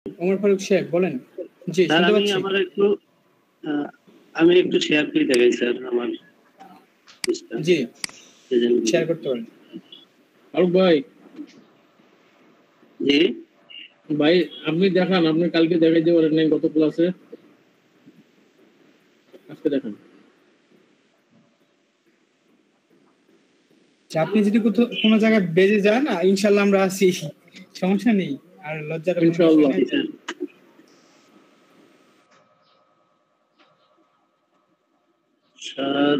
ওমর ফারুক সাহেব বলেন। জি, স্যার শুনতে আমি পাচ্ছি। আমার একটু আমি একটু শেয়ার করে দেখাই স্যার আমার জি, শেয়ার করতে পারেন। ফারুক ভাই, জি ভাই আপনি দেখান, আপনি কালকে দেখাইতে পারেন নাই গত ক্লাসে, আজকে দেখান। আপনি যদি কোনো জায়গায় বেজে যান, ইনশাল্লাহ আমরা আছি, সমস্যা নেই। আর লজ্জার কোনো বিষয় ইনশাআল্লাহ। নাই। স্যার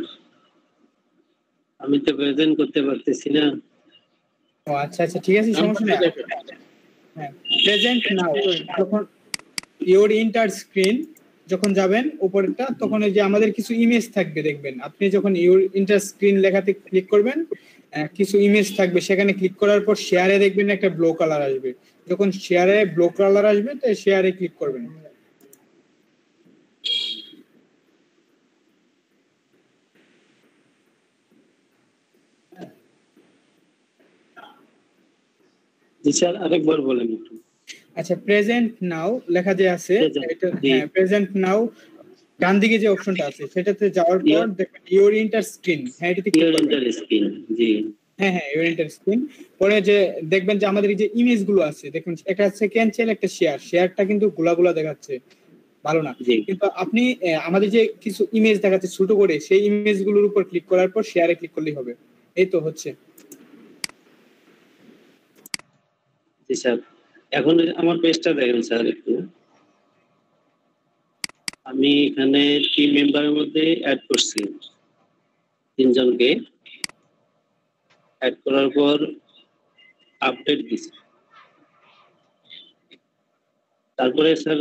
আমি তো প্রেজেন্ট করতে পারতেছি না। ও আচ্ছা আচ্ছা, ঠিক আছে, সমস্যা নেই। হ্যাঁ, প্রেজেন্ট নাও, যখন ইওর ইন্টার স্ক্রিন যখন যাবেন উপরেরটা, তখন এই যে আমাদের কিছু ইমেজ থাকবে দেখবেন। আপনি যখন ইওর ইন্টার স্ক্রিন লেখাতে ক্লিক করবেন, কিছু ইমেজ থাকবে, সেখানে ক্লিক করার পর শেয়ারে দেখবেন একটা ব্লু কালার আসবে। যখন শেয়ারে ব্লু কালার আসবে, তো শেয়ারে ক্লিক করবেন। জি স্যার আরেকবার বলেন একটু। আচ্ছা, প্রেজেন্ট নাও লেখা যে আছে, এটা হ্যাঁ, প্রেজেন্ট নাও ডান দিকে যে অপশনটা আছে সেটাতে যাওয়ার পর দেখবেন ইওর ইন্টার স্ক্রিন, হ্যাঁ এটাতে ক্লিক করবেন। ইন্টার স্ক্রিন, জি হ্যাঁ হ্যাঁ, ইওর ইন্টার স্ক্রিন। পরে যে দেখবেন যে আমাদের এই যে ইমেজ গুলো আছে, দেখুন একটা সেকেন্ড চাইলে একটা শেয়ারটা কিন্তু গোলা দেখাচ্ছে, ভালো না। কিন্তু আপনি আমাদের যে কিছু ইমেজ দেখাচ্ছে ছোট করে, সেই ইমেজ গুলোর উপর ক্লিক করার পর শেয়ারে ক্লিক করলেই হবে। এই তো হচ্ছে। জি স্যার, এখন আমার পেজটা দেখেন স্যার একটু। আমি এখানে টিম মেম্বারের মধ্যে অ্যাড করছি 3 জনকে। অ্যাড করার পর আপডেট দিছি। তারপরে স্যার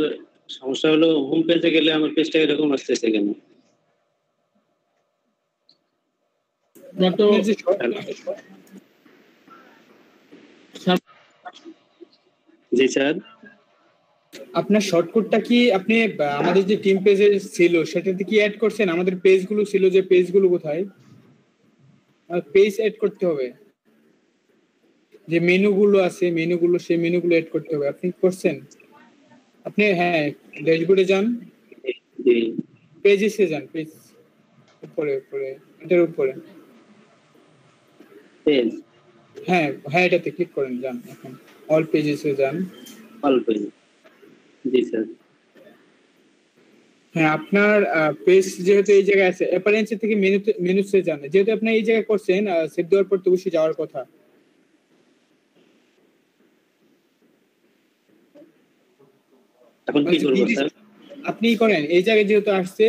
সমস্যা হলো, হোম পেজে গেলে আমার পেজটা এরকম আসতেছে কেন? জি স্যার, আপনার শর্টকাটটা কি আপনি আমাদের যে টিম পেজে ছিল সেটাতে কি অ্যাড করছেন? আমাদের পেজগুলো ছিল, যে পেজগুলো কোথায়, পেজ অ্যাড করতে হবে। যে মেনুগুলো আছে, মেনুগুলো, সেই মেনুগুলো অ্যাড করতে হবে। আপনি করছেন? আপনি হ্যাঁ, ড্যাশবোর্ডে যান, পেজেসে যান, পেজ উপরে এটার উপরে পেজ, হ্যাঁ হ্যাঁ, এটাতে ক্লিক করেন, যান এখন অল পেজেসে যান। অল পেজ, জি স্যার। হ্যাঁ, আপনার পেজ যেহেতু এই জায়গায় আছে, অ্যাপারেন্স থেকে মেনুতে যান। যেহেতু আপনি এই জায়গায় করছেন, সেভ দেওয়ার পর তো অবশ্যই যাওয়ার কথা। এখন কি করব স্যার? আপনি করেন এই জায়গায় যেহেতু আসছে,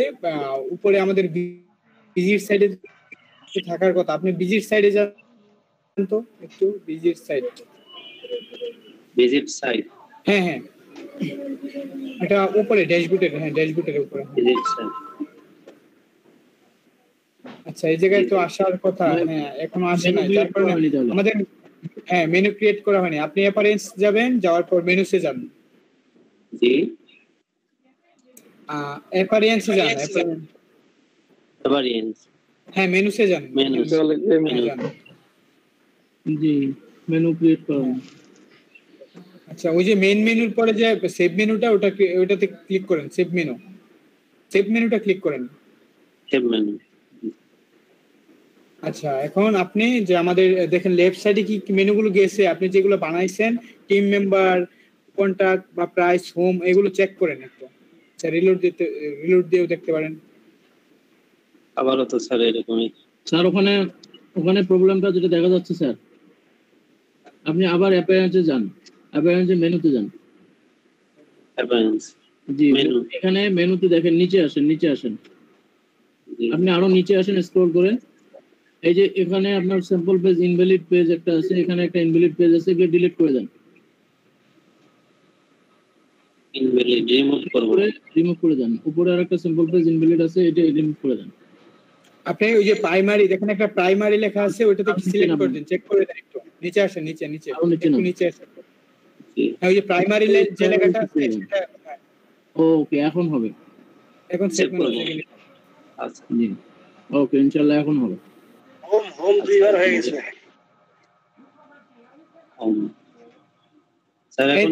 উপরে আমাদের ভিজিট সাইডে থাকার কথা, আপনি ভিজিট সাইডে যান তো একটু, ভিজিট সাইড। হ্যাঁ হ্যাঁ, এটা উপরে ড্যাশবোর্ডের, হ্যাঁ ড্যাশবোর্ডের উপরে। আচ্ছা, এই জায়গায় তো আসার কথা, হ্যাঁ এখনো আসে নাই। তারপরে আমাদের হ্যাঁ মেনু ক্রিয়েট করা হয়নি। আপনি অ্যাপারেন্স যাবেন, যাওয়ার পর মেনুতে যান। জি, অ্যাপারেন্সে যান, অ্যাপারেন্স, হ্যাঁ মেনুতে যান, জি মেনু ক্রিয়েট করুন। আচ্ছা, ওই যে মেইন মেনুর পরে যে সেভ মেনুটা, ওটাতে ক্লিক করেন। সেভ মেনুটা ক্লিক করেন। Save menu. আচ্ছা, এখন আপনি যে আমাদের দেখেন লেফট সাইডে কি মেনুগুলো গেছে, আপনি যেগুলো বানাইছেন, টিম মেম্বার, কন্টাক্ট বা প্রাইস, হোম, এগুলো চেক করেন একটু। আচ্ছা, রিলোড দিয়েও দেখতে পারেন। আবারও তো স্যার এরকমই। স্যার ওখানে প্রবলেমটা যেটা দেখা যাচ্ছে স্যার, আপনি আবার অ্যাপিয়ারেন্সে যান, অ্যাপিয়ারেন্সে মেনুতে যান। অ্যাপিয়ারেন্স, জি এখানে মেনুতে দেখেন, নিচে আসেন। আপনি আরো নিচে আসেন স্ক্রল করে। এই যে এখানে আপনার স্যাম্পল পেজ, ইনভ্যালিড পেজ একটা আছে, এখানে একটা ইনভ্যালিড পেজ আছে, এগুলো ডিলিট করে দেন। ইনভ্যালিড রিমুভ করে দেন। উপরে আরেকটা স্যাম্পল পেজ ইনভ্যালিড আছে, এটা রিমুভ করে দেন। আপনি ওই যে প্রাইমারি, দেখেন একটা প্রাইমারি লেখা আছে, ওইটাতে সিলেক্ট করে দিন, চেক করে দেন একটু। নিচে আসেন, নিচে একটু নিচে আসেন। হ্যাঁ, ওই যে প্রাইমারি যে লেখাটা আছে সেটা, ওকে এখন হবে, এখন চেক করুন। আচ্ছা জি ওকে, ইনশাআল্লাহ এখন হবে। হোম দুইবার হয়ে গেছে স্যার, এখন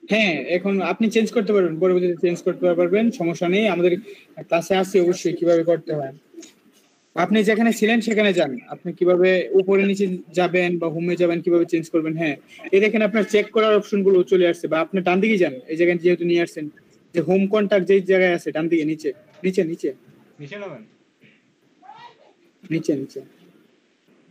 হ্যাঁ, এখন আপনি চেঞ্জ করতে পারবেন, পরবর্তীতে চেঞ্জ করতে পারবেন, সমস্যা নেই। আমাদের ক্লাসে আছে অবশ্যই কিভাবে করতে হয়। আপনি যেখানে ছিলেন সেখানে যান, আপনি কিভাবে উপরে নিচে যাবেন বা হোমে যাবেন, কিভাবে চেঞ্জ করবেন। হ্যাঁ, এই দেখেন আপনার চেক করার অপশন গুলো চলে আসছে, বা আপনি ডান দিকে যান, এই জায়গায় যেহেতু নিয়ে আসছেন যে হোম কন্টাক্ট যেই জায়গায় আছে ডান দিকে নিচে নিচে নিচে নিচে নামেন। নিচে নিচে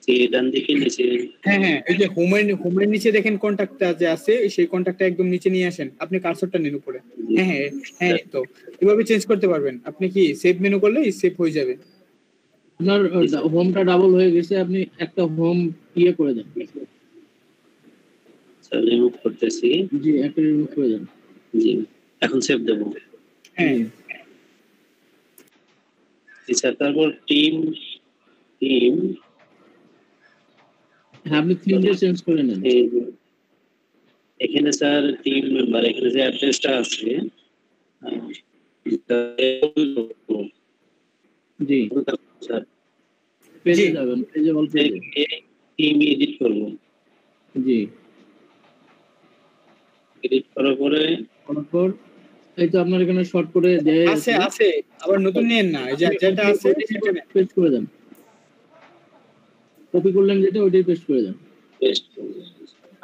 যে ডান দিকে নিচে। হ্যাঁ হ্যাঁ, এই যে হোমের নিচে দেখেন কন্টাক্টটা যে আছে, সেই কন্টাক্টটা একদম নিচে নিয়ে আসেন, আপনি কার্সরটা নিন উপরে। হ্যাঁ হ্যাঁ হ্যাঁ, এই তো এভাবে চেঞ্জ করতে পারবেন। আপনি কি সেভ মেনু করলে সেভ হয়ে যাবে। আপনার হোমটা ডাবল হয়ে গেছে, আপনি একটা হোম ইয়ে করে দেন। রিমুভ করতেছি। জি, একটা রিমুভ করে দেন। জি, এখন সেভ দেবো। হ্যাঁ আচ্ছা, তারপর টিম টিম হ্যাঁ, আপনি থিমটা চেঞ্জ করে নেন। এখানে স্যার টিম মেম্বার, এখানে যে অ্যাড্রেসটা আছে জি, স্যার পেজে যাবেন, পেজে অল পেজে। টিম এডিট করব। জি, এডিট করার পরে তারপর এই তো আপনার এখানে শর্ট করে দেয়া আছে আছে, আবার নতুন নিয়েন না, এই যে যেটা আছে সেটা নেন। পেস্ট করে দেন। কপি করলেন যেটা ওইটাই পেস্ট করে দেন। পেস্ট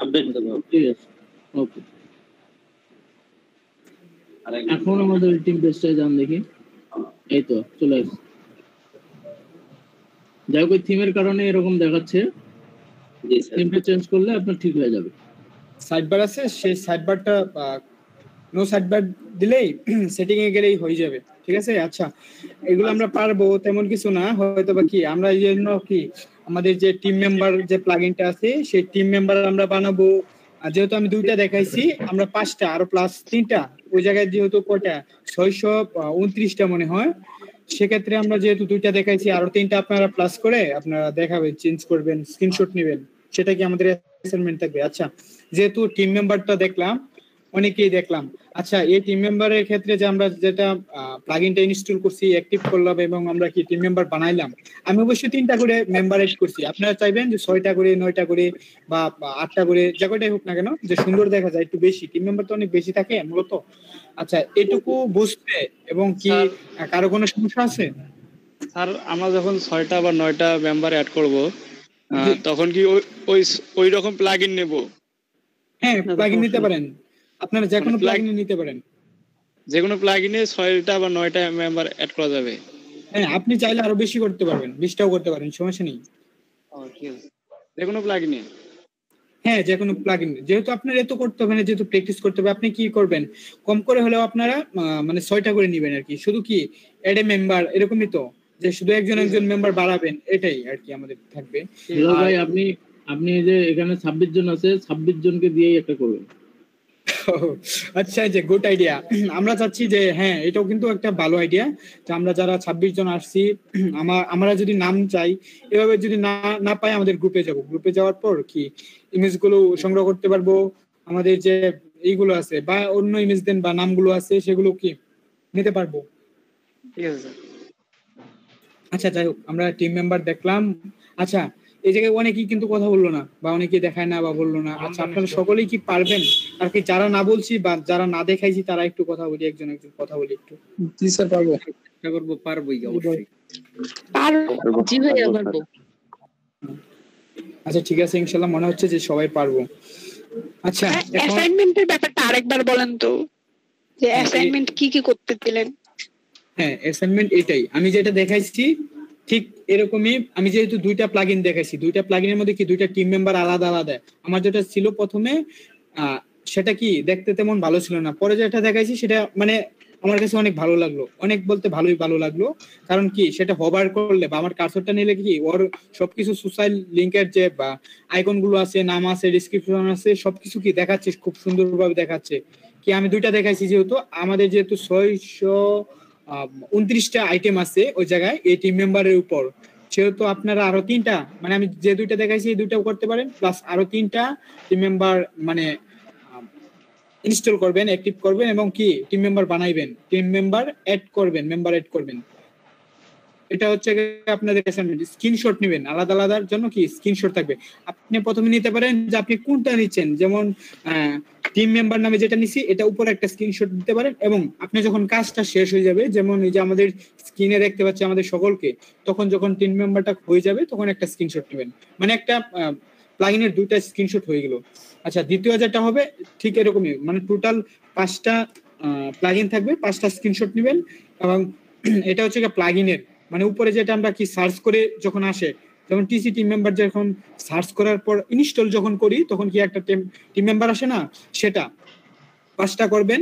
আপডেট দেবো। ঠিক আছে, ওকে। এখন আমাদের টিম পেজটায় যান দেখি। এই তো চলে আসছে। যাই হোক, থিমের কারণে এরকম দেখাচ্ছে। জি স্যার। থিমটা চেঞ্জ করলে আপনার ঠিক হয়ে যাবে। সাইড বার আছে, সেই সাইড বারটা নো সাইড বার দিলেই সেটিং এ গেলেই হয়ে যাবে। ঠিক আছে। আচ্ছা, এগুলো আমরা পারবো তেমন কিছু না, হয়তো বা কি আমরা এই জন্য কি আমাদের যে টিম মেম্বার যে প্লাগইনটা আছে সেই টিম মেম্বার আমরা বানাবো। আর যেহেতু আমি দুইটা দেখাইছি, আমরা 5টা আরো প্লাস 3টা, ওই জায়গায় যেহেতু কয়টা 629টা মনে হয়, সেক্ষেত্রে আমরা যেহেতু দুইটা দেখাইছি, আরো 3টা আপনারা প্লাস করে আপনারা দেখাবেন, চেঞ্জ করবেন, স্ক্রিনশট নেবেন, সেটা কি আমাদের অ্যাসাইনমেন্ট থাকবে। আচ্ছা, যেহেতু টিম মেম্বারটা দেখলাম, অনেকেই দেখলাম। আচ্ছা, এই টিম মেম্বারের ক্ষেত্রে যে আমরা যেটা প্লাগইনটা ইনস্টল করছি, অ্যাক্টিভ করলাম এবং আমরা কি টিম মেম্বার বানাইলাম, আমি অবশ্যই 3টা করে মেম্বার এড করছি। আপনারা চাইবেন যে 6টা করে, 9টা করে বা 8টা করে, যে কয়টাই হোক না কেন, যে সুন্দর দেখা যায়, একটু বেশি টিম মেম্বার তো অনেক বেশি থাকে মূলত। আচ্ছা, এটুকু বুঝতে এবং কি কারো কোনো সমস্যা আছে? স্যার আমরা যখন 6টা বা 9টা মেম্বার অ্যাড করব, তখন কি ওই ওই রকম প্লাগইন নেব? হ্যাঁ, প্লাগইন নিতে পারেন, আপনারা যে কোনো প্লাগইন নিতে পারেন। যে কোনো প্লাগইনে 6টা বা 9টা মেম্বার অ্যাড করা যাবে। হ্যাঁ, আপনি চাইলে আরো বেশি করতে পারবেন, 20টাও করতে পারেন, সমস্যা নেই। ঠিক আছে, যে কোনো প্লাগইনে। হ্যাঁ, যে কোনো প্লাগইন, যেহেতু আপনার এত করতে হবে না, যেহেতু প্র্যাকটিস করতে হবে, আপনি কি করবেন, কম করে হলেও আপনারা মানে 6টা করে নেবেন আর কি। শুধু কি এড এ মেম্বার এরকমই তো, যে শুধু একজন মেম্বার বাড়াবেন, এটাই আর কি আমাদের থাকবে। ভাই, আপনি যে এখানে 26 জন আছে, 26 জনকে দিয়েই একটা করবেন। আচ্ছা, যে গুড আইডিয়া। আমরা চাচ্ছি যে হ্যাঁ, এটাও কিন্তু একটা ভালো আইডিয়া, যে আমরা যারা 26 জন আসছি, আমরা যদি নাম চাই, এভাবে যদি না পাই, আমাদের গ্রুপে যাব, গ্রুপে যাওয়ার পর কি ইমেজ গুলো সংগ্রহ করতে পারবো, আমাদের যে এইগুলো আছে বা অন্য ইমেজ দেন বা নামগুলো আছে সেগুলো কি নিতে পারবো। ঠিক আছে স্যার। আচ্ছা, যাই হোক, আমরা টিম মেম্বার দেখলাম। আচ্ছা, এই জায়গায় অনেকেই কিন্তু কথা বললো না, বা অনেকেই দেখায় না বা বললো না। আচ্ছা, আপনারা সকলেই কি পারবেন? আর কি যারা না বলছি বা যারা না দেখাইছি, তারা একটু কথা বলি, একজন কথা বলি একটু। জি স্যার, পারবো। চেষ্টা করবো, পারবোই অবশ্যই। পারবো, জি ভাইয়া পারবো। আচ্ছা, ঠিক আছে, ইনশাল্লাহ মনে হচ্ছে যে সবাই পারবো। আচ্ছা, অ্যাসাইনমেন্টের ব্যাপারটা আরেকবার বলেন তো, যে অ্যাসাইনমেন্ট কি কি করতে দিলেন? হ্যাঁ, অ্যাসাইনমেন্ট এটাই আমি যেটা দেখাইছি, ঠিক এরকমই। আমি যেহেতু দুইটা প্লাগইন দেখাইছি, দুইটা প্লাগইনের মধ্যে কি দুইটা টিম মেম্বার আলাদা আলাদা। আমার যেটা ছিল প্রথমে, সেটা কি দেখতে তেমন ভালো ছিল না, পরে যেটা দেখাইছি সেটা মানে আমার কাছে অনেক ভালো লাগলো, অনেক বলতে ভালো লাগলো। কারণ কি, সেটা হবার করলে বা আমার কার্সরটা নিলে কি ওর সবকিছু সোশ্যাল লিঙ্কের যে বা আইকন গুলো আছে, নাম আছে, ডিসক্রিপশন আছে, সবকিছু কি দেখাচ্ছে, খুব সুন্দরভাবে দেখাচ্ছে। কি আমি দুইটা দেখাইছি, যেহেতু আমাদের যেহেতু 629টা আইটেম আছে ওই জায়গায় এই টিম মেম্বারের উপর, সেহেতু আপনারা আরো 3টা, মানে আমি যে দুইটা দেখাইছি এই দুইটাও করতে পারেন, প্লাস আরো 3টা টিম মেম্বার মানে ইনস্টল করবেন, অ্যাক্টিভ করবেন এবং কি টিম মেম্বার বানাইবেন, টিম মেম্বার এড করবেন, এটা হচ্ছে আপনাদের অ্যাসাইনমেন্ট। স্ক্রিনশট নেবেন, আলাদা আলাদার জন্য কি স্ক্রিনশট থাকবে। আপনি প্রথমে নিতে পারেন যে আপনি কোনটা নিচ্ছেন, যেমন টিম মেম্বার নামে যেটা নিছি এটা উপরে একটা স্ক্রিনশট দিতে পারেন, এবং আপনি যখন কাজটা শেষ হয়ে যাবে, যেমন এই যে আমাদের স্ক্রিনে দেখতে পাচ্ছি আমাদের সকলকে, তখন যখন টিম মেম্বারটা হয়ে যাবে তখন একটা স্ক্রিনশট নেবেন, মানে একটা প্লাগইনের দুইটা স্ক্রিনশট হয়ে গেল। আচ্ছা, দ্বিতীয় যেটা হবে ঠিক এরকমই, মানে টোটাল 5টা প্লাগইন থাকবে, 5টা স্ক্রিনশট নেবেন। এবং এটা হচ্ছে প্লাগইনের মানে উপরে যেটা আমরা কি সার্চ করে যখন আসে, যেমন টিসি টিম মেম্বার যখন সার্চ করার পর ইনস্টল যখন করি তখন কি একটা টিম মেম্বার আসে না, সেটা 5টা করবেন।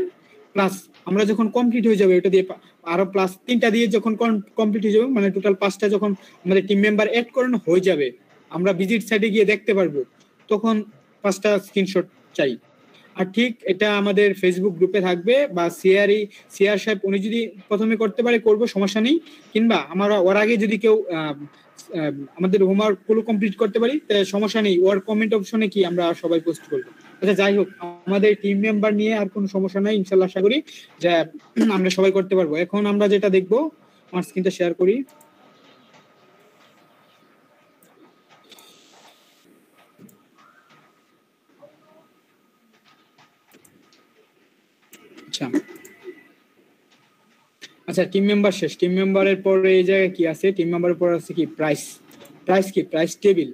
প্লাস আমরা যখন কমপ্লিট হয়ে যাবে ওটা দিয়ে আরো প্লাস 3টা দিয়ে যখন কমপ্লিট হয়ে যাবে, মানে টোটাল 5টা যখন আমাদের টিম মেম্বার অ্যাড করানো হয়ে যাবে, আমরা ভিজিট সাইটে গিয়ে দেখতে পারবো, তখন 5টা স্ক্রিনশট চাই। আর ঠিক এটা আমাদের ফেসবুক গ্রুপে থাকবে, বা সিআর সাহেব উনি যদি প্রথমে করতে পারে করবো, সমস্যা নেই। কিংবা আমরা ওর আগে যদি কেউ আমাদের হোমওয়ার্ক গুলো কমপ্লিট করতে পারি, সমস্যা নেই, ওর কমেন্ট অপশনে কি আমরা সবাই পোস্ট করবো। আচ্ছা, যাই হোক, আমাদের টিম মেম্বার নিয়ে আর কোনো সমস্যা নাই, ইনশাল্লাহ আশা করি যে আমরা সবাই করতে পারবো। এখন আমরা যেটা দেখবো, আমার স্ক্রিনটা শেয়ার করি। আচ্ছা, টিম মেম্বার শেষ। টিম মেম্বারের পরে এই জায়গায় কি আছে, টিম মেম্বারের পর আছে কি প্রাইস। কি প্রাইস টেবিল।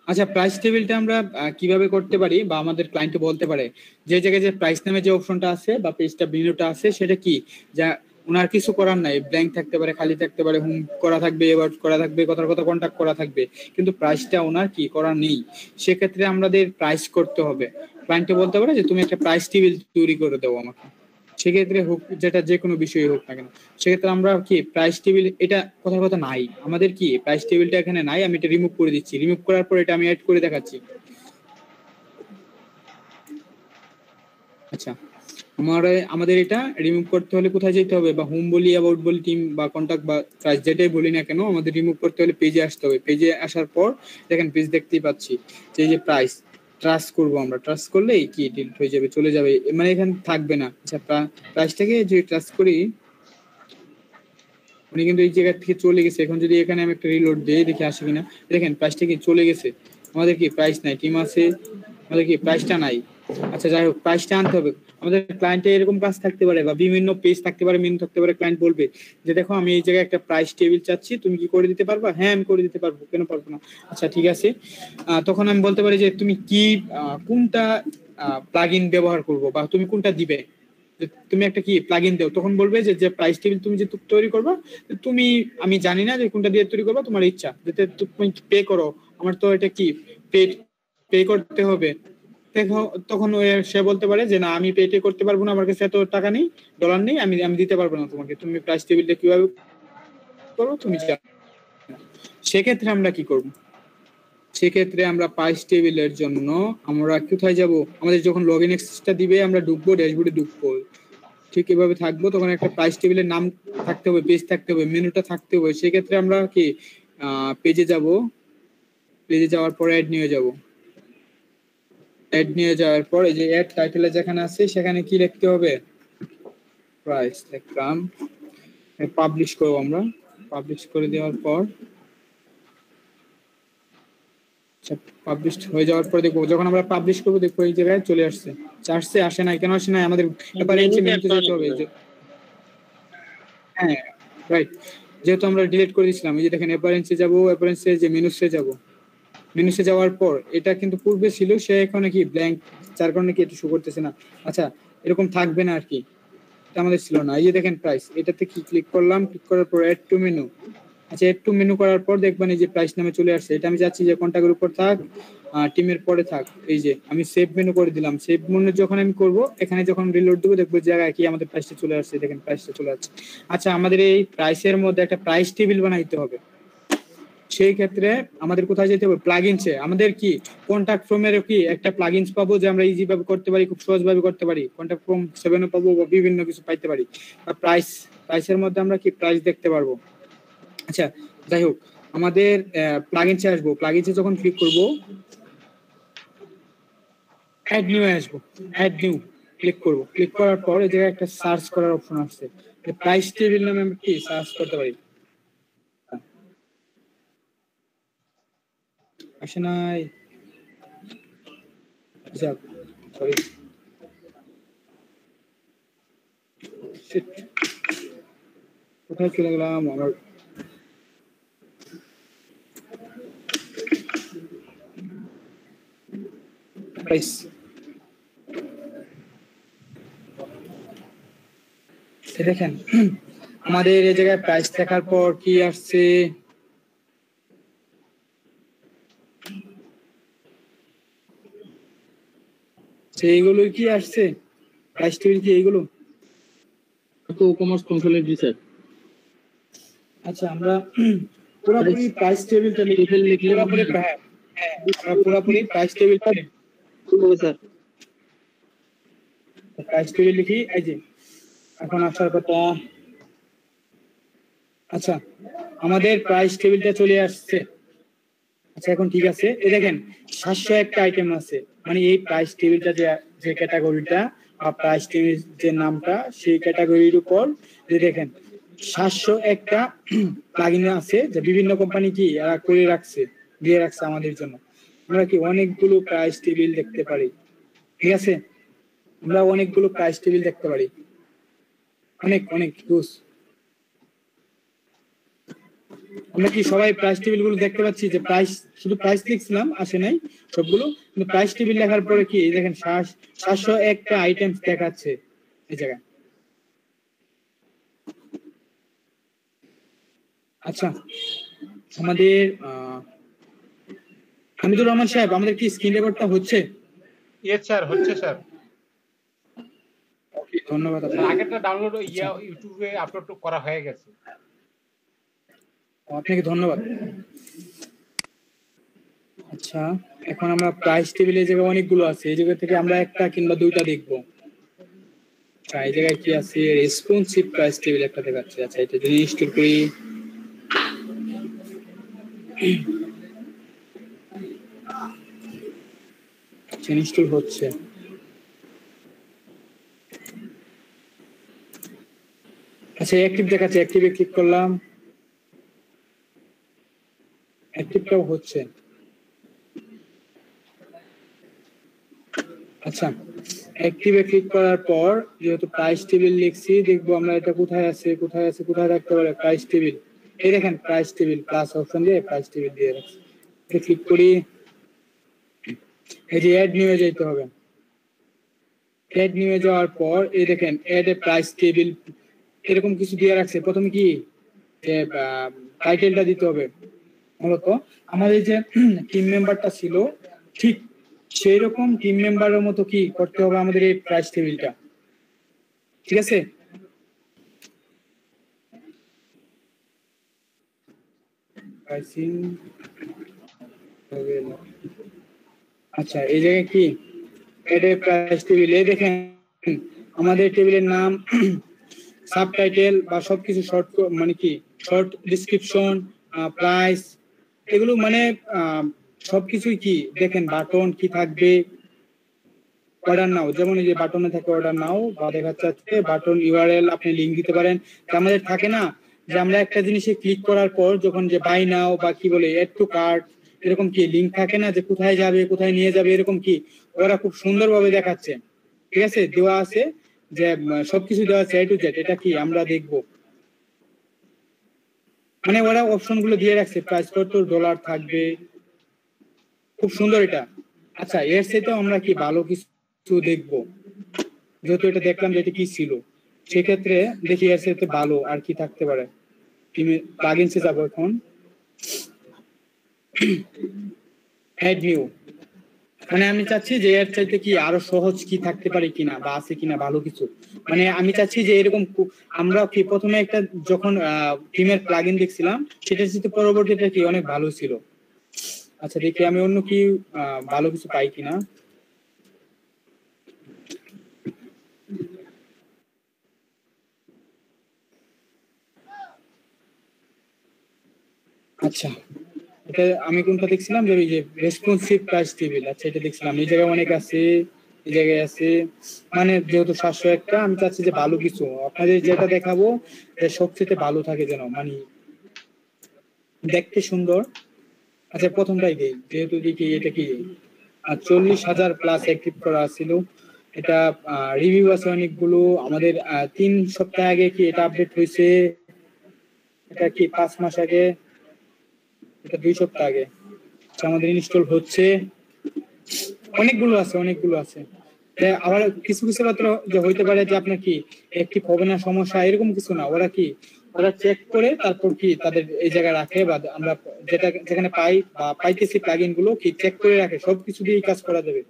আচ্ছা, প্রাইস টেবিলটা আমরা কিভাবে করতে পারি, বা আমাদের ক্লায়েন্ট বলতে পারে যে জায়গায় যে প্রাইস নামে যে অপশনটা আছে বা পেজটা মেনুটা আছে, সেটা কি যা ওনার কিছু করার নাই, ব্ল্যাঙ্ক থাকতে পারে, খালি থাকতে পারে, হোম করা থাকবে, এবার করা থাকবে, কথার কথা কন্টাক্ট করা থাকবে, কিন্তু প্রাইসটা ওনার কি করার নেই। সেক্ষেত্রে আমাদের প্রাইস করতে হবে। ক্লায়েন্টে বলতে পারে যে তুমি একটা প্রাইস টেবিল তৈরি করে দেবো আমাকে, সেক্ষেত্রে হোক যেটা যে কোনো বিষয় হোক না কেন, সেক্ষেত্রে আমরা কি প্রাইস টেবিল, এটা কথার কথা নাই আমাদের, কি প্রাইস টেবিলটা এখানে নাই, আমি এটা রিমুভ করে দিচ্ছি। রিমুভ করার পর এটা আমি অ্যাড করে দেখাচ্ছি। আচ্ছা, আমাদের এটা রিমুভ করতে হলে কোথায় যেতে হবে, বা হোম বলি, অ্যাবাউট বলি, টিম বা কন্টাক্ট বা প্রাইস যেটাই বলি না কেন, আমাদের রিমুভ করতে হলে পেজে আসতে হবে। পেজে আসার পর দেখেন পেজ দেখতেই পাচ্ছি যে প্রাইস ট্রাস্ট করবো আমরা, ট্রাস্ট করলেই কি ডিলিট হয়ে যাবে, চলে যাবে, মানে এখানে থাকবে না। আচ্ছা, প্রাইসটাকে যে ট্রাস্ট করি, উনি কিন্তু এই জায়গা থেকে চলে গেছে। এখন যদি এখানে আমি একটা রিলোড দিই, দেখি আসে কিনা, দেখেন প্রাইসটা কি চলে গেছে। আমাদের কি প্রাইস নাই, টিম আছে, আমাদের কি প্রাইসটা নাই। আচ্ছা, যাই হোক, প্রাইসটা আনতে হবে। আমাদের ক্লায়েন্টে এরকম কাজ থাকতে পারে, বা বিভিন্ন পেজ থাকতে পারে, মেনু থাকতে পারে, ক্লায়েন্ট বলবে যে দেখো আমি এই জায়গায় একটা প্রাইস টেবিল চাচ্ছি, তুমি কি করে দিতে পারবা? হ্যাঁ, আমি করে দিতে পারবো, কেন পারবো না। আচ্ছা, ঠিক আছে। তখন আমি বলতে পারি যে তুমি কি কোনটা প্লাগইন ব্যবহার করবো, বা তুমি কোনটা দিবে, তুমি একটা কি প্লাগইন দাও। তখন বলবে যে প্রাইস টেবিল তুমি যে তৈরি করবা, তুমি, আমি জানি না যে কোনটা দিয়ে তৈরি করবা, তোমার ইচ্ছা, যেটা তুমি পে করো, আমার তো এটা কি পে করতে হবে। দেখো, তখন সে বলতে পারে যে না, আমি পে করতে পারবো না, আমার কাছে এত টাকা নেই, ডলার নেই, আমি দিতে পারবো না তোমাকে, তুমি প্রাইস টেবিলটা কিভাবে করো তুমি জানো। সেক্ষেত্রে আমরা কি করব, সেক্ষেত্রে আমরা প্রাইস টেবিলের জন্য আমরা কোথায় যাব, আমাদের যখন লগ ইন অ্যাক্সেসটা দিবে আমরা ঢুকবো, ড্যাশবোর্ডে ঢুকবো, ঠিক এভাবে থাকবো। তখন একটা প্রাইস টেবিলের নাম থাকতে হবে, পেজ থাকতে হবে, মেনুটা থাকতে হবে। সেক্ষেত্রে আমরা কি পেজে যাব, পেজে যাওয়ার পর অ্যাড নিয়ে যাব। অ্যাড নিয়ে যাওয়ার পর এই যে অ্যাড টাইটেলে যেখানে আছে সেখানে কি লিখতে হবে, প্রাইস লিখলাম, পাবলিশ করব আমরা। পাবলিশ করে দেওয়ার পর পাবলিশ হয়ে যাওয়ার পর দেখবো, যখন আমরা পাবলিশ করবো দেখবো এই জায়গায় চলে আসছে। আসে না কেন, আসে না, আমাদের অ্যাপারেন্সি মেনুতে যেতে হবে। হ্যাঁ, রাইট, যেহেতু আমরা ডিলিট করে দিয়েছিলাম। এই যে দেখেন অ্যাপারেন্সে যাব, অ্যাপারেন্সে যে মেনুসে যাব, মেনুসে যাওয়ার পর এটা কিন্তু পূর্বে ছিল, সে এখন কি ব্ল্যাঙ্ক, যার কারণে কি এটা শো করতেছে না। আচ্ছা, এরকম থাকবে না আর কি, এটা আমাদের ছিল না। এই যে দেখেন প্রাইস, এটাতে কি ক্লিক করলাম, ক্লিক করার পর অ্যাড টু মেনু। আচ্ছা, অ্যাড টু মেনু করার পর দেখবেন এই যে প্রাইস নামে চলে আসছে। এটা আমি চাচ্ছি যে কন্টাক্টের উপর থাক, টিমের পরে থাক। এই যে আমি সেভ মেনু করে দিলাম। সেভ মেনু যখন আমি করব, এখানে যখন রিলোড দেবো দেখবো জায়গায় কি আমাদের প্রাইসটা চলে আসছে। দেখেন প্রাইসটা চলে আসছে। আচ্ছা, আমাদের এই প্রাইসের মধ্যে একটা প্রাইস টেবিল বানাইতে হবে। সেই ক্ষেত্রে আমাদের কোথায় যেতে হবে, প্লাগইনসে। আমাদের কি কন্টাক্ট ফর্মের কি একটা প্লাগইনস পাবো, যে আমরা ইজি ভাবে করতে পারি, খুব সহজ ভাবে করতে পারি। কন্টাক্ট ফর্ম 7 পাবো, বা বিভিন্ন কিছু পাইতে পারি। আর প্রাইসের মধ্যে আমরা কি প্রাইস দেখতে পারবো। আচ্ছা, যাই হোক, আমাদের প্লাগইনসে আসবো, প্লাগইনসে যখন ক্লিক করব অ্যাড নিউ আসবো, অ্যাড নিউ ক্লিক করব, ক্লিক করার পর এই জায়গায় একটা সার্চ করার অপশন আসছে, প্রাইস টেবিল নামে আমরা কি সার্চ করতে পারি। আসে নাই, যাক সরি কোথায় চলে গেলাম আমার, প্রাইস দেখেন আমাদের এই জায়গায় প্রাইস দেখার পর কি আসছে, এইগুলো কি আসছে, প্রাইস টেবিল কি এইগুলো। তো কমার্স কনসোলিডেট স্যার। আচ্ছা আমরা পুরোপুরি প্রাইস টেবিলটা লিখলে পুরোপুরি আমরা পুরোপুরি প্রাইস টেবিলটা স্যার প্রাইস টেবিল লিখি। এই যে এখন আসার কথা, আচ্ছা আমাদের প্রাইস টেবিলটা চলে আসছে। আচ্ছা এখন ঠিক আছে, এই দেখেন 701টা আইটেম আছে, মানে এই প্রাইস টেবিলটা যে ক্যাটাগরিটা বা প্রাইস টেবিল যে নামটা সেই ক্যাটাগরির উপর যে দেখেন 701টা প্লাগইন আছে, যে বিভিন্ন কোম্পানি কি এরা করে রাখছে, দিয়ে রাখছে আমাদের জন্য। আমরা কি অনেকগুলো প্রাইস টেবিল দেখতে পারি, ঠিক আছে, আমরা অনেকগুলো প্রাইস টেবিল দেখতে পারি, অনেক অনেক হিউজ। আমরা কি সবাই প্রাইস টেবিল গুলো দেখতে পাচ্ছি, যে প্রাইস শুধু প্রাইস লিখছিলাম আসে নাই সবগুলো, কিন্তু প্রাইস টেবিল লেখার পরে কি দেখেন 701টা আইটেমস দেখাচ্ছে এই জায়গায়। আচ্ছা আমাদের হামিদুর রহমান সাহেব, আমাদের কি স্ক্রিন রেকর্ডটা হচ্ছে? ইয়েস স্যার, হচ্ছে স্যার। ধন্যবাদ স্যার আপনাকে, আগেরটা ডাউনলোড ইউটিউবে আপলোড করা হয়ে গেছে। আপনাকে ধন্যবাদ। আচ্ছা এখন আমরা প্রাইস টেবিলে জায়গায় অনেকগুলো আছে, এই জায়গা থেকে আমরা একটা কিংবা দুইটা দেখবো। আচ্ছা এই জায়গায় কি আছে, রেসপন্সিভ প্রাইস টেবিল একটা দেখাচ্ছে। আচ্ছা এটা যদি ইনস্টল করি, ইনস্টল হচ্ছে। আচ্ছা অ্যাক্টিভ দেখাচ্ছে, অ্যাক্টিভে ক্লিক করলাম, অ্যাক্টিভটাও হচ্ছে। আচ্ছা অ্যাক্টিভে ক্লিক করার পর যেহেতু প্রাইস টেবিল লিখছি, দেখবো আমরা এটা কোথায় আছে, কোথায় আছে, কোথায় রাখতে পারে প্রাইস টেবিল। এই দেখেন প্রাইস টেবিল প্লাস অপশন দিয়ে প্রাইস টেবিল দিয়ে রাখছি। ক্লিক করি, এই যে অ্যাড নিউ এ যেতে হবে, অ্যাড নিউ এ যাওয়ার পর এই দেখেন অ্যাড এ প্রাইস টেবিল এরকম কিছু দিয়ে রাখছে। প্রথমে কি যে টাইটেলটা দিতে হবে, মূলত আমাদের যে টিম মেম্বারটা ছিল ঠিক সেই রকম টিম মেম্বারের মতো কি করতে হবে আমাদের এই প্রাইস টেবিলটা, ঠিক আছে। আচ্ছা এই জায়গায় কি এডে প্রাইস টেবিল, এই দেখেন আমাদের টেবিলের নাম, সাবটাইটেল বা সবকিছু শর্ট, মানে কি শর্ট ডিসক্রিপশন, প্রাইস, এগুলো মানে সবকিছুই কি দেখেন, বাটন কি থাকবে, অর্ডার নাও, যেমন এই যে বাটনে থাকে অর্ডার নাও, বা দেখা যাচ্ছে বাটন ইউআরএল আপনি লিংক দিতে পারেন। আমাদের থাকে না যে আমরা একটা জিনিসে ক্লিক করার পর যখন যে বাই নাও বা কি বলে এড টু কার্ট, এরকম কি লিংক থাকে না, যে কোথায় যাবে কোথায় নিয়ে যাবে, এরকম কি ওরা খুব সুন্দরভাবে দেখাচ্ছে, ঠিক আছে, দেওয়া আছে যে সবকিছু দেওয়া আছে এ টু জেড। এটা কি আমরা দেখবো, মানে ওরা অপশন গুলো দিয়ে রাখছে, প্রাইস কত ডলার থাকবে, খুব সুন্দর এটা। আচ্ছা এর সাথে আমরা কি ভালো কিছু দেখবো, যেহেতু এটা দেখলাম যে এটা কি ছিল, সেক্ষেত্রে দেখি এর সাথে ভালো আর কি থাকতে পারে। প্লাগইনসে যাবো এখন, অ্যাড নিউ, মানে আমি চাচ্ছি যে এর চাইতে কি আরো সহজ কি থাকতে পারে কিনা, বা আছে কিনা ভালো কিছু, মানে আমি চাচ্ছি যে এরকম আমরা কি প্রথমে একটা যখন টিমের প্লাগইন দেখছিলাম সেটা চাইতে পরবর্তীটা কি অনেক ভালো ছিল। আচ্ছা দেখি আমি অন্য কি ভালো কিছু পাই কিনা। আচ্ছা, এটা আমি কোনটা দেখছিলাম যে ওই যে রেসপন্সিভ প্রাইস টেবিল। আচ্ছা, এটা দেখছিলাম এই জায়গায় অনেক আছে, এই জায়গায় আছে। মানে যেহেতু 700 একটা, আমি চাচ্ছি যে ভালো কিছু আপনাদের যেটা দেখাবো যে সবচেয়ে ভালো থাকে, যেন মানে দেখতে সুন্দর। আচ্ছা, প্রথমটাই দেই, যেহেতু দেখি এটা কি 40,000 প্লাস অ্যাক্টিভ করা ছিল। এটা রিভিউ আছে অনেকগুলো। আমাদের 3 সপ্তাহ আগে কি এটা আপডেট হয়েছে, এটা কি 5 মাস আগে, এটা 2 সপ্তাহ আগে। আচ্ছা, আমাদের ইনস্টল হচ্ছে। অনেকগুলো আছে, অনেকগুলো আছে। আবার কিছু কিছু ক্ষেত্রে যে হইতে পারে যে আপনার কি অ্যাক্টিভ হবে না, সমস্যা এরকম কিছু না। ওরা কি ওরা চেক করে তারপর কি তাদের এই জায়গায় রাখে, বা আমরা যেটা যেখানে পাই বা পাইতেছি প্লাগইন গুলো কি চেক করে রাখে। সবকিছু দিয়ে কাজ করা যাবে,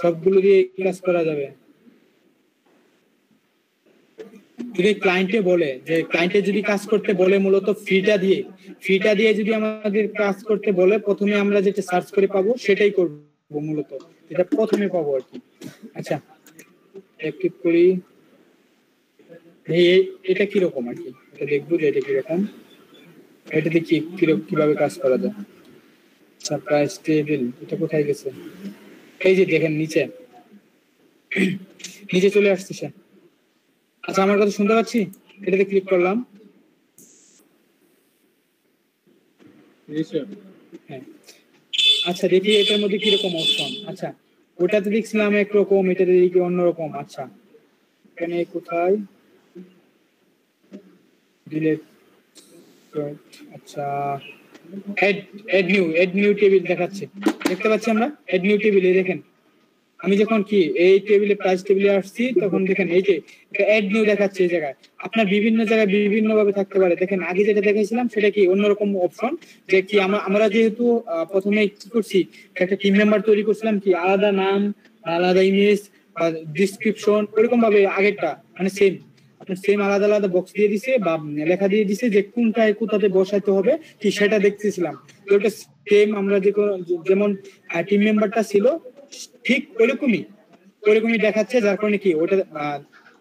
সবগুলো দিয়ে কাজ করা যাবে। যদি ক্লায়েন্টে বলে যে ক্লায়েন্টে যদি কাজ করতে বলে মূলত ফিটা দিয়ে যদি আমাদের কাজ করতে বলে, প্রথমে আমরা যেটা সার্চ করে পাবো সেটাই করবো মূলত, এটা প্রথমে পাবো আর কি। আচ্ছা, অ্যাক্টিভ করি। এটা কিরকম আর কি, এটা দেখবো যে এটা কিরকম, এটা দেখি কিভাবে কাজ করা যায়। আচ্ছা, প্রাইস টেবিল এটা কোথায় গেছে? এই যে দেখেন নিচে নিচে চলে আসছে সে। আচ্ছা, আমার কথা শুনতে পাচ্ছি? এটাতে ক্লিক করলাম। হ্যাঁ, আচ্ছা দেখি এটার মধ্যে কিরকম অপশন। আচ্ছা, ওটাতে দেখছিলাম একরকম, এটাতে দেখি অন্যরকম। আচ্ছা, এখানে কোথায় ডিলেট, আচ্ছা এড নিউ টেবিল দেখাচ্ছে, দেখতে পাচ্ছি আমরা এড নিউ টেবিলে। দেখেন আমি যখন কি এই টেবিলে প্রাইস টেবিলে আসছি, তখন দেখেন এই যে এড নিউ দেখাচ্ছে। এই জায়গায় আপনার বিভিন্ন জায়গায় বিভিন্ন ভাবে থাকতে পারে। দেখেন আগে যেটা দেখাইছিলাম সেটা কি অন্যরকম অপশন, যে কি আমরা যেহেতু প্রথমে কি করছি, একটা টিম মেম্বার তৈরি করছিলাম, কি আলাদা নাম, আলাদা ইমেজ বা ডিসক্রিপশন, ওরকম ভাবে আগেরটা মানে সেম আপনার সেম আলাদা আলাদা বক্স দিয়ে দিছে বা লেখা দিয়ে দিছে যে কোনটায় কোথাতে বসাইতে হবে, কি সেটা দেখতেছিলাম। তো ওটা সেম আমরা যেমন টিম মেম্বারটা ছিল ঠিক ওইরকমই দেখাচ্ছে, যার কারণে কি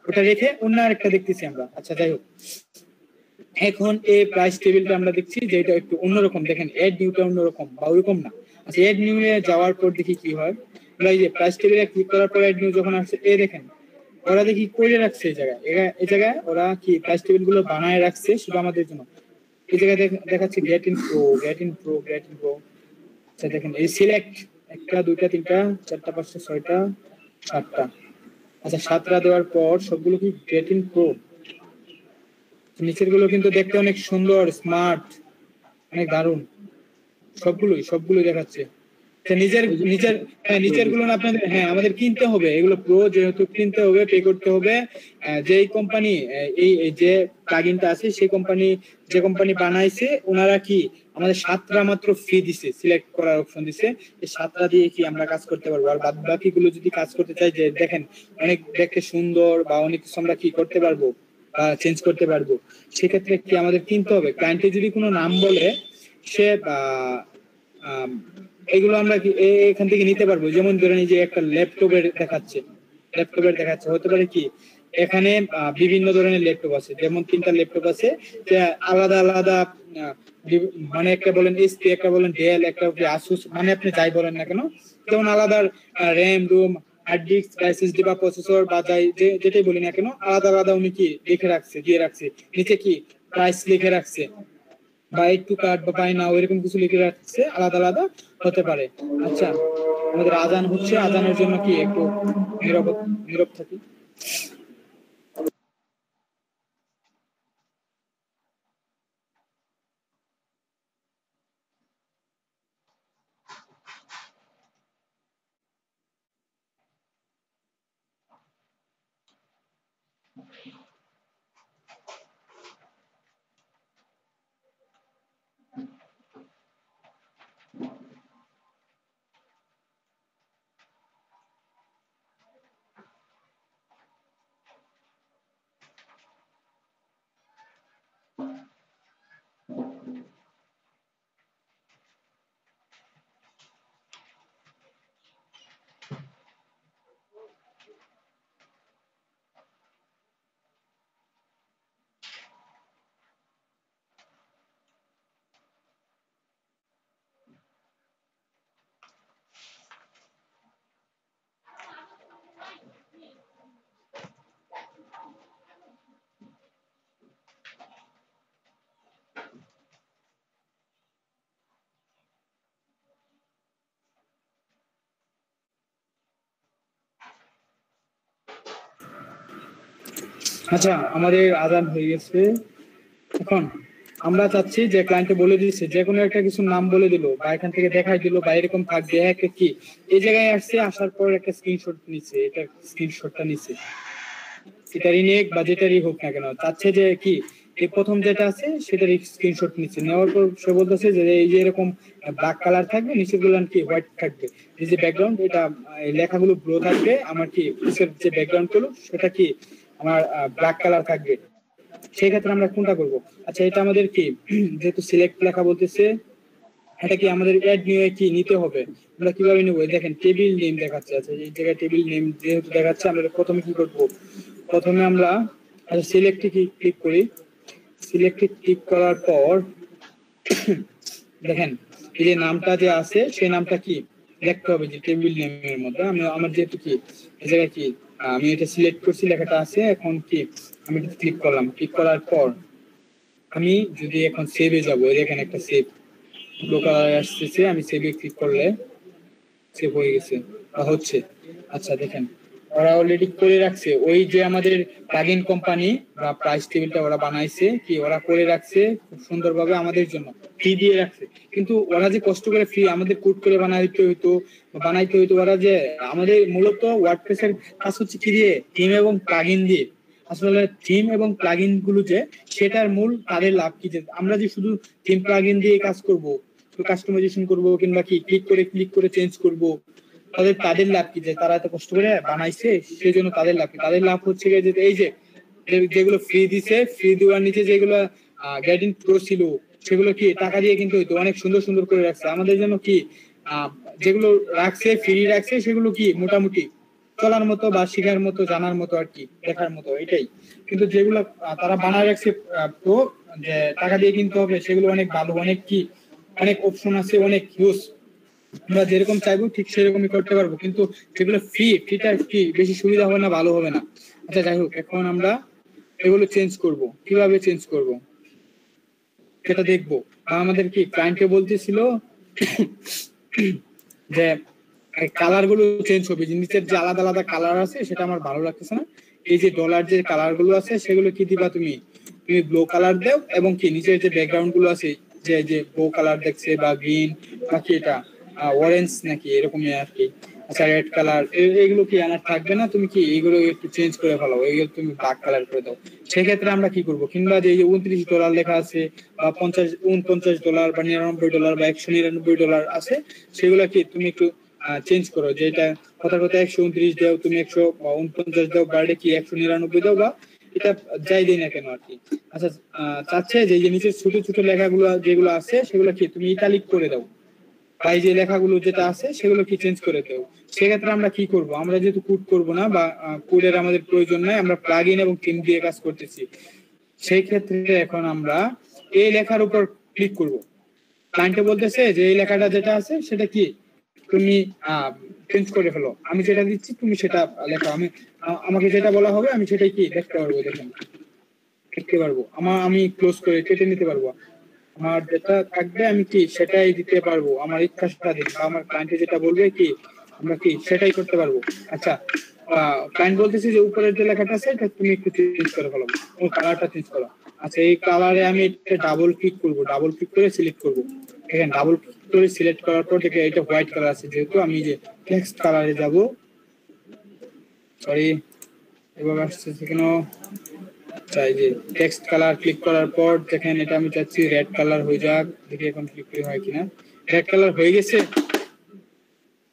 ওটা রেখে অন্য আরেকটা দেখতেছি আমরা। আচ্ছা, যাই হোক, এখন এই প্রাইস টেবিলটা আমরা দেখছি যে এটা একটু অন্যরকম। দেখেন এড নিউটা অন্যরকম বা ওইরকম না। আচ্ছা, এড নিউ এ যাওয়ার পর দেখি কি হয়। আমরা এই যে প্রাইস টেবিলে ক্লিক করার পর এড নিউ যখন আসছে, দেখেন ওরা দেখি করে রাখছে এই জায়গায় ওরা কি প্রাইস টেবিল গুলো বানায় রাখছে শুধু আমাদের জন্য। এই জায়গায় দেখাচ্ছে গেট ইন প্রো। আচ্ছা, দেখেন এই সিলেক্ট 1টা 2টা 3টা 4টা 5টা 6টা 7টা। আচ্ছা, 7টা দেওয়ার পর সবগুলো কি গেট ইন প্রো। নিচের গুলো কিন্তু দেখতে অনেক সুন্দর, স্মার্ট, অনেক দারুণ। সবগুলোই দেখাচ্ছে। নিচের গুলো আপনাদের আমাদের কিনতে হবে, এগুলো প্রো যেহেতু কিনতে হবে, পে করতে হবে। যেই কোম্পানি এই যে প্লাগইনটা আছে, সেই কোম্পানি যে কোম্পানি বানাইছে ওনারা কি আমাদের 7টা মাত্র ফি দিছে, সিলেক্ট করার অপশন দিছে। এই 7টা দিয়ে কি আমরা কাজ করতে পারবো। আর বাদ বাকি গুলো যদি কাজ করতে চাই, যে দেখেন অনেক দেখতে সুন্দর বা অনেক কিছু আমরা কি করতে পারবো বা চেঞ্জ করতে পারবো, সেক্ষেত্রে কি আমাদের কিনতে হবে। ক্লায়েন্টে যদি কোনো নাম বলে, সে এগুলো আমরা কি এখান থেকে নিতে পারবো। যেমন ধরেন এই যে একটা ল্যাপটপের দেখাচ্ছে হতে পারে কি এখানে বিভিন্ন ধরনের ল্যাপটপ আছে, যেমন 3টা ল্যাপটপ আছে, আলাদা আলাদা মানে একটা বলেন এইচপি, একটা বলেন ডেল, একটা আসুস, মানে আপনি যাই বলেন না কেন, যেমন আলাদা RAM, ROM, hard disk, SSD বা প্রসেসর বা যাই যেটাই বলি না কেন, আলাদা আলাদা উনি কি লিখে রাখছে, দিয়ে রাখছে। নিচে কি প্রাইস লিখে রাখছে, বাই টু কার্ড বা বাই নাও, এরকম কিছু লিখে রাখছে, আলাদা আলাদা হতে পারে। আচ্ছা, আমাদের আজান হচ্ছে, আজানের জন্য কি একটু নীরব থাকি। আচ্ছা আমাদের আজান হয়ে গেছে। এখন আমরা চাচ্ছি যে ক্লায়েন্টে বলে দিচ্ছে যে কোনো একটা কিছু নাম বলে দিল বা এখান থেকে দেখাই দিল বা এরকম থাকবে একটা কি এই জায়গায় আসছে, আসার পর একটা স্ক্রিনশট নিচ্ছে, এটা স্ক্রিনশটটা নিচ্ছে, সেটারই নেক বা যেটারই হোক না কেন, চাচ্ছে যে কি এই প্রথম যেটা আছে সেটার স্ক্রিনশট নিচ্ছে, নেওয়ার পর সে বলতেছে যে এই যে এরকম ব্ল্যাক কালার থাকবে, নিচের গুলো কি হোয়াইট থাকবে, এই যে ব্যাকগ্রাউন্ড এটা এই লেখাগুলো ব্লু থাকবে, আমার কি পিছের যে ব্যাকগ্রাউন্ড গুলো সেটা কি আমার ব্ল্যাক কালার থাকবে। সেই ক্ষেত্রে আমরা কোনটা করব? আচ্ছা এটা আমাদের কি যেহেতু সিলেক্ট লেখা বলতেছে, এটা কি আমাদের অ্যাড নিয়ে কি নিতে হবে, আমরা কিভাবে নেবো? দেখেন টেবিল নেম দেখাচ্ছে, আচ্ছা এই জায়গায় টেবিল নেম যেহেতু দেখাচ্ছে, আমরা প্রথমে কি করব? প্রথমে আমরা আচ্ছা সিলেক্টে ক্লিক করি, সিলেক্টে ক্লিক করার পর দেখেন এই যে নামটা যে আছে সেই নামটা কি দেখতে হবে যে টেবিল নেমের মধ্যে। আমি আমার যেহেতু কি এই জায়গায় কি আমি এটা সিলেক্ট করছি, লেখাটা আছে, এখন কি আমি এটা ক্লিক করলাম, ক্লিক করার পর আমি যদি এখন সেভে যাবো, দেখেন একটা সেভ লোকাল আসতেছে, আমি সেভে ক্লিক করলে সেভ হয়ে গেছে বা হচ্ছে। আচ্ছা দেখেন ওরা অলরেডি করে রাখছে, ওই যে আমাদের প্লাগইন কোম্পানি বা প্রাইস টেবিলটা ওরা বানাইছে কি ওরা করে রাখছে খুব সুন্দরভাবে আমাদের জন্য, ফ্রি দিয়ে রাখছে। কিন্তু ওরা যে কষ্ট করে ফ্রি আমাদের কোড করে বানাইতে হইতো, ওরা যে আমাদের মূলত ওয়ার্ডপ্রেসের কাজ হচ্ছে কি দিয়ে, থিম এবং প্লাগইন দিয়ে। আসলে থিম এবং প্লাগইন গুলো যে সেটার মূল তাদের লাভ কি, যে আমরা যে শুধু থিম প্লাগইন দিয়ে কাজ করব, কাস্টমাইজেশন করব কিংবা কি ক্লিক করে চেঞ্জ করব, তাদের লাভ কি যে তারা এত কষ্ট করে বানাইছে, সেই জন্য তাদের লাভ কি? তাদের লাভ হচ্ছে যে এই যে যেগুলো ফ্রি দিছে, ফ্রি দেওয়ার নিচে যেগুলো গাইডিং প্রো ছিল সেগুলো কি টাকা দিয়ে কিন্তু হইতো, অনেক সুন্দর সুন্দর করে রাখছে আমাদের জন্য কি যেগুলো রাখছে ফ্রি রাখছে সেগুলো কি মোটামুটি চলার মতো বা শেখার মতো, জানার মতো আর কি, দেখার মতো এটাই। কিন্তু যেগুলো তারা বানায় রাখছে প্রো যে টাকা দিয়ে কিনতে হবে, সেগুলো অনেক ভালো, অনেক কি অনেক অপশন আছে, অনেক ইউজ, আমরা যেরকম চাইবো ঠিক সেরকমই করতে পারবো। কিন্তু যেগুলো ফ্রিটা কি বেশি সুবিধা হবে না, ভালো হবে না। আচ্ছা যাই হোক, এখন আমরা এগুলো চেঞ্জ করব, কিভাবে চেঞ্জ করব সেটা দেখবো। আমাদের কি ক্লায়েন্টকে বলতেছিল যে কালার গুলো চেঞ্জ হবে, নিচের যে আলাদা আলাদা কালার আছে সেটা আমার ভালো লাগতেছে না, এই যে ডলার যে কালার গুলো আছে সেগুলো কি দিবা তুমি ব্লু কালার দাও, এবং কি নিচের যে ব্যাকগ্রাউন্ড গুলো আছে যে ব্লু কালার দেখছে বা গ্রিন বা কি এটা অরেঞ্জ নাকি এরকমই আর কি, আচ্ছা রেড কালার, এগুলো কি আনার থাকবে না, তুমি কি এগুলো একটু চেঞ্জ করে ফেলো, এগুলো তুমি ব্ল্যাক কালার করে দাও। সেক্ষেত্রে আমরা কি করব? কিংবা যে $29 লেখা আছে বা $49 বা $99 বা $199 আছে, সেগুলো কি তুমি একটু চেঞ্জ করো, যে এটা কথা 129 দাও, তুমি 149 দাও, বাড়লে কি 199 দাও, বা এটা যাই দিই না কেন আর কি। আচ্ছা চাচ্ছে যে নিচের ছোট ছোট লেখাগুলো যেগুলো আছে সেগুলো কি তুমি ইটালিক করে দাও, বা এই যে লেখাগুলো যেটা আছে সেগুলো কি চেঞ্জ করে দেও। সেক্ষেত্রে আমরা কি করব? আমরা যেহেতু কোড করব না বা কোডের আমাদের প্রয়োজন নাই, আমরা প্লাগইন এবং থিম দিয়ে কাজ করতেছি, সেই ক্ষেত্রে এখন আমরা এই লেখার উপর ক্লিক করব। ক্লায়েন্টে বলতেছে যে এই লেখাটা যেটা আছে সেটা কি তুমি চেঞ্জ করে ফেলো, আমি যেটা দিচ্ছি তুমি সেটা লেখো, আমাকে যেটা বলা হবে আমি সেটাই কি দেখতে পারবো, দেখেন দেখতে পারবো, আমি ক্লোজ করে কেটে নিতে পারবো, আমার যেটা থাকবে আমি কি সেটাই দিতে পারবো, আমার ইচ্ছা সেটা দিন, আমার ক্লায়েন্টে যেটা বলবে কি আমরা কি সেটাই করতে পারবো। আচ্ছা ক্লায়েন্ট বলতেছি যে উপরের যে লেখাটা আছে এটা তুমি একটু চেঞ্জ করে ফেলো, ও কালারটা চেঞ্জ করো। আচ্ছা এই কালারে আমি ডাবল ক্লিক করবো, ডাবল ক্লিক করে সিলেক্ট করবো, এখানে ডাবল ক্লিক করে সিলেক্ট করার পর দেখে এটা হোয়াইট কালার আছে, যেহেতু আমি যে টেক্সট কালারে যাব, সরি এভাবে আসছে কেন, চাই যে টেক্সট কালার ক্লিক করার পর দেখেন এটা আমি চাচ্ছি রেড কালার হয়ে যাক, দেখি এখন ক্লিক করে হয় কিনা, রেড কালার হয়ে গেছে,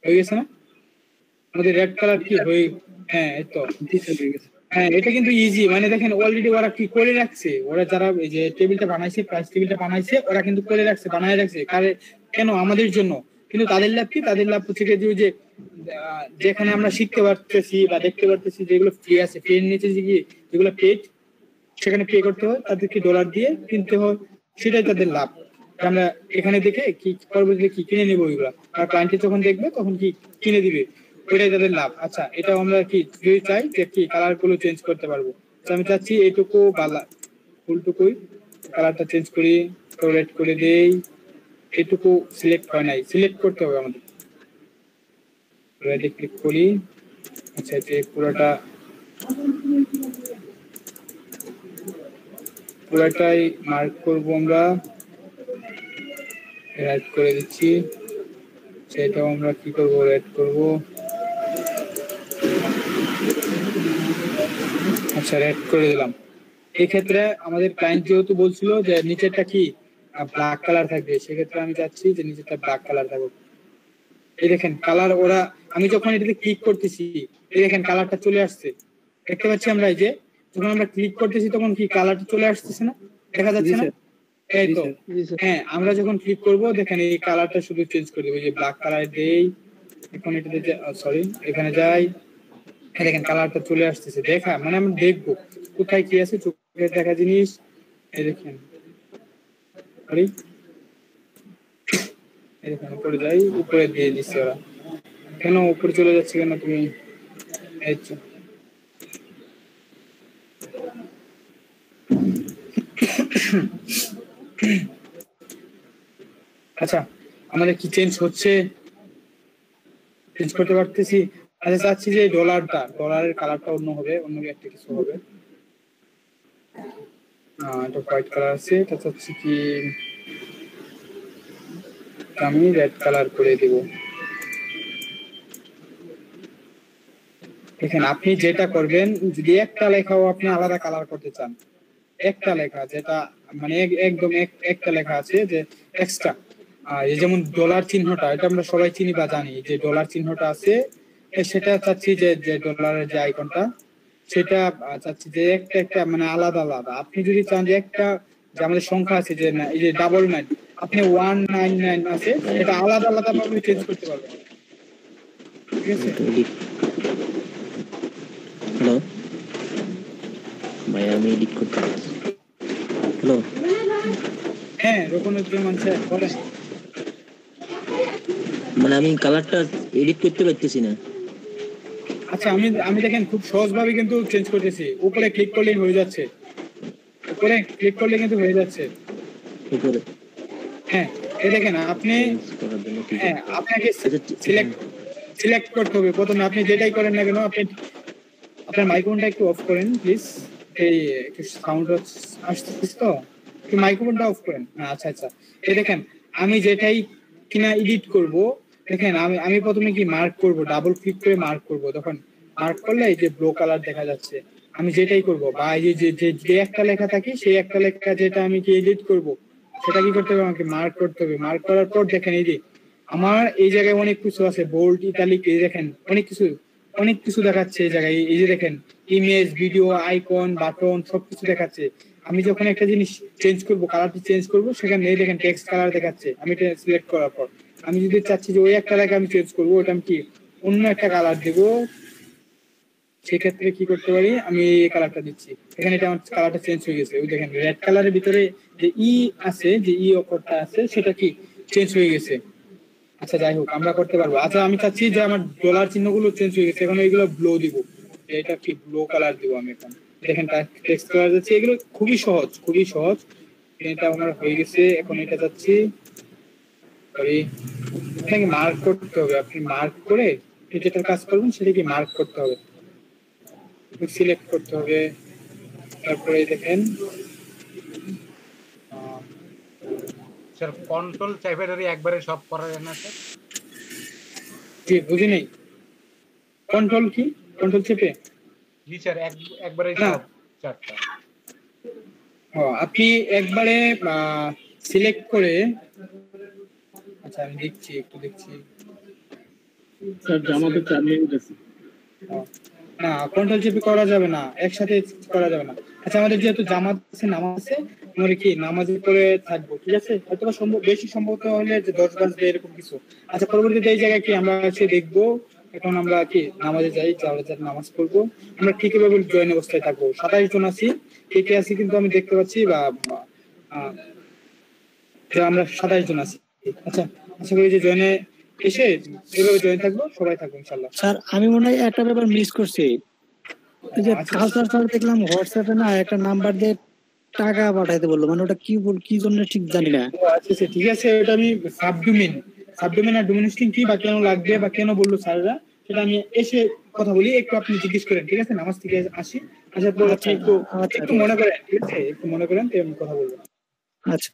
হয়ে গেছে না আমাদের রেড কালার কি হয়ে, হ্যাঁ এই তো হয়ে গেছে। হ্যাঁ এটা কিন্তু ইজি, মানে দেখেন অলরেডি ওরা কি করে রাখছে, ওরা যারা এই যে টেবিলটা বানাইছে, প্রাইস টেবিলটা বানাইছে, ওরা কিন্তু করে রাখছে, বানায় রাখছে কেন আমাদের জন্য। কিন্তু তাদের লাভ কি? তাদের লাভ হচ্ছে যে যেখানে আমরা শিখতে পারতেছি বা দেখতে পারতেছি যেগুলো ফ্রি আছে, ফ্রি এর নিচে যেগুলো পেড সেখানে পে করতে হয়, তাদেরকে ডলার দিয়ে কিনতে হয়, সেটাই তাদের লাভ। আমরা এখানে দেখে কি পরবর্তীতে কি কিনে নেবো ওইগুলা, আর ক্লায়েন্টে যখন দেখবে তখন কি কিনে দিবে, ওইটাই তাদের লাভ। আচ্ছা এটাও আমরা কি যদি চাই যে কি কালার গুলো চেঞ্জ করতে পারবো, আমি চাচ্ছি এইটুকু বালা ফুলটুকুই কালারটা চেঞ্জ করি, রেড করে দেই, এইটুকু সিলেক্ট হয় নাই, সিলেক্ট করতে হবে আমাদের, রেডে ক্লিক করি। আচ্ছা যে পুরোটা পুরোটাই মার্ক করব আমরা, রাইট করে দিচ্ছি। সেটাও আমরা কি করব, রাইট করব। আচ্ছা রাইট করে দিলাম। এই ক্ষেত্রে আমাদের ক্লায়েন্ট যেহেতু বলছিল যে নিচেরটা কি ব্ল্যাক কালার থাকবে, সেক্ষেত্রে আমি চাচ্ছি যে নিচেরটা ব্ল্যাক কালার থাকুক। এই দেখেন কালার, ওরা আমি যখন এটাতে ক্লিক করতেছি এই দেখেন কালারটা চলে আসছে, দেখতে পাচ্ছি আমরা। এই যে যখন আমরা ক্লিক করতেছি তখন কি কালারটা চলে আসতেছে না, দেখা যাচ্ছে না? এই তো হ্যাঁ, আমরা যখন ক্লিক করব দেখেন এই কালারটা শুধু চেঞ্জ করে দেবো, যে ব্ল্যাক কালার দেই। এখন এটাতে সরি এখানে যাই, হ্যাঁ দেখেন কালারটা চলে আসতেছে। দেখা মানে আমরা দেখবো কোথায় কি আছে, চোখে দেখা জিনিস। এই দেখেন সরি, এই দেখেন উপরে যাই, উপরে দিয়ে দিচ্ছে ওরা। কেন উপরে চলে যাচ্ছে কেন তুমি? এই তো আচ্ছা আমাদের কি চেঞ্জ হচ্ছে, চেঞ্জ করতে পারতেছি। আচ্ছা চাচ্ছি যে ডলারের কালারটা অন্য হবে, অন্য একটা কিছু হবে। এটা হোয়াইট কালার আছে, এটা চাচ্ছি কি আমি রেড কালার করে দিব। দেখেন আপনি যেটা করবেন, যদি একটা লেখাও আপনি আলাদা কালার করতে চান, একটা লেখা যেটা মানে একদম একটা লেখা আছে যে এক্সট্রা, এই যেমন ডলার চিহ্নটা, এটা আমরা সবাই চিনি বা জানি যে ডলার চিহ্নটা আছে, সেটা চাচ্ছি যে ডলারের যে আইকনটা, সেটা চাচ্ছি যে একটা মানে আলাদা আলাদা। আপনি যদি চান যে একটা, যে আমাদের সংখ্যা আছে যে এই যে 99, আপনি 199 আছে, এটা আলাদা আলাদা ভাবে চেঞ্জ করতে পারবেন। ঠিক আছে? হ্যালো ভাই, আমি এডিট করতে পারছি। হ্যালো হ্যাঁ রকমের স্যার বলেন। মানে আমি কালারটা এডিট করতে পারতেছি না। আচ্ছা আমি দেখেন খুব সহজভাবে কিন্তু চেঞ্জ করতেছি, উপরে ক্লিক করলেই হয়ে যাচ্ছে, উপরে ক্লিক করলে কিন্তু হয়ে যাচ্ছে। উপরে হ্যাঁ এই দেখেন আপনি, করার জন্য কি হ্যাঁ আপনাকে সিলেক্ট করতে হবে প্রথমে। আপনি যেটাই করেন না কেন, আপনি আপনার মাইক্রোফোনটা একটু অফ করেন প্লিজ, এই একটু সাউন্ড আসতেছে তো, একটু মাইক্রোফোনটা অফ করেন। আচ্ছা আচ্ছা এই দেখেন আমি যেটাই কিনা এডিট করব, দেখেন আমি প্রথমে কি মার্ক করব, ডাবল ক্লিক করে মার্ক করব। তখন মার্ক করলে এই যে ব্লু কালার দেখা যাচ্ছে। আমি যেটাই করব বা এই যে একটা লেখা থাকে, সেই একটা লেখা যেটা আমি কি এডিট করব, সেটা কি করতে হবে, আমাকে মার্ক করতে হবে। মার্ক করার পর দেখেন এই যে আমার এই জায়গায় অনেক কিছু আছে, বোল্ড, ইটালিক, এই দেখেন অনেক কিছু দেখাচ্ছে এই জায়গায়। এই যে দেখেন ইমেজ, ভিডিও, আইকন, বাটন সবকিছু দেখাচ্ছে। আমি যখন একটা জিনিস চেঞ্জ করব, কালারটি চেঞ্জ করব, সেখানে এই দেখেন টেক্সট কালার দেখাচ্ছে। আমি এটা সিলেক্ট করার পর আমি যদি চাচ্ছি যে ওই একটা লেখা আমি চেঞ্জ করবো, ওটা আমি কি অন্য একটা কালার দেবো, সেক্ষেত্রে কি করতে পারি, আমি এই কালারটা দিচ্ছি। এখানে এটা আমার কালারটা চেঞ্জ হয়ে গেছে। ওই দেখেন রেড কালারের ভিতরে যে ই আছে, যে ই অক্ষরটা আছে, সেটা কি চেঞ্জ হয়ে গেছে। আচ্ছা যাই হোক আমরা করতে পারবো। আচ্ছা আমি চাচ্ছি যে আমার ডলার চিহ্নগুলো চেঞ্জ হয়ে গেছে, এখন এইগুলো ব্লু দিব, এটা কি ব্লু কালার দিব আমি এখন। দেখেন টেক্সট কালার যাচ্ছে, এগুলো খুবই সহজ। এটা আমার হয়ে গেছে। এখন এটা যাচ্ছি, সরি আপনাকে মার্ক করতে হবে। আপনি মার্ক করে যেটার কাজ করবেন সেটাকে মার্ক করতে হবে, সিলেক্ট করতে হবে। তারপরে দেখেন স্যার কন্ট্রোল চাপে ধরে একবারে সব করা যায় না স্যার? জি বুঝি নেই, কন্ট্রোল কি, কন্ট্রোল চেপে? জি স্যার একবারে না। সব চারটা। আপনি একবারে সিলেক্ট করে, আচ্ছা আমি একটু দেখছি স্যার জামাতে 4 মিনিট আছে। না কন্ট্রোল চেপে করা যাবে না, একসাথে করা যাবে না। আচ্ছা আমাদের যেহেতু জামাত আছে, নামাজ আছে, আমরা কি নামাজের পরে থাকবো, ঠিক আছে? হয়তো বেশি সম্ভবত হলে যে 10 বাজবে এরকম কিছু। আচ্ছা পরবর্তীতে এই জায়গায় কি আমরা এসে দেখবো। এখন আমরা কি নামাজে যাই, নামাজ পড়বো। আমরা ঠিক এভাবে জয়েন অবস্থায় থাকবো। 27 জন আছি, কে আছি কিন্তু আমি দেখতে পাচ্ছি, বা আমরা 27 জন আছি। আচ্ছা আশা করি যে জয়েনে এসে এভাবে জয়েন থাকবো, সবাই থাকবো ইনশাল্লাহ। স্যার আমি মনে হয় একটা ব্যাপার মিস করছি। এই যে কালচার স্যার দেখলাম হোয়াটসঅ্যাপে না একটা নাম্বার দিয়ে টাকা পাঠাইতে বললো, মানে ওটা কি জন্য ঠিক জানি না। আচ্ছা ঠিক আছে, ওটা আমি সাবডোমেন আর ডোমেন হোস্টিং কি বা কেন লাগবে বা কেন বললো স্যাররা, সেটা আমি এসে কথা বলি। একটু আপনি জিজ্ঞেস করেন, ঠিক আছে? নামাজ থেকে আসি, আচ্ছা তো আচ্ছা একটু আচ্ছা একটু মনে করেন, ঠিক আছে, একটু মনে করেন তো আমি কথা বলবো। আচ্ছা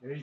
এই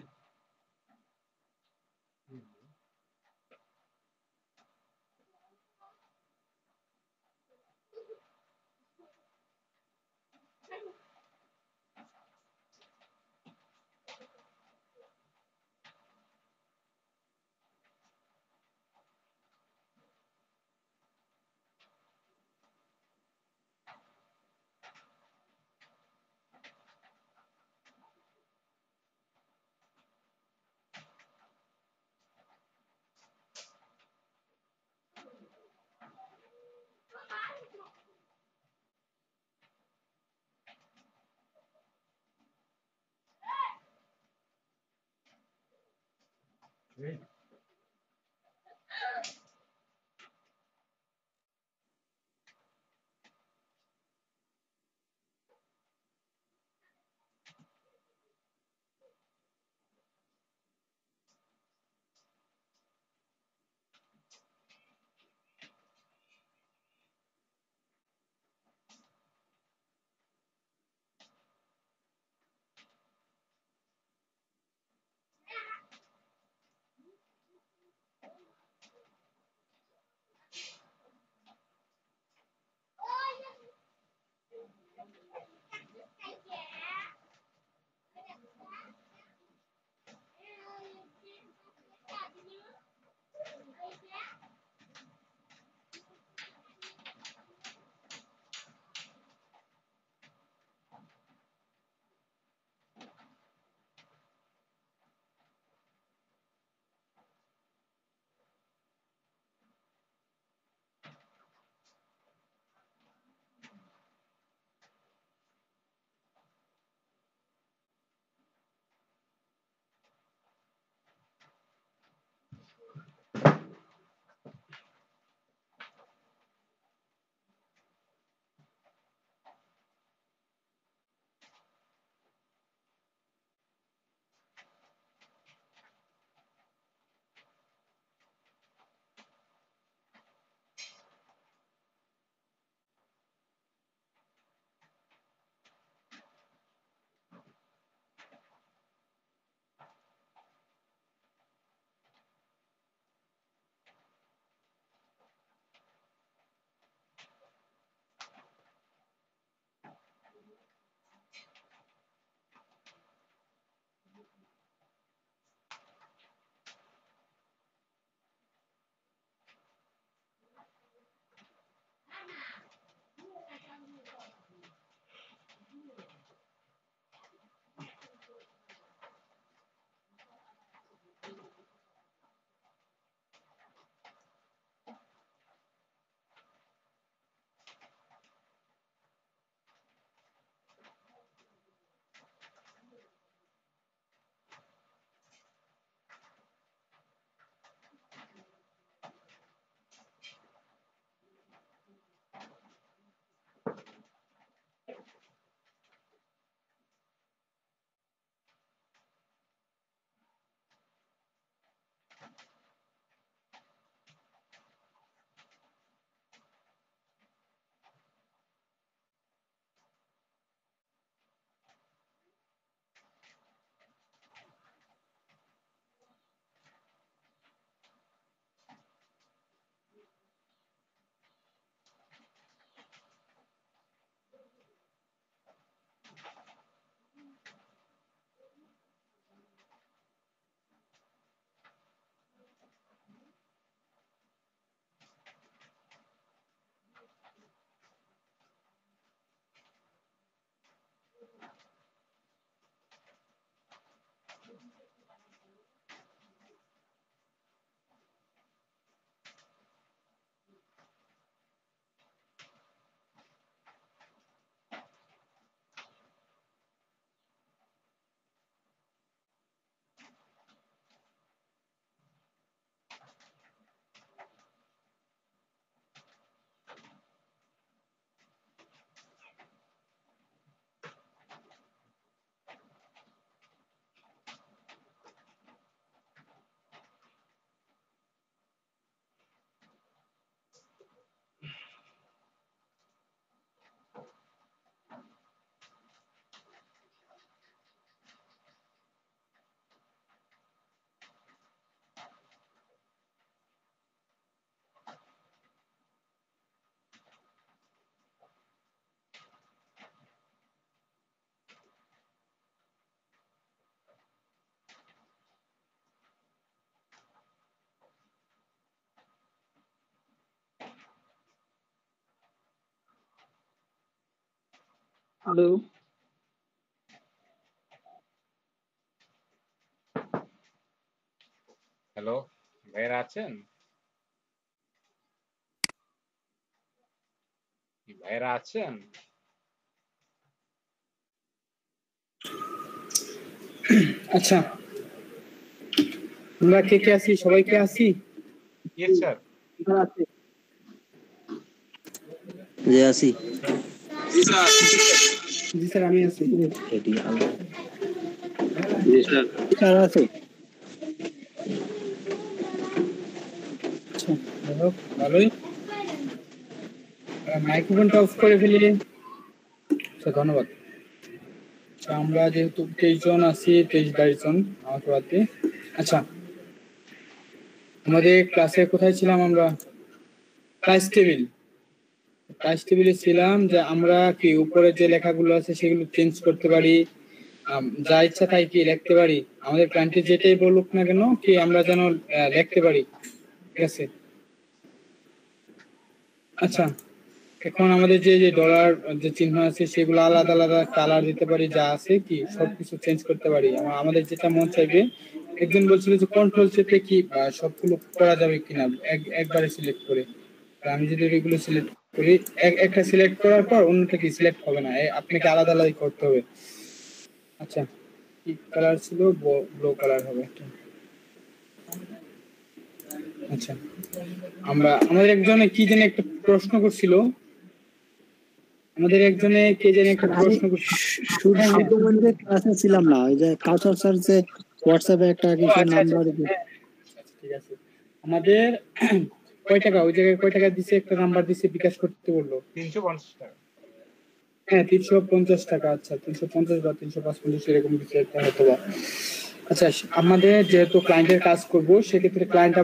এই হ্যালো হ্যালো, ভাইরা আছেন? ভাইরা আছেন? আচ্ছা, আমরা কে কে আছি? সবাই কে আছি? Yes sir. যে আসি জি স্যার, আমি আছি। এটি জি স্যার। স্যার আছে আচ্ছা, ভালোই। মাইক্রোফোনটা অফ করে ফেলি। আচ্ছা, ধন্যবাদ। আচ্ছা, আমরা যেহেতু 23 জন আছি, 23-22 জন আমাকে বাদ দিয়ে। আচ্ছা, আমাদের ক্লাসে কোথায় ছিলাম আমরা? ক্লাস টেবিলে ছিলাম যে আমরা কি উপরে যে লেখাগুলো আছে সেগুলো চেঞ্জ করতে পারি, যা ইচ্ছা তাই কি লিখতে পারি। আমাদের ক্লায়েন্টে যেটাই বলুক না কেন কি আমরা যেন লিখতে পারি, ঠিক আছে? আচ্ছা, এখন আমাদের যে যে ডলার যে চিহ্ন আছে সেগুলো আলাদা আলাদা কালার দিতে পারি, যা আছে কি সবকিছু চেঞ্জ করতে পারি। আমাদের যেটা মন চাইবে। একজন বলছিল যে কন্ট্রোল চেপে কি সবগুলো করা যাবে কিনা একবারে সিলেক্ট করে। আমি যদি এগুলো সিলেক্ট করি, একটা সিলেক্ট করার পর অন্যটা কি সিলেক্ট হবে না, আপনাকে আলাদা আলাদা করতে হবে। আচ্ছা, কি কালার ছিল? ব্লু কালার হবে একটা। আচ্ছা, আমাদের একজনে কি যেন একটা প্রশ্ন করছিল। আমাদের একজনে কে যেন একটা প্রশ্ন করছিল। ক্লাসে ছিলাম না, ওই যে কাউসার স্যার যে হোয়াটসঅ্যাপে একটা কিছু নাম্বার। ঠিক আছে, আমাদের কয় টাকা ওই জায়গায় কয় টাকা দিছে, একটা নাম্বার দিছে, বিকাশ করতে বললো 350 টাকা। হ্যাঁ, 350 টাকা। আচ্ছা, 350 বা 355 এরকম কিছু একটা হয়তো বা। আচ্ছা, আমাদের যেহেতু ক্লায়েন্টের কাজ করব, সেক্ষেত্রে ক্লায়েন্ট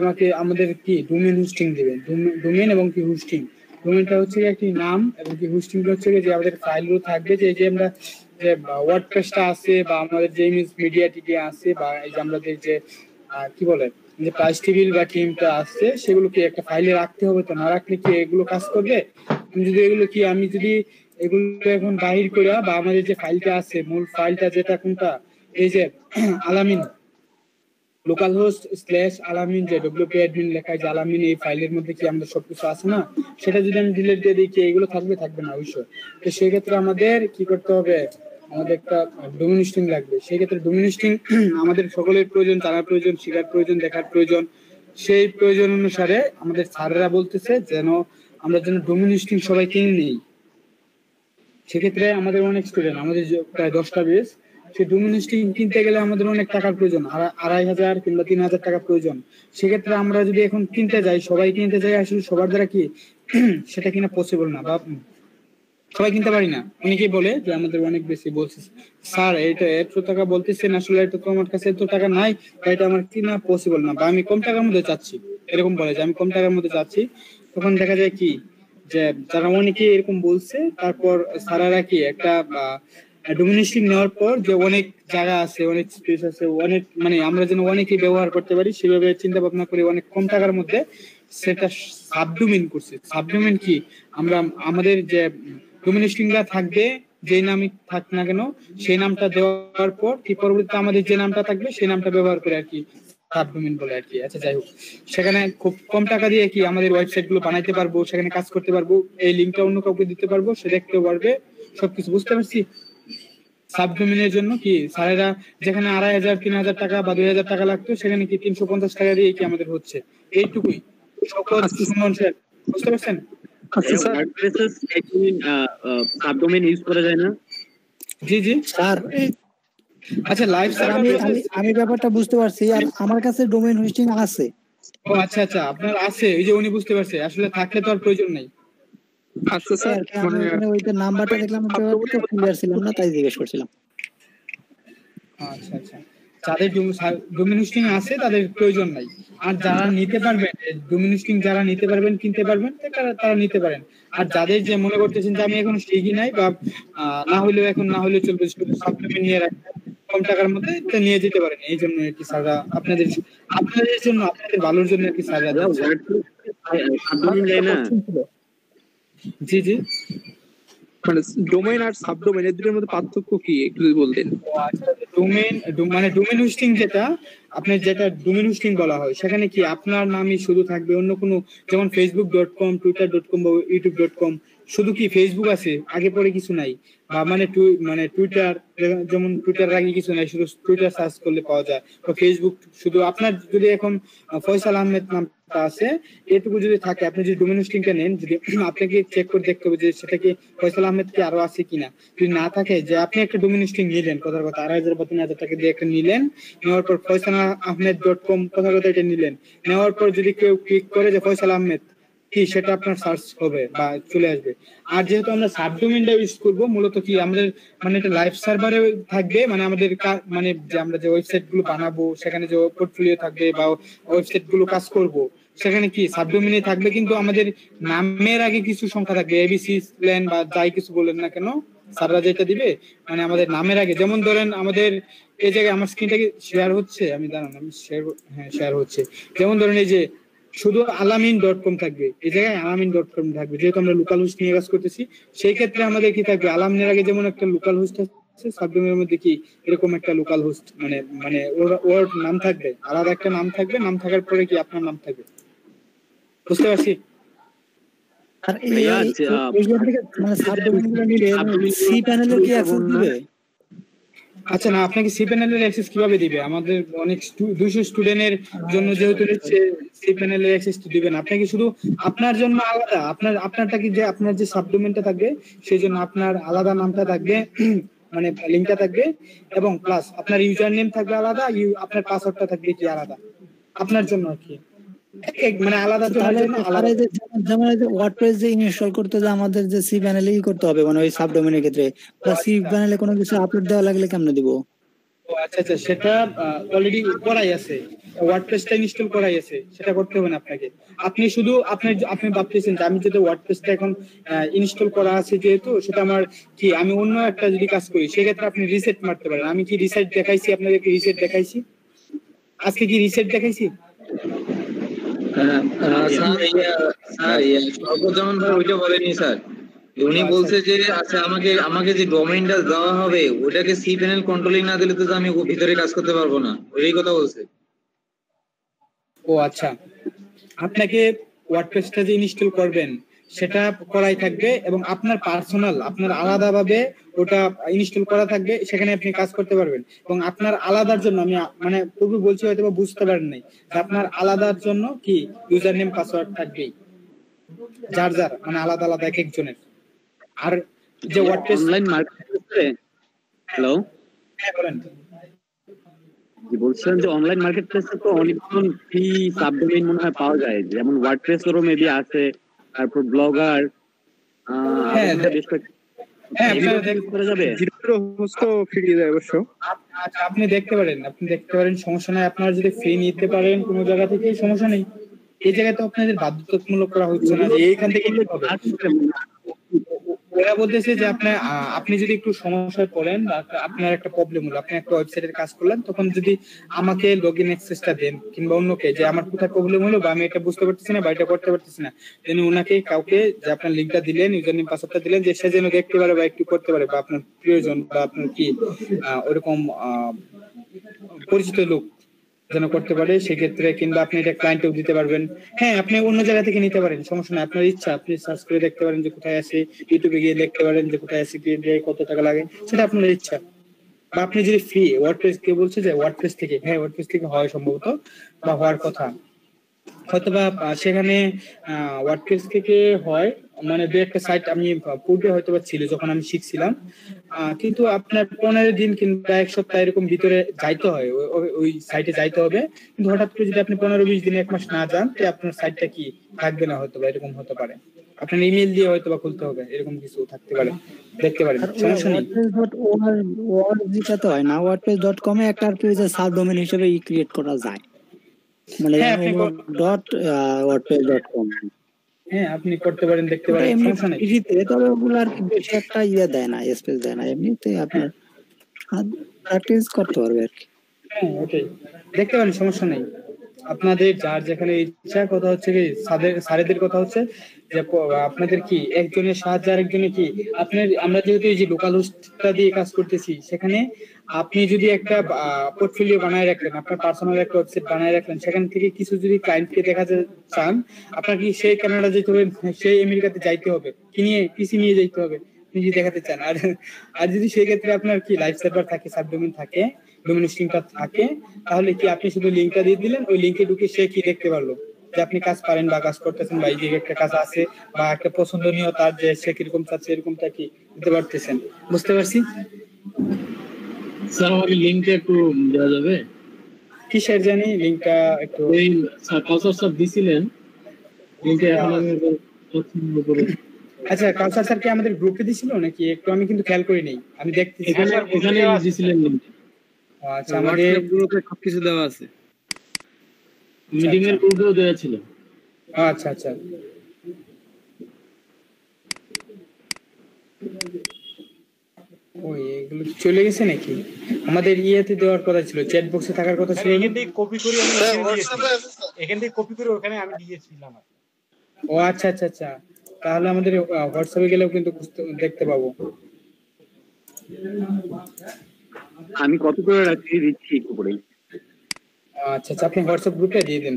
আমাদের কি ডোমেইন হোস্টিং দিবে। ডোমেইন এবং কি হোস্টিং। ডোমেইনটা হচ্ছে একটি নাম এবং কি হোস্টিংটা হচ্ছে যে আমাদের ফাইলগুলো থাকবে, যে আমরা যে ওয়ার্ডপ্রেসটা আছে বা আমাদের যে ইমেজ মিডিয়া টিডি আছে বা এই যে আমাদের যে কি বলে যে প্রাইস টেবিল বা টিমটা আছে সেগুলোকে একটা ফাইলে রাখতে হবে। তো না রাখলে কি এগুলো কাজ করবে? আমি যদি এগুলো এখন বাহির করে বা আমাদের যে ফাইলটা আছে, মূল ফাইলটা যেটা কোনটা, এই যে আলামিন লোকাল হোস্ট /আলামিন যে ডব্লিউপি অ্যাডমিন লেখা, যে আলামিন, এই ফাইলের মধ্যে কি আমাদের সবকিছু আছে না, সেটা যদি আমি ডিলিট দিয়ে দিই কি এগুলো থাকবে না অবশ্যই। তো সেই ক্ষেত্রে আমাদের কি করতে হবে? আমাদের একটা ডোমেইন হোস্টিং লাগবে। সেই ক্ষেত্রে ডোমেইন হোস্টিং আমাদের সকলের প্রয়োজন, জানার প্রয়োজন, শেখার প্রয়োজন, দেখার প্রয়োজন। সেই প্রয়োজন অনুসারে আমাদের স্যারেরা বলতেছে যেন আমরা যেন ডোমেইন হোস্টিং সবাই কিনে নিই। সেক্ষেত্রে আমাদের অনেক স্টুডেন্ট, আমাদের প্রায় 10টা বেস, সেই ডোমেইন হোস্টিং কিনতে গেলে আমাদের অনেক টাকার প্রয়োজন, 2500 কিংবা 3000 টাকা প্রয়োজন। সেক্ষেত্রে আমরা যদি এখন কিনতে যাই, সবাই কিনতে যাই, আসলে সবার দ্বারা কি সেটা কিনা পসিবল না, বা সবাই কিনতে পারি না। অনেকেই বলে যে আমাদের অনেক বেশি বলছে, স্যার এটা এত টাকা বলতেছেন, আসলে এটা তো আমার কাছে এত টাকা নাই, এটা আমার কিনা পসিবল না, বা আমি কম টাকার মধ্যে চাচ্ছি, এরকম বলে যে আমি কম টাকার মধ্যে চাচ্ছি। তখন দেখা যায় কি যে যারা অনেকে এরকম বলছে, তারপর স্যারেরা কি একটা ডোমেইন হোস্টিং নেওয়ার পর যে অনেক জায়গা আছে, অনেক স্পেস আছে, অনেক মানে আমরা যেন অনেকেই ব্যবহার করতে পারি সেভাবে চিন্তা ভাবনা করে অনেক কম টাকার মধ্যে সেটা সাবডোমেইন করছে। সাবডোমেইন কি, আমরা আমাদের যে ডোমেইন হোস্টিংটা থাকবে, যে নামই থাক না কেন, সেই নামটা দেওয়ার পর কি পরবর্তীতে আমাদের যে নামটা থাকবে সেই নামটা ব্যবহার করে আর কি সাবডোমেইন বলে আর কি। আচ্ছা, যাই হোক, সেখানে খুব কম টাকা দিয়ে কি আমাদের ওয়েবসাইট গুলো বানাইতে পারবো, সেখানে কাজ করতে পারবো, এই লিঙ্কটা অন্য কাউকে দিতে পারবো, সে দেখতেও পারবে, সবকিছু। বুঝতে পারছি? সাবডোমেইনের জন্য কি স্যারেরা যেখানে 2500 3000 টাকা বা 2000 টাকা লাগতো, সেখানে কি 350 টাকা দিয়ে কি আমাদের হচ্ছে। এইটুকুই সকল সুমন স্যার, বুঝতে পারছেন? সাবডোমেইন ইউজ করা যায় না? জি জি স্যার আচ্ছা, লাইভ স্যার আমি ব্যাপারটা বুঝতে পারছি, আর আমার কাছে ডোমেইন হোস্টিং আছে। ও আচ্ছা, আপনার আছে, এই যে উনি বুঝতে পারছে, আসলে থাকলে তো আর প্রয়োজন নাই। আচ্ছা স্যার, মানে ওইটা নাম্বারটা দেখলাম, ব্যাপারটা ক্লিয়ার ছিলাম না, তাই জিজ্ঞেস করছিলাম। আচ্ছা, যাদের ডোমেইন হোস্টিং আছে তাদের প্রয়োজন নাই। আর যারা নিতে পারবেন, ডোমেইন হোস্টিং যারা নিতে পারবেন, কিনতে পারবেন, তারা নিতে পারেন। আর যাদের যে মনে করতেছেন যে আমি এখন শিখি নাই বা না হলেও চলবে, শুধু সাবডোমেইন নিয়ে রাখবেন কম টাকার মধ্যে, তো নিয়ে যেতে পারেন। এই জন্য আর কি স্যাররা আপনাদের জন্য, আপনাদের ভালোর জন্য আর কি স্যাররা দিচ্ছে। জি মানে ডোমেইন আর সাবডোমেইন এর দুটোর মধ্যে পার্থক্য কি একটু যদি বলতেন। ডোমেইন মানে ডোমেইন হোস্টিং যেটা আপনার যেটা ডোমেইন হোস্টিং বলা হয় সেখানে কি আপনার নামই শুধু থাকবে, অন্য কোনো যেমন facebook.com twitter.com বা youtube.com শুধু কি ফেসবুক আছে আগে পরে কিছু নাই, বা মানে টুইটার যেমন টুইটার আগে কিছু নাই, শুধু টুইটার সার্চ করলে পাওয়া যায়, বা ফেসবুক শুধু আপনার যদি এখন ফয়সাল আহমেদ নামটা আছে এটুকু যদি থাকে, আপনি যদি ডোমেইন হোস্টিংটা নেন, যদি আপনাকে চেক করে দেখতে হবে যে সেটা কি ফয়সাল আহমেদ কি আরো আছে কিনা। যদি না থাকে, যে আপনি একটা ডোমেইন হোস্টিং নিলেন কথার কথা 2,500 বা 3,000 টাকা দিয়ে একটা নিলেন, নেওয়ার পর ফয়সালাহমেদ.com কথার কথা এটা নিলেন, নেওয়ার পর যদি কেউ ক্লিক করে যে ফয়সাল আহমেদ কি, সেটা আপনার সার্চ হবে বা চলে আসবে। আর যেহেতু আমরা সাবডোমেইনটা ইউজ করবো, মূলত কি আমাদের মানে এটা লাইভ সার্ভারে থাকবে, মানে আমাদের মানে যে আমরা যে ওয়েবসাইট গুলো বানাবো সেখানে যে পোর্টফোলিও থাকবে বা ওয়েবসাইট গুলো কাজ করব সেখানে কি সাবডোমেইনে থাকবে, কিন্তু আমাদের নামের আগে কিছু সংখ্যা থাকবে, এবিসি প্ল্যান বা যাই কিছু বলেন না কেন স্যাররা যেটা দিবে, মানে আমাদের নামের আগে, যেমন ধরেন আমাদের এই জায়গায় আমার স্ক্রিনটা কি শেয়ার হচ্ছে, আমি জানান আমি শেয়ার হচ্ছে, যেমন ধরেন এই যে শুধু alamin.com থাকবে, এই জায়গায় alamin.com থাকবে, যেহেতু আমরা লোকাল হোস্ট নিয়ে কাজ করতেছি সেই ক্ষেত্রে আমাদের কি থাকবে, আলামিনের আগে যেমন একটা লোকাল হোস্ট আছে, সাবডোমেইনের মধ্যে কি এরকম একটা লোকাল হোস্ট মানে ওর নাম থাকবে, আলাদা একটা নাম থাকবে, নাম থাকার পরে কি আপনার নাম থাকবে, বুঝতে পারছি? আর এই মানে সাবডোমেইনগুলো নিলে সি প্যানেলে কি অ্যাক্সেস দিবে? আচ্ছা না, আপনাকে সি প্যানেলের অ্যাক্সেস কিভাবে দিবে? আমাদের অনেক 200 স্টুডেন্টের জন্য যেহেতু সি প্যানেলের অ্যাক্সেস দিবে না, আপনাকে শুধু আপনার জন্য আলাদা, আপনারটা কি যে আপনার যে সাবডোমেইনটা থাকবে সেই জন্য আপনার আলাদা নামটা থাকবে, মানে লিংকটা থাকবে, এবং প্লাস আপনার ইউজার নেম থাকবে আলাদা, আপনার পাসওয়ার্ডটা থাকবে কি আলাদা আপনার জন্য আর কি, মানে আলাদা জন্য আলাদা। যেমন ওয়ার্ডপ্রেস যে ইনস্টল করতে যে আমাদের যে সি প্যানেলেই করতে হবে, মানে ওই সাবডোমেইনের ক্ষেত্রে, বা সি প্যানেলে কোনো কিছু আপলোড দেওয়া লাগলে কেমনে দিব? আচ্ছা সেটা অলরেডি করাই আছে, ওয়ার্ডপ্রেসটা ইনস্টল করাই আছে, সেটা করতে হবে না আপনাকে। আপনি শুধু আপনি ভাবতেছেন যে আমি যদি ওয়ার্ডপ্রেসটা এখন ইনস্টল করা আছে যেহেতু সেটা আমার কি, আমি অন্য একটা যদি কাজ করি সেক্ষেত্রে আপনি রিসেট মারতে পারেন। আমি কি রিসেট দেখাইছি আপনাদেরকে? রিসেট দেখাইছি আজকে, কি রিসেট দেখাইছি? যেমন ওইটা বলেনি স্যার, উনি বলছে যে আচ্ছা আমাকে যে ডোমেইনটা দেওয়া হবে ওটাকে সি প্যানেল কন্ট্রোলিং না দিলে তো আমি ভিতরে কাজ করতে পারবো না, ওই কথা বলছে। ও আচ্ছা, আপনাকে ওয়ার্ডপ্রেসটা যে ইনস্টল করবেন সেটা করাই থাকবে, এবং আপনার পার্সোনাল আপনার আলাদাভাবে ওটা ইনস্টল করা থাকবে, সেখানে আপনি কাজ করতে পারবেন। এবং আপনার আলাদার জন্য আমি মানে পূর্বে বলছি হয়তো বা বুঝতে পারেন নাই, যে আপনার আলাদার জন্য কি ইউজার নেম পাসওয়ার্ড থাকবেই, যার মানে আলাদা আলাদা এক একজনের। আর যে ওয়ার্ডপ্রেস অনলাইন মার্কেটপ্লেসে, হ্যালো হ্যাঁ বলেন, বলছিলাম যে অনলাইন মার্কেটপ্লেসে তো অনেকক্ষণ ফ্রি সাবডোমেইন মনে হয় পাওয়া যায়, যেমন ওয়ার্ডপ্রেসেরও মেবি আছে, তারপর ব্লগার, হ্যাঁ আপনি দেখতে পারেন, সমস্যা নাই। আপনারা যদি ফ্রি নিতে পারেন কোনো জায়গা থেকে সমস্যা নেই, এই জায়গায় তো আপনাদের বাধ্যতামূলক করা হচ্ছে না যে এইখান থেকে নিতে হবে। ওরা বলতেছে যে আপনি যদি একটু সমস্যায় পড়েন, আপনার একটা প্রবলেম হলো, আপনি একটা ওয়েবসাইটের কাজ করলেন, তখন যদি আমাকে লগইন অ্যাক্সেসটা দেন কিংবা অন্যকে, যে আমার কোথায় প্রবলেম হলো বা আমি এটা বুঝতে পারতেছি না বা এটা করতে পারতেছি না, দেন ওনাকে কাউকে যে আপনার লিংকটা দিলেন, ইউজার নেম পাসওয়ার্ডটা দিলেন, যে সে যেন দেখতে পারে বা একটু করতে পারে, বা আপনার প্রিয়জন বা আপনার কি ওরকম পরিচিত লোক যেন করতে পারে সেক্ষেত্রে, কিংবা আপনি এটা ক্লায়েন্টেও দিতে পারবেন। হ্যাঁ আপনি অন্য জায়গা থেকে নিতে পারেন, সমস্যা নাই, আপনার ইচ্ছা, আপনি সার্চ করে দেখতে পারেন যে কোথায় আছে, ইউটিউবে গিয়ে দেখতে পারেন যে কোথায় আছে, কত টাকা লাগে, সেটা আপনার ইচ্ছা। বা আপনি যদি ফ্রি ওয়ার্ডপ্রেস, কে বলছে যে ওয়ার্ডপ্রেস থেকে, হ্যাঁ ওয়ার্ডপ্রেস থেকে হয় সম্ভবত বা হওয়ার কথা, হয়তোবা সেখানে ওয়ার্ডপ্রেস থেকে হয়, মানে দু একটা সাইট আমি পূর্বে হয়তোবা ছিল যখন আমি শিখছিলাম, কিন্তু আপনার 15 দিন কিংবা এক সপ্তাহ এরকম ভিতরে যাইতে হয়, ওই সাইটে যাইতে হবে। কিন্তু হঠাৎ করে যদি আপনি 15-20 দিন 1 মাস না যান, তো আপনার সাইটটা কি থাকবে না, হয়তোবা এরকম হতে পারে, আপনার ইমেল দিয়ে হয়তোবা খুলতে হবে, এরকম কিছু থাকতে পারে, দেখতে পারেন, সমস্যা নেই। ওয়ার্ডপ্রেস.org হয় না, wordpress.com এ একটা সাবডোমেইন হিসেবে ক্রিয়েট করা যায়, মানে wordpress.com। হ্যাঁ আপনি করতে পারেন, দেখতে পারেন, সমস্যা নেই। তবে ওগুলো আর কি বেশি একটা দেয় না, স্পেস দেয় না, এমনিতে আপনার প্র্যাকটিস করতে পারবে আর কি। হ্যাঁ ওটাই, দেখতে পারেন, সমস্যা নেই। আপনাদের যার যেখানে ইচ্ছা, কথা হচ্ছে কি স্যারেদের কথা হচ্ছে যে আপনাদের কি একজনের সাহায্য আরেকজনের কি আপনার, আমরা যেহেতু এই যে লোকাল হোস্টটা দিয়ে কাজ করতেছি, সেখানে আপনি যদি একটা পোর্টফোলিও বানায় রাখলেন, আপনার পার্সোনাল একটা ওয়েবসাইট বানায় রাখলেন, সেখান থেকে কিছু যদি ক্লায়েন্টকে দেখাতে চান, আপনার কি সেই কানাডা যেতে হবে, সেই আমেরিকাতে যাইতে হবে, কি নিয়ে পিসি নিয়ে যাইতে হবে আপনি যদি দেখাতে চান। আর যদি সেই ক্ষেত্রে আপনার কি লাইভ সার্ভার থাকে, সাবডোমেইন থাকে, ডোমেইন হোস্টিংটা থাকে, তাহলে কি আপনি শুধু লিংকটা দিয়ে দিলেন, ওই লিংকে ঢুকে সে কি দেখতে পারলো যে আপনি কাজ পারেন বা কাজ করতেছেন, বা এই যে একটা কাজ আছে বা একটা পছন্দনীয় তার যে সে কিরকম চাচ্ছে এরকমটা কি দিতে পারতেছেন। বুঝতে পারছি স্যার? আমাকে লিংকটা একটু দেওয়া যাবে? কিসের জানি লিংকটা একটু এই কাউসার স্যার দিছিলেন লিংকটা, এখন আমি পছন্দ করে। আচ্ছা, কাউসার স্যার কি আমাদের গ্রুপে দিছিল নাকি? একটু আমি কিন্তু খেয়াল করি নাই, আমি দেখতেছি এখানে দিছিলেন লিংক। আচ্ছা, আমাদের গ্রুপে সবকিছু দেওয়া আছে, মিটিং এর গ্রুপেও দেওয়া ছিল। আচ্ছা আচ্ছা, ওই এগুলো চলে গেছে নাকি? আমাদের ইয়েতে দেওয়ার কথা ছিল, চ্যাট বক্সে থাকার কথা ছিল। এখান থেকে কপি করে আমি এখান থেকে কপি করে ওখানে আমি দিয়েছিলাম। ও আচ্ছা আচ্ছা আচ্ছা, তাহলে আমাদের হোয়াটসঅ্যাপে গেলেও কিন্তু দেখতে পাবো। আমি কত করে রাখছি দিচ্ছি একটু পরেই। আচ্ছা আচ্ছা, আপনি হোয়াটসঅ্যাপ গ্রুপে দিয়ে দেন।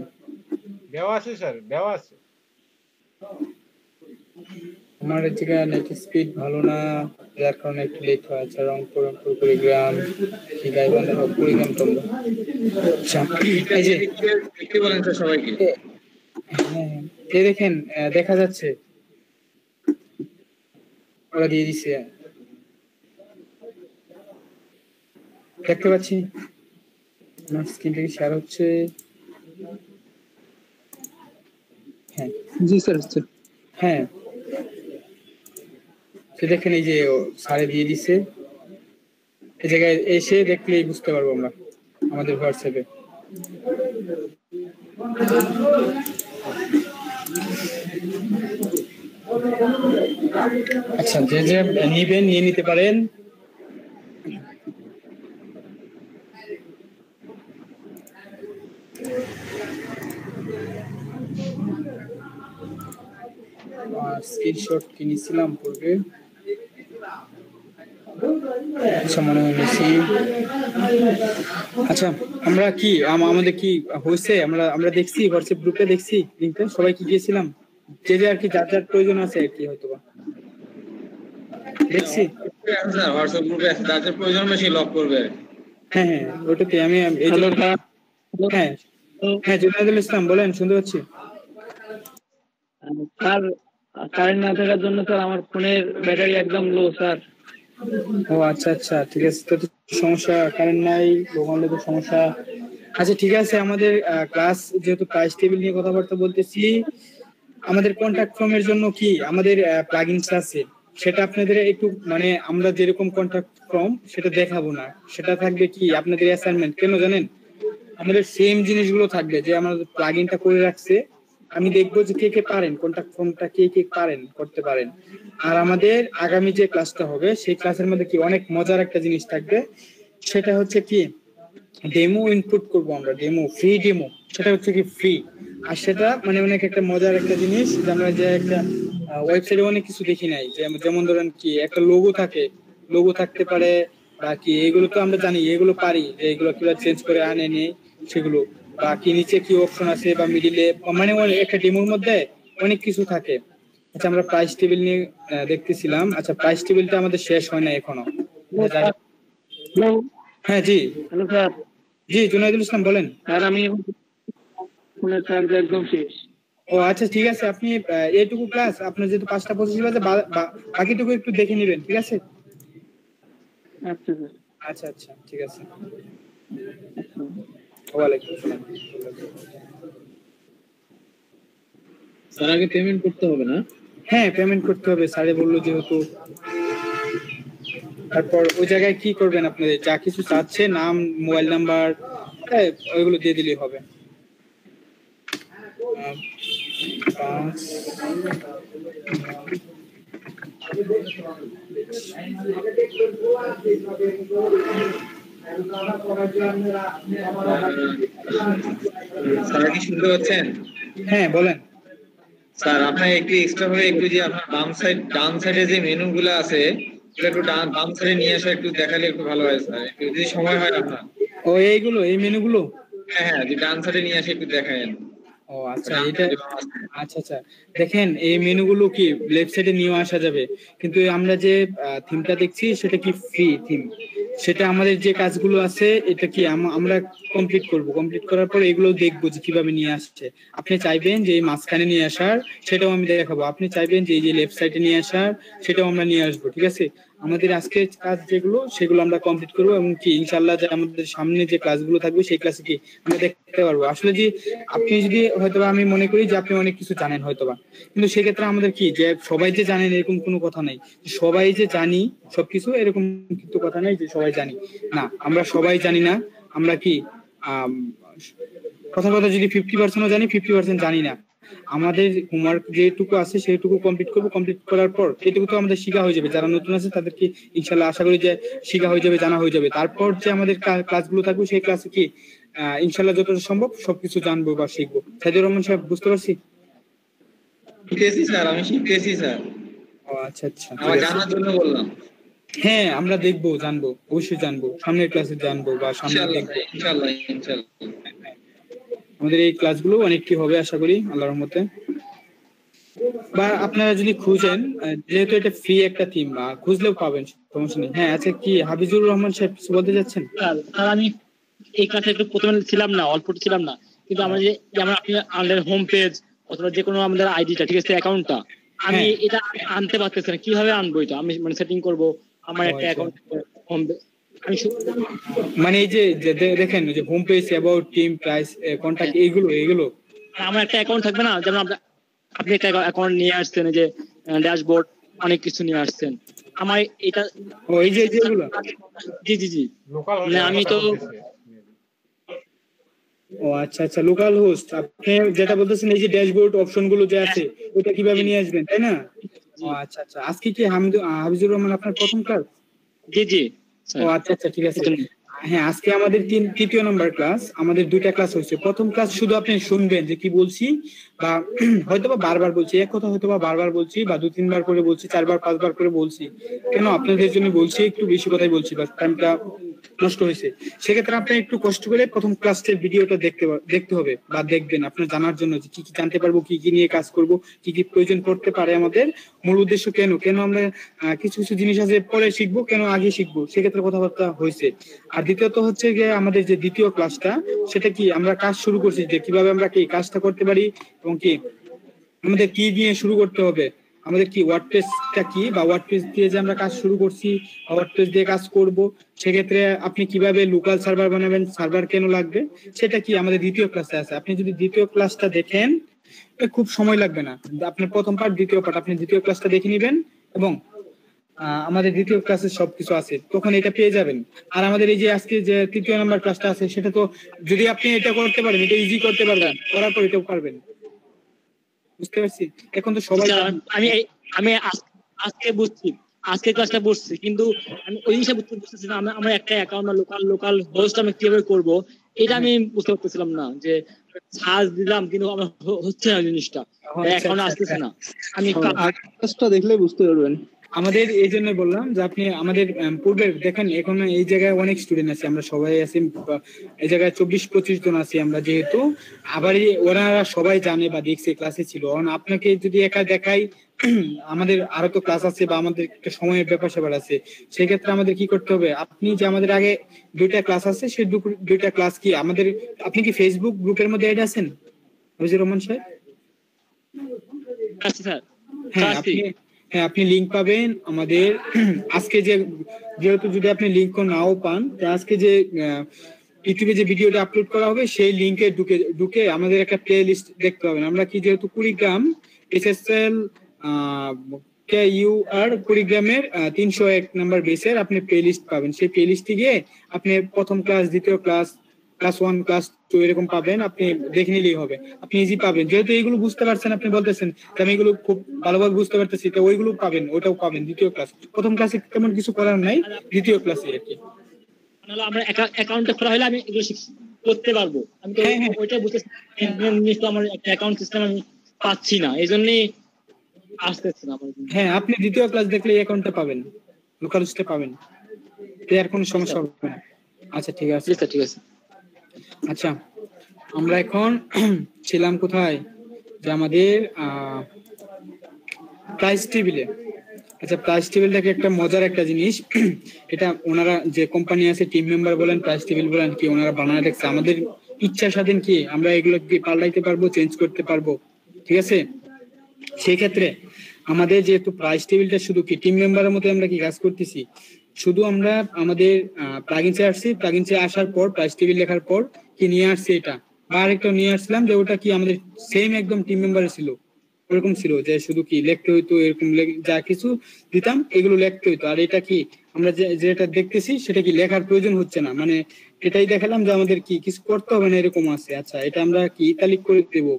দেওয়া আছে স্যার, দেওয়া আছে। আমার জায়গা নেট স্পিড ভালো না, যার কারণে একটু লেট হয়। আচ্ছা, রংপুর কুড়িগ্রাম, কি গাইবান্ধা কুড়িগ্রাম তোমরা। আচ্ছা, এই যে কি বলেন স্যার সবাইকে? হ্যাঁ, এই দেখেন দেখা যাচ্ছে, ওরা দিয়ে দিছে, দেখতে পাচ্ছি। আমার স্ক্রিন থেকে শেয়ার হচ্ছে। হ্যাঁ জি স্যার। হ্যাঁ, দেখেন এই যে সারে দিয়ে দিছে, এই জায়গায় এসে দেখলেই বুঝতে পারবো আমরা আমাদের হোয়াটসঅ্যাপে। আচ্ছা, যে যে নিবেন নিয়ে নিতে পারেন। স্ক্রিনশট কিনেছিলাম পূর্বে, আচ্ছা মনে হয় নিছি। আচ্ছা, আমরা কি আমাদের কি হয়েছে, আমরা দেখছি হোয়াটসঅ্যাপ গ্রুপে দেখছি লিংকটা, সবাই কি গিয়েছিলাম, যে যে আর কি যার যার প্রয়োজন আছে আর কি, হয়তো বা দেখছি। স্যার হোয়াটসঅ্যাপ গ্রুপে আছে, যার যার প্রয়োজন বেশি লক করবে। হ্যাঁ হ্যাঁ, ওটাতে আমি এই জন্য। হ্যাঁ হ্যাঁ, জুনায়েদুল ইসলাম বলেন, শুনতে পাচ্ছি। স্যার কারেন্ট না থাকার জন্য স্যার আমার ফোনের ব্যাটারি একদম লো স্যার। ও আচ্ছা আচ্ছা, ঠিক আছে, তো সমস্যা, কারেন্ট নাই, লোকালে তো সমস্যা। আচ্ছা ঠিক আছে, আমাদের ক্লাস যেহেতু প্রাইস টেবিল নিয়ে কথাবার্তা বলতেছি, আমাদের কন্ট্যাক্ট ফর্মের জন্য কি আমাদের প্লাগইনস আছে, সেটা আপনাদের একটু মানে আমরা যেরকম কন্ট্যাক্ট ফর্ম সেটা দেখাবো না, সেটা থাকবে কি আপনাদের অ্যাসাইনমেন্ট। কেন জানেন? আমাদের সেম জিনিসগুলো থাকবে, যে আমাদের প্লাগইনটা করে রাখছে, আমি দেখবো যে কে কে পারেন কন্ট্যাক্ট ফর্মটা, কে কে পারেন করতে পারেন। আর আমাদের আগামী যে ক্লাসটা হবে, সেই ক্লাসের মধ্যে কি অনেক মজার একটা জিনিস থাকবে, সেটা হচ্ছে কি ডেমো ইনপুট করব আমরা, ডেমো, ফ্রি ডেমো, সেটা হচ্ছে কি ফ্রি। আর সেটা মানে অনেক একটা মজার একটা জিনিস, যে আমরা যে একটা ওয়েবসাইটে অনেক কিছু দেখি নাই, যেমন ধরেন কি একটা লোগো থাকে, লোগো থাকতে পারে বা কি, এগুলো তো আমরা জানি, এগুলো পারি যে এগুলো কিভাবে চেঞ্জ করে আনে নেই সেগুলো, বা কি নিচে কি অপশন আছে বা মিডিলে, মানে একটা ডেমোর মধ্যে অনেক কিছু থাকে। আচ্ছা, আমরা প্রাইস টেবিল নিয়ে দেখতেছিলাম। আচ্ছা, প্রাইস টেবিলটা আমাদের শেষ হয় না এখনো। হ্যাঁ জি, হ্যালো স্যার। জি জুনায়েদুল ইসলাম বলেন। স্যার আমি ফোনের চার্জ একদম শেষ। ও আচ্ছা ঠিক আছে, আপনি এইটুকু ক্লাস আপনার যেহেতু 5:25 বাজে, বাকিটুকু একটু দেখে নেবেন, ঠিক আছে? আচ্ছা স্যার। আচ্ছা আচ্ছা, ঠিক আছে। ওয়ালাইকুম আসসালাম। স্যার আগে পেমেন্ট করতে হবে না? হ্যাঁ, পেমেন্ট করতে হবে, স্যারে বললো যেহেতু। তারপর ওই জায়গায় কি করবেন, আপনাদের যা কিছু চাচ্ছে, নাম, মোবাইল নাম্বার, ওইগুলো দিয়ে দিলেই হবে। স্যার কি শুনতে পাচ্ছেন? হ্যাঁ বলেন। স্যার আপনার একটু এক্সট্রা ভাবে একটু যে আপনার ডান সাইডে যে মেনু গুলো আছে ওগুলো একটু বাম সাইডে নিয়ে আসা একটু দেখালে একটু ভালো হয় স্যার, একটু যদি সময় হয় আপনার। ও এইগুলো, এই মেনুগুলো? হ্যাঁ, যে ডান সাইডে নিয়ে আসে একটু দেখায়েন। ও আচ্ছা, এটা আচ্ছা আচ্ছা, দেখেন এই মেনুগুলো কি লেফট সাইডে নিয়ে আসা যাবে, কিন্তু আমরা যে থিমটা দেখছি সেটা কি ফ্রি থিম, সেটা আমাদের যে কাজগুলো আছে এটা কি আমরা কমপ্লিট করব, কমপ্লিট করার পর এগুলো দেখবো যে কিভাবে নিয়ে আসছে। আপনি চাইবেন যে এই মাঝখানে নিয়ে আসার, সেটাও আমি দেখাবো। আপনি চাইবেন যে এই যে লেফট সাইডে নিয়ে আসার, সেটাও আমরা নিয়ে আসবো। ঠিক আছে, আমাদের আজকের কাজ যেগুলো সেগুলো আমরা কমপ্লিট করবো, এবং কি ইনশাআল্লাহ যে আমাদের সামনে যে ক্লাসগুলো থাকবে সেই ক্লাসে কি আমরা দেখতে পারবো। আসলে যে আপনি যদি হয়তোবা, আমি মনে করি যে আপনি অনেক কিছু জানেন হয়তোবা, কিন্তু সেক্ষেত্রে আমাদের কি যে সবাই যে জানেন এরকম কোনো কথা নাই, সবাই যে জানি সবকিছু এরকম কিন্তু কথা নাই যে সবাই জানি না। আমরা সবাই জানি না, আমরা কি কথা যদি 50% জানি, 50% জানি না। আমাদের হোমওয়ার্ক যেটুকু আছে সেইটুকু কমপ্লিট করবো, কমপ্লিট করার পর এটুকু তো আমাদের শিখা হয়ে যাবে। যারা নতুন আছে তাদেরকে ইনশাল্লাহ আশা করি যে শিখা হয়ে যাবে, জানা হয়ে যাবে। তারপর যে আমাদের ক্লাসগুলো থাকবে সেই ক্লাসে কি ইনশাল্লাহ যতটা সম্ভব সবকিছু জানবো বা শিখবো। সাইদুর রহমান সাহেব, বুঝতে পারছি? শিখতেছি স্যার, আমি শিখতেছি স্যার। ও আচ্ছা আচ্ছা, আমার জানার জন্য বললাম। হ্যাঁ আমরা দেখবো, জানবো, অবশ্যই জানবো, সামনের ক্লাসে জানবো বা সামনে দেখবো ইনশাআল্লাহ ইনশাআল্লাহ। আমাদের এই ক্লাসগুলো অনেকটি হবে আশা করি আল্লাহর রহমতে। বা আপনারা যদি খুঁজেন, যেহেতু এটা ফ্রি একটা থিম, খুঁজলেও পাবেন, সমস্যা নেই। হ্যাঁ আচ্ছা, কি হাফিজুর রহমান সাহেব কিছু বলতে যাচ্ছেন? স্যার আমি এই ক্লাসে একটু প্রথমে ছিলাম না, অল্প ছিলাম না, কিন্তু আমরা যে আমরা আমাদের হোম পেজ অথবা যে কোনো আমাদের আইডিটা, ঠিক আছে, অ্যাকাউন্টটা আমি এটা আনতে পারতেছি না, কিভাবে আনবো এটা? আমি মানে সেটিং করব আমার একটা অ্যাকাউন্ট হোম, আমি মানে এই যে দেখেন যে home page, about, team, price, contact, এইগুলো আমার একটা অ্যাকাউন্ট থাকবে না? যেমন আপনি একটা অ্যাকাউন্ট নিয়ে আসছেন, যে ড্যাশবোর্ড অনেক কিছু নিয়ে আসছেন, আমার এটা এই যে এগুলো, জি জি জি, মানে আমি তো ও আচ্ছা আচ্ছা, লোকাল হোস্ট আপনি যেটা বলতেছেন, এই যে ড্যাশবোর্ড অপশন গুলো যে আছে ওটা কিভাবে নিয়ে আসবেন, তাই না? ও আচ্ছা আচ্ছা, আজকে কি হাফিজুর রহমান আপনার প্রথম ক্লাস? জি জি। ও আচ্ছা আচ্ছা, ঠিক আছে। হ্যাঁ আজকে আমাদের তৃতীয় নম্বর ক্লাস, আমাদের 2টা ক্লাস হয়েছে। প্রথম ক্লাস শুধু আপনি শুনবেন যে কি বলছি, বা হয়তোবা বারবার বলছি এক কথা, হয়তোবা বারবার বলছি, বা 2-3 বার করে বলছি, 4 বার 5 বার করে বলছি। কেন? আপনাদের জন্য বলছি, একটু বেশি কথাই বলছি, বাস টাইমটা নষ্ট হয়েছে। সেক্ষেত্রে আপনি একটু কষ্ট করে প্রথম ক্লাসের ভিডিওটা দেখতে হবে, বা দেখবেন আপনার জানার জন্য যে কি কি জানতে পারবো, কি কি নিয়ে কাজ করব, কি কি প্রয়োজন পড়তে পারে আমাদের, মূল উদ্দেশ্য কেন আমরা কিছু কিছু জিনিস আছে পরে শিখবো, কেন আগে শিখবো, সেক্ষেত্রে কথাবার্তা হয়েছে। আর দ্বিতীয়ত হচ্ছে যে আমাদের যে দ্বিতীয় ক্লাসটা, সেটা কি আমরা কাজ শুরু করছি, যে কিভাবে আমরা কি কাজটা করতে পারি, এবং কি আমাদের কি দিয়ে শুরু করতে হবে, আমাদের কি ওয়ার্ডপ্রেসটা কি, বা ওয়ার্ডপ্রেস দিয়ে যে আমরা কাজ শুরু করছি, ওয়ার্ডপ্রেস দিয়ে কাজ করব, সেক্ষেত্রে আপনি কিভাবে লোকাল সার্ভার বানাবেন, সার্ভার কেন লাগবে, সেটা কি আমাদের দ্বিতীয় ক্লাসে আছে। আপনি যদি দ্বিতীয় ক্লাসটা দেখেন খুব সময় লাগবে না, আপনার প্রথম পার্ট দ্বিতীয় পার্ট আপনি দ্বিতীয় ক্লাসটা দেখে নেবেন, এবং আমাদের দ্বিতীয় ক্লাসে সবকিছু আছে, তখন এটা পেয়ে যাবেন। আর আমাদের এই যে আজকে যে তৃতীয় নাম্বার ক্লাসটা আছে, সেটা তো যদি আপনি এটা করতে পারেন, এটা ইজি করতে পারবেন, করার পর এটাও পারবেন। বুঝতে পারছি? এখন তো সবাই, আমি আজকে বুঝছি, আজকে ক্লাসটা বুঝছি, কিন্তু আমি ওই জিনিসটা বুঝতেছি না। আমার একটা অ্যাকাউন্ট বা লোকাল হোস্ট আমি কিভাবে করব, এটা আমি বুঝতে পারতেছিলাম না। যে সার্চ দিলাম কিন্তু আমার হচ্ছে না জিনিসটা, এখন আসতেছে না। আমি ক্লাসটা দেখলে বুঝতে পারবেন। আমাদের এই জন্য বললাম যে আপনি আমাদের পূর্বে দেখেন, এখন এই জায়গায় অনেক স্টুডেন্ট আছে, আমরা সবাই আছি এই জায়গায় 24-25 জন আছি আমরা, যেহেতু আবার ওনারা সবাই জানে বা দেখছে, ক্লাসে ছিল। আপনাকে যদি একা দেখাই, আমাদের আরো তো ক্লাস আছে, বা আমাদের একটা সময়ের ব্যাপার স্যাপার আছে, সেক্ষেত্রে আমাদের কি করতে হবে, আপনি যে আমাদের আগে 2টা ক্লাস আছে, সেই 2টা ক্লাস কি আমাদের, আপনি কি ফেসবুক গ্রুপের মধ্যে অ্যাড আছেন হাফিজুর রহমান সাহেব? হ্যাঁ আপনি লিংক পাবেন আমাদের আজকে যেহেতু যদি আপনি লিংক নাও পান, আজকে যে ইউটিউবে যে ভিডিওটা আপলোড করা হবে সেই লিংকে ঢুকে আমাদের একটা প্লে লিস্ট দেখতে পাবেন। আমরা কি যেহেতু কুড়িগ্রাম SSL KUR কুড়িগ্রামের 301 নাম্বার বেসের আপনি প্লে লিস্ট পাবেন। সেই প্লে লিস্টে গিয়ে আপনি প্রথম ক্লাস, দ্বিতীয় ক্লাস, ক্লাস 1, ক্লাস 2 এরকম পাবেন, আপনি দেখে নিলেই হবে, আপনি ইজি পাবেন। যেহেতু এইগুলো বুঝতে পারছেন, আপনি বলতেছেন আমি এগুলো খুব ভালোভাবে বুঝতে পারতেছি, তো ওইগুলো পাবেন, ওটাও পাবেন দ্বিতীয় ক্লাস। প্রথম ক্লাসে তেমন কিছু করার নাই, দ্বিতীয় ক্লাসে আর কি। আমরা অ্যাকাউন্টটা খোলা হলে আমি এগুলো শিখছি। করতে পারবো। আমি তো ওইটা বুঝতেছি জিনিসটা আমার একটা অ্যাকাউন্ট সিস্টেম আমি পাচ্ছি না, এই জন্যই আসতেছি না আমার। হ্যাঁ, আপনি দ্বিতীয় ক্লাস দেখলে এই অ্যাকাউন্টটা পাবেন, লোকাল হোস্টে পাবেন, এর কোনো সমস্যা হবে না। আচ্ছা ঠিক আছে, ঠিক আছে। আচ্ছা আমরা এখন ছিলাম কোথায়, যে আমাদের প্রাইস টেবিলে। আচ্ছা প্রাইস টেবিলটাকে একটা মজার একটা জিনিস, এটা ওনারা যে কোম্পানি আছে, টিম মেম্বার বলেন, প্রাইস টেবিল বলেন, কি ওনারা বানায় রাখছে আমাদের ইচ্ছা স্বাধীন, কি আমরা এগুলো কি পাল্টাইতে পারবো, চেঞ্জ করতে পারবো, ঠিক আছে। সেই ক্ষেত্রে আমাদের যেহেতু প্রাইস টেবিলটা শুধু কি টিম মেম্বারের মধ্যে আমরা কি কাজ করতেছি, শুধু আমরা আমাদের প্লাগইনসে আসছি, প্লাগইনসে আসার পর প্রাইস টেবিল লেখার পর কি নিয়ে আসছে এটা, আর একটা নিয়ে আসছিলাম যে ওটা কি আমাদের সেম একদম টিম মেম্বারে ছিল, ওরকম ছিল যে শুধু কি লিখতে হইতো, এরকম যা কিছু দিতাম এগুলো লিখতে হইতো। আর এটা কি আমরা যেটা দেখতেছি সেটা কি লেখার প্রয়োজন হচ্ছে না, মানে এটাই দেখালাম যে আমাদের কি কিছু করতে হবে না, এরকম আছে। আচ্ছা এটা আমরা কি ইতালিক করে দেবো,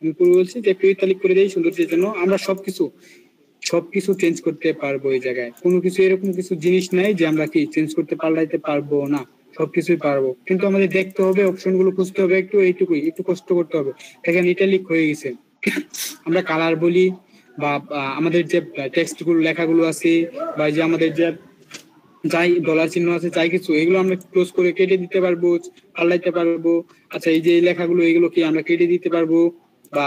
আমি বলছি যে একটু ইতালিক করে দেই সৌন্দর্যের জন্য। আমরা সবকিছু চেঞ্জ করতে পারবো, এই জায়গায় কোনো কিছু এরকম কিছু জিনিস নাই যে আমরা কি চেঞ্জ করতে পাল্টাইতে পারবো না, সবকিছুই পারবো। কিন্তু আমাদের দেখতে হবে, অপশন গুলো খুঁজতে হবে, একটু কষ্ট করতে হবে। দেখেন ইটালিক হয়ে গেছে, আমরা কালার বলি বা আমাদের যে টেক্সট গুলো লেখাগুলো আছে, বা যে আমাদের যে যাই ডলার চিহ্ন আছে, যাই কিছু এগুলো আমরা ক্লোজ করে কেটে দিতে পারবো, পাল্টাইতে পারবো। আচ্ছা এই যে লেখাগুলো এগুলো কি আমরা কেটে দিতে পারবো, বা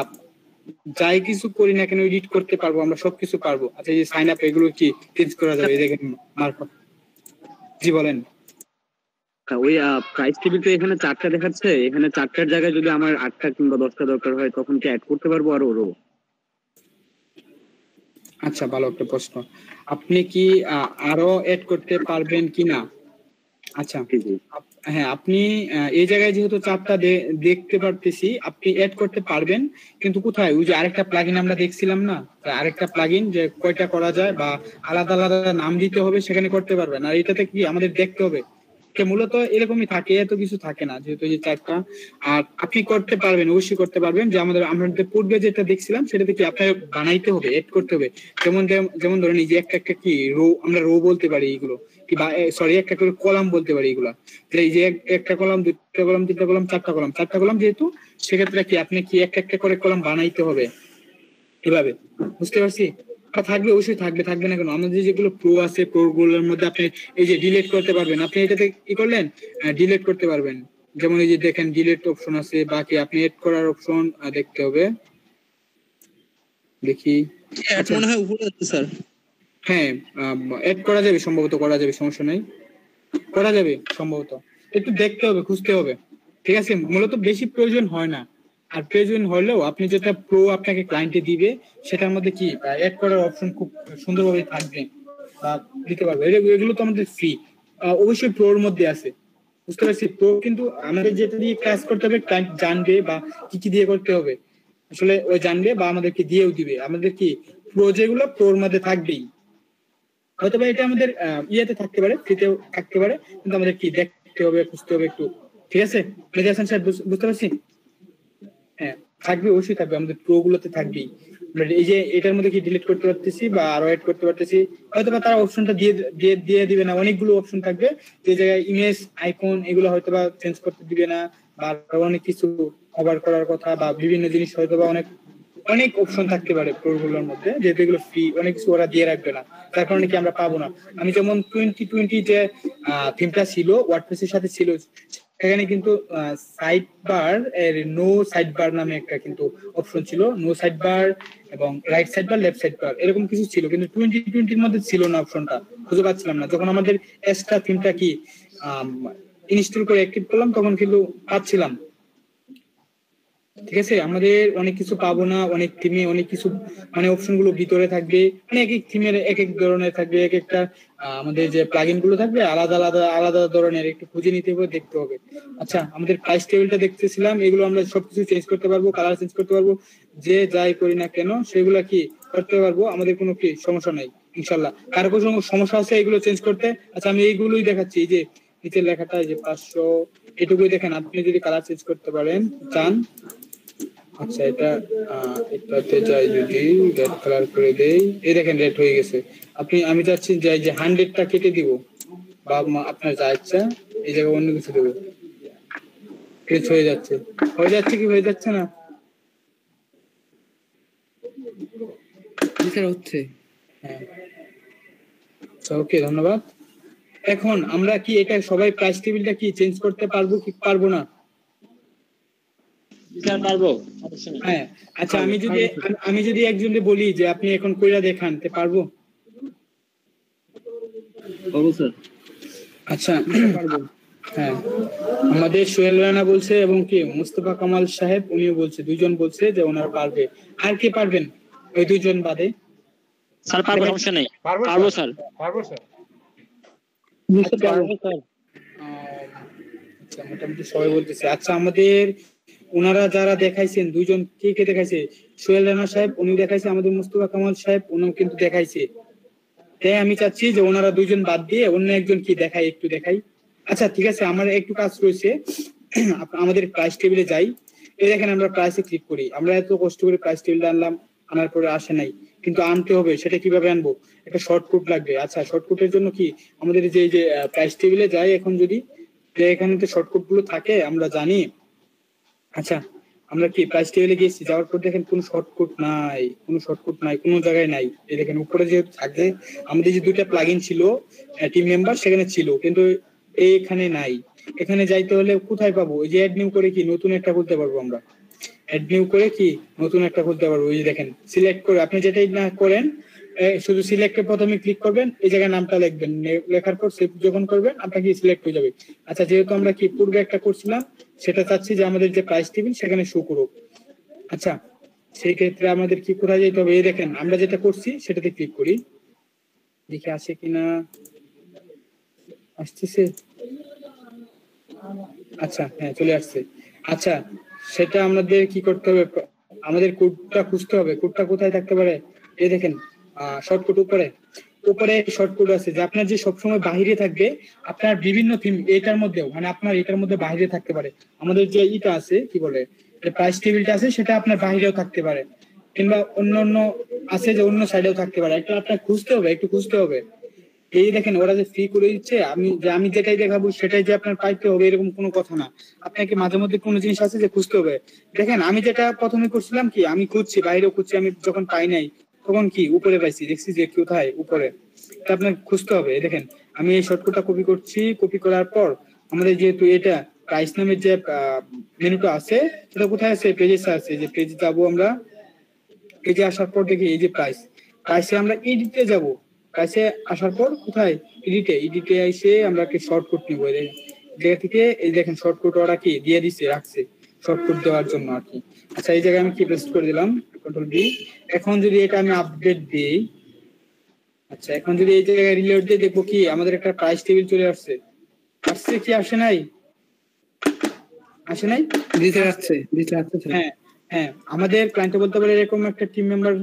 যাই কিছু করি না কেন এডিট করতে পারবো, আমরা সবকিছু পারবো। আচ্ছা এই যে সাইন আপ এগুলো কি চেঞ্জ করা যাবে, দেখেন মারফত। জি বলেন। ওই প্রাইস টেবিল তো এখানে 4টা দেখাচ্ছে, এখানে 4টার জায়গায় যদি আমার 8টা কিংবা 10টা দরকার হয় তখন কি অ্যাড করতে পারবো আরো? আচ্ছা ভালো একটা প্রশ্ন, আপনি কি আরো অ্যাড করতে পারবেন কিনা? আচ্ছা হ্যাঁ, আপনি এই জায়গায় যেহেতু 4টা দেখতে পারতেছি, আপনি অ্যাড করতে পারবেন, কিন্তু কোথায়, ওই যে আরেকটা প্লাগইন আমরা দেখছিলাম না, আরেকটা প্লাগইন যে কয়টা করা যায় বা আলাদা আলাদা নাম দিতে হবে, সেখানে করতে পারবেন। আর এটাতে কি আমাদের দেখতে হবে, মূলত এরকমই থাকে, এত কিছু থাকে না, যেহেতু এই 4টা। আর আপনি করতে পারবেন, অবশ্যই করতে পারবেন, যে আমাদের পূর্বে যেটা দেখছিলাম সেটাতে কি আপনার বানাইতে হবে, এড করতে হবে। যেমন ধরেন এই যে একটা কি রো, আমরা রো বলতে পারি এগুলো কি, সরি একটা করে কলাম বলতে পারি এগুলা, এই যে একটা কলাম, দুইটা কলাম, তিনটা কলাম, চারটা কলাম যেহেতু, সেক্ষেত্রে কি আপনি কি একটা করে কলাম বানাইতে হবে, এভাবে। বুঝতে পারছি? থাকবে, অবশ্যই থাকবে না কেন। আমাদের যেগুলো প্রো আছে, প্রো গুলোর মধ্যে আপনি এই যে ডিলিট করতে পারবেন, আপনি এটাতে কি করলেন, ডিলিট করতে পারবেন। যেমন এই যে দেখেন ডিলিট অপশন আছে, বাকি আপনি এড করার অপশন দেখতে হবে, দেখি মনে হয় উপরে আছে স্যার। হ্যাঁ এড করা যাবে, সম্ভবত করা যাবে, সমস্যা নাই, করা যাবে সম্ভবত, একটু দেখতে হবে, খুঁজতে হবে, ঠিক আছে। মূলত বেশি প্রয়োজন হয় না, আর প্রয়োজন হলেও আপনি যেটা প্রো আপনাকে ক্লায়েন্টে দিবে সেটার মধ্যে কি অ্যাড করার অপশন খুব সুন্দরভাবে থাকবে বা দিতে পারবে। এগুলো তো আমাদের ফ্রি, অবশ্যই প্রোর মধ্যে আছে, বুঝতে পারছি। প্রো কিন্তু আমাদের যেটা দিয়ে কাজ করতে হবে, ক্লায়েন্ট জানবে বা কি দিয়ে করতে হবে, আসলে ওই জানবে বা আমাদেরকে দিয়েও দিবে। আমাদের কি প্রো যেগুলো প্রোর মধ্যে থাকবেই, হয়তো বা এটা আমাদের ইয়েতে থাকতে পারে, ফ্রিতেও থাকতে পারে, কিন্তু আমাদের কি দেখতে হবে, খুঁজতে হবে একটু, ঠিক আছে। স্যার বুঝতে পারছি, হ্যাঁ থাকবে, অবশ্যই থাকবে, আমাদের প্রো গুলোতে থাকবেই। এই যে এটার মধ্যে কি ডিলিট করতে পারতেছি বা আরো অ্যাড করতে পারতেছি, হয়তো বা তারা অপশনটা দিয়ে দিবে না, অনেকগুলো অপশন থাকবে, যে জায়গায় ইমেজ, আইকন এগুলো হয়তো বা চেঞ্জ করতে দিবে না, বা অনেক কিছু কভার করার কথা বা বিভিন্ন জিনিস হয়তো বা অনেক অপশন থাকতে পারে প্রোগুলোর মধ্যে, যেহেতু এগুলো ফ্রি, অনেক কিছু ওরা দিয়ে রাখবে না, তার কারণে কি আমরা পাবো না। আমি যেমন 2020 যে থিমটা ছিল ওয়ার্ডপ্রেসের সাথে ছিল, সেখানে কিন্তু সাইড বার এর নো সাইড বার নামে একটা কিন্তু অপশন ছিল, নো সাইড বার এবং right side bar, left side bar, এরকম কিছু ছিল, কিন্তু 2020 মধ্যে ছিল না, অপশনটা খুঁজে পাচ্ছিলাম না। যখন আমাদের এক্সট্রা থিমটা কি ইনস্টল করে অ্যাক্টিভ করলাম, তখন কিন্তু পাচ্ছিলাম, ঠিক আছে। আমাদের অনেক কিছু পাবো না, অনেক থিমে অনেক কিছু মানে অপশন গুলো ভিতরে থাকবে, মানে এক এক থিমের এক এক ধরনের থাকবে, এক একটা আমাদের যে প্লাগইন গুলো থাকবে আলাদা আলাদা আলাদা ধরনের, একটু খুঁজে নিতে হবে, দেখতে হবে। আচ্ছা আমাদের প্রাইস টেবিলটা দেখতেছিলাম, এগুলো আমরা সবকিছু চেঞ্জ করতে পারবো, কালার চেঞ্জ করতে পারবো, যে যাই করি না কেন সেগুলা কি করতে পারবো, আমাদের কোনো কি সমস্যা নাই ইনশাল্লাহ। কারো কোনো সমস্যা আছে এগুলো চেঞ্জ করতে? আচ্ছা আমি এইগুলোই দেখাচ্ছি, এই যে নিচের লেখাটা, এই যে 500 এটুকুই দেখেন, আপনি যদি কালার চেঞ্জ করতে পারেন চান, আচ্ছা এটাতে যাই, যদি রেড কালার করে দেই, এই দেখেন রেড হয়ে গেছে। আমি চাচ্ছি যে 100টা কেটে দিব, বা আপনার যা ইচ্ছা এই জায়গায় অন্য কিছু দেবো, পেজ হয়ে যাচ্ছে কি হয়ে যাচ্ছে না? স্যার হচ্ছে। হ্যাঁ ওকে, ধন্যবাদ। এখন আমরা কি এটা সবাই প্রাইস টেবিলটা কি চেঞ্জ করতে পারবো কি পারবো না? স্যার পারবো। হ্যাঁ আচ্ছা, আমি যদি একজনকে বলি যে আপনি এখন কইরা দেখান, তে পারবো? স্যার। আচ্ছা পারবো। হ্যাঁ আমাদের সোহেল রানা বলছে এবং কি মুস্তফা কামাল সাহেব উনিও বলছে, দুইজন বলছে যে ওনারা পারবে। আর কে পারবেন ওই দুইজন বাদে? স্যার পারবো, সমস্যা নেই। পারবো স্যার। আচ্ছা মোটামুটি সবাই বলতেছে। আচ্ছা আমাদের ওনারা যারা দেখাইছেন দুইজন কে দেখাইছে? সোহেল রানা সাহেব উনি দেখাইছে, আমাদের মুস্তফা কামাল সাহেব উনিও কিন্তু দেখাইছে। তাই আমি চাচ্ছি যে ওনারা দুইজন বাদ দিয়ে অন্য একজন কি একটু দেখাই। আচ্ছা ঠিক আছে, আমার একটু কাজ রয়েছে, আমাদের প্রাইস টেবিলে যাই। এই দেখেন আমরা প্রাইসে ক্লিক করি, আমরা এত কষ্ট করে প্রাইস টেবিলটা আনলাম, আনার পরে আসে নাই, কিন্তু আনতে হবে। সেটা কিভাবে আনবো? একটা শর্টকাট লাগবে। আচ্ছা শর্টকাটের জন্য কি আমাদের যে প্রাইস টেবিলে যাই এখন, যদি এখানে তো শর্টকাট গুলো থাকে আমরা জানি। আচ্ছা আমরা কি প্রাইস টেবিলে গিয়েছি, যাওয়ার পর দেখেন কোনো শর্টকাট নাই, কোনো জায়গায় নাই। এই দেখেন উপরে যে থাকে আমাদের যে দুইটা প্লাগইন ছিল টিম মেম্বার, সেখানে ছিল, কিন্তু এখানে নাই। এখানে যাইতে হলে কোথায় পাবো? ওই যে অ্যাড নিউ করে কি নতুন একটা খুলতে পারবো আমরা, অ্যাড নিউ করে কি নতুন একটা খুলতে পারবো। ওই যে দেখেন সিলেক্ট করে, আপনি যেটাই না করেন শুধু সিলেক্টে প্রথমে ক্লিক করবেন, এই জায়গায় নামটা লিখবেন, লেখার পর সেভ যখন করবেন আপনাকে সিলেক্ট হয়ে যাবে। আচ্ছা যেহেতু আমরা কি পূর্বে একটা করছিলাম, সেটা চাচ্ছি যে আমাদের যে প্রাইস টেবিল সেখানে শো করুক। আচ্ছা সেই ক্ষেত্রে আমাদের কি কোথায় যেতে হবে? এই দেখেন আমরা যেটা করছি সেটাতে ক্লিক করি, দেখি আসে কিনা। আসতেছে। আচ্ছা হ্যাঁ চলে আসছে। আচ্ছা সেটা আমাদের কি করতে হবে? আমাদের কোডটা খুঁজতে হবে। কোডটা কোথায় থাকতে পারে? এই দেখেন শর্টকাট উপরে শর্টকাট আছে, যে আপনার যে সবসময় বাহিরে থাকবে, আপনার বিভিন্ন থিম এটার মধ্যেও, মানে আপনার এটার মধ্যে বাহিরে থাকতে পারে। আমাদের যে ইটা আছে কি বলে প্রাইস টেবিলটা আছে, সেটা আপনার বাহিরেও থাকতে পারে, কিংবা অন্য আছে যে অন্য সাইডেও থাকতে পারে। একটা আপনার একটু খুঁজতে হবে। এই দেখেন ওরা যে ফ্রি করে দিচ্ছে, আমি যেটাই দেখাবো সেটাই যে আপনার পাইতে হবে এরকম কোনো কথা না। আপনাকে মাঝে মধ্যে কোনো জিনিস আছে যে খুঁজতে হবে। দেখেন আমি যেটা প্রথমে করছিলাম কি, আমি খুঁজছি, বাইরেও খুঁজছি, আমি যখন পাই নাই তখন কি উপরে পাইছি, দেখছি যে কোথায় উপরে। এটা আপনার খুঁজতে হবে। দেখেন আমি এই শর্টকাটটা কপি করছি, কপি করার পর আমাদের যেহেতু এটা প্রাইস নামের যে মেনুটা আছে সেটা কোথায় আছে? পেজে আছে। যে পেজে যাবো আমরা, পেজে আসার পর দেখি এই যে প্রাইসে আমরা এডিটে যাব। প্রাইসে আসার পর কোথায়? এডিটে এসে আমরা একটা শর্টকাট নিব। জায়গা থেকে এই দেখেন শর্টকাট ওরা কি দিয়ে দিচ্ছে, রাখছে শর্টকাট দেওয়ার জন্য আর কি। আচ্ছা এই জায়গায় আমি কি পেস্ট করে দিলাম, কন্ট্রোল ভি। এখন যদি এটা আমি আপডেট দিই, আচ্ছা এখন যদি এই জায়গায় রিলোড দিয়ে দেখবো কি আমাদের একটা প্রাইস টেবিল চলে আসছে কি আসে নাই? হ্যাঁ আমাদের ক্লায়েন্টে বলতে পারে এরকম একটা টিম মেম্বার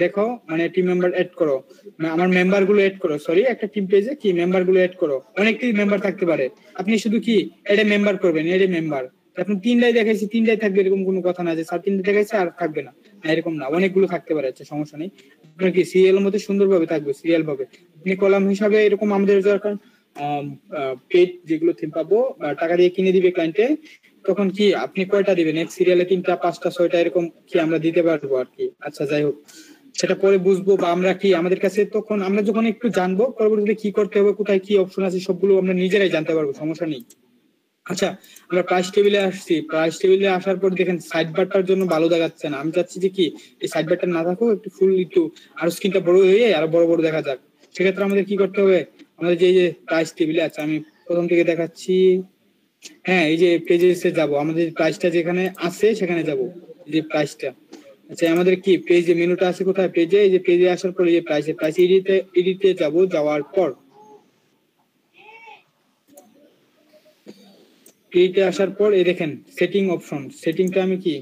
দেখো, মানে টিম মেম্বার এড করো, মানে আমার মেম্বার গুলো এড করো। সরি, একটা টিম পেজে কি মেম্বার গুলো এড করো। অনেকটি মেম্বার থাকতে পারে, আপনি শুধু কি এডে মেম্বার করবেন, এডে মেম্বার। আপনি তিনটাই দেখাইছি, তিনটাই থাকবে এরকম কোনো কথা না যে স্যার তিনটে দেখাইছে আর থাকবে না, এরকম না, অনেকগুলো থাকতে পারে। আচ্ছা সমস্যা নেই, আপনার কি সিরিয়াল মধ্যে সুন্দরভাবে থাকবে, সিরিয়াল ভাবে। আপনি কলাম হিসাবে এরকম আমাদের যখন পেজ যেগুলো থিম পাবো টাকা দিয়ে কিনে দিবে ক্লায়েন্টে, তখন কি আপনি কয়টা দিবেন? এক সিরিয়ালে 3টা 5টা 6টা এরকম কি আমরা দিতে পারবো আর কি। আচ্ছা যাই হোক, সেটা পরে বুঝবো, বা আমরা কি আমাদের কাছে তখন আমরা যখন একটু জানবো পরবর্তীতে কি করতে হবে, কোথায় কি অপশন আছে সবগুলো আমরা নিজেরাই জানতে পারবো, সমস্যা নেই। আচ্ছা আমরা প্রাইস টেবিলে আসছি, প্রাইস টেবিলে আসার পর দেখেন সাইড বারটার জন্য ভালো দেখাচ্ছে না। আমি চাচ্ছি যে কি এই সাইড বারটা না থাকুক, একটু ফুল একটু আরো স্ক্রিনটা বড় হয়ে আরো বড় দেখা যাক। সেক্ষেত্রে আমাদের কি করতে হবে? আমাদের যে প্রাইস টেবিলে, আচ্ছা আমি প্রথম থেকে দেখাচ্ছি। হ্যাঁ এই যে পেজে যাব, আমাদের প্রাইসটা যেখানে আছে সেখানে যাব, এই যে প্রাইসটা। আচ্ছা আমাদের কি পেজে মেনুটা আছে কোথায়? পেজে, এই যে পেজে আসার পর এই যে প্রাইস এডিটে যাব, যাওয়ার পর এডিটে আসার পর এই দেখেন সেটিং অপশন। সেটিংটা আমি কি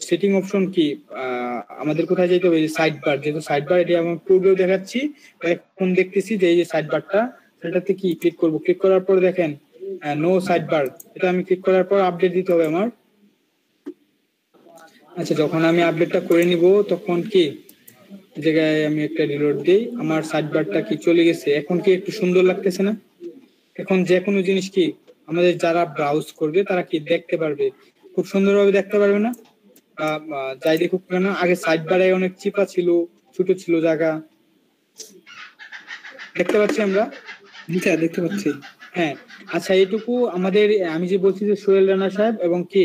সেটিং অপশন কি আমাদের কোথায় যেতে হবে? সাইড বার, যেহেতু সাইড বার এটা আমি পূর্বেও দেখাচ্ছি, এখন দেখতেছি যে এই যে সাইড বারটা, সেটাতে কি ক্লিক করব। ক্লিক করার পর দেখেন নো সাইড বার, এটা আমি ক্লিক করার পর আপডেট দিতে হবে আমার। আচ্ছা যখন আমি আপডেটটা করে নিব তখন কি জায়গায় আমি একটা রিলোড দিই, আমার সাইড বারটা কি চলে গেছে। এখন কি একটু সুন্দর লাগতেছে না? এখন যে কোনো জিনিস কি আমাদের যারা ব্রাউজ করবে তারা কি দেখতে পারবে, খুব সুন্দরভাবে দেখতে পারবে না? যাই দেখুক কেন, আগে সাইড বারে অনেক চিপা ছিল, ছোট ছিল জায়গা, দেখতে পাচ্ছি আমরা? দেখতে পাচ্ছি। হ্যাঁ, আচ্ছা এইটুকু আমাদের, আমি যে বলছি যে সোহেল রানা সাহেব এবং কি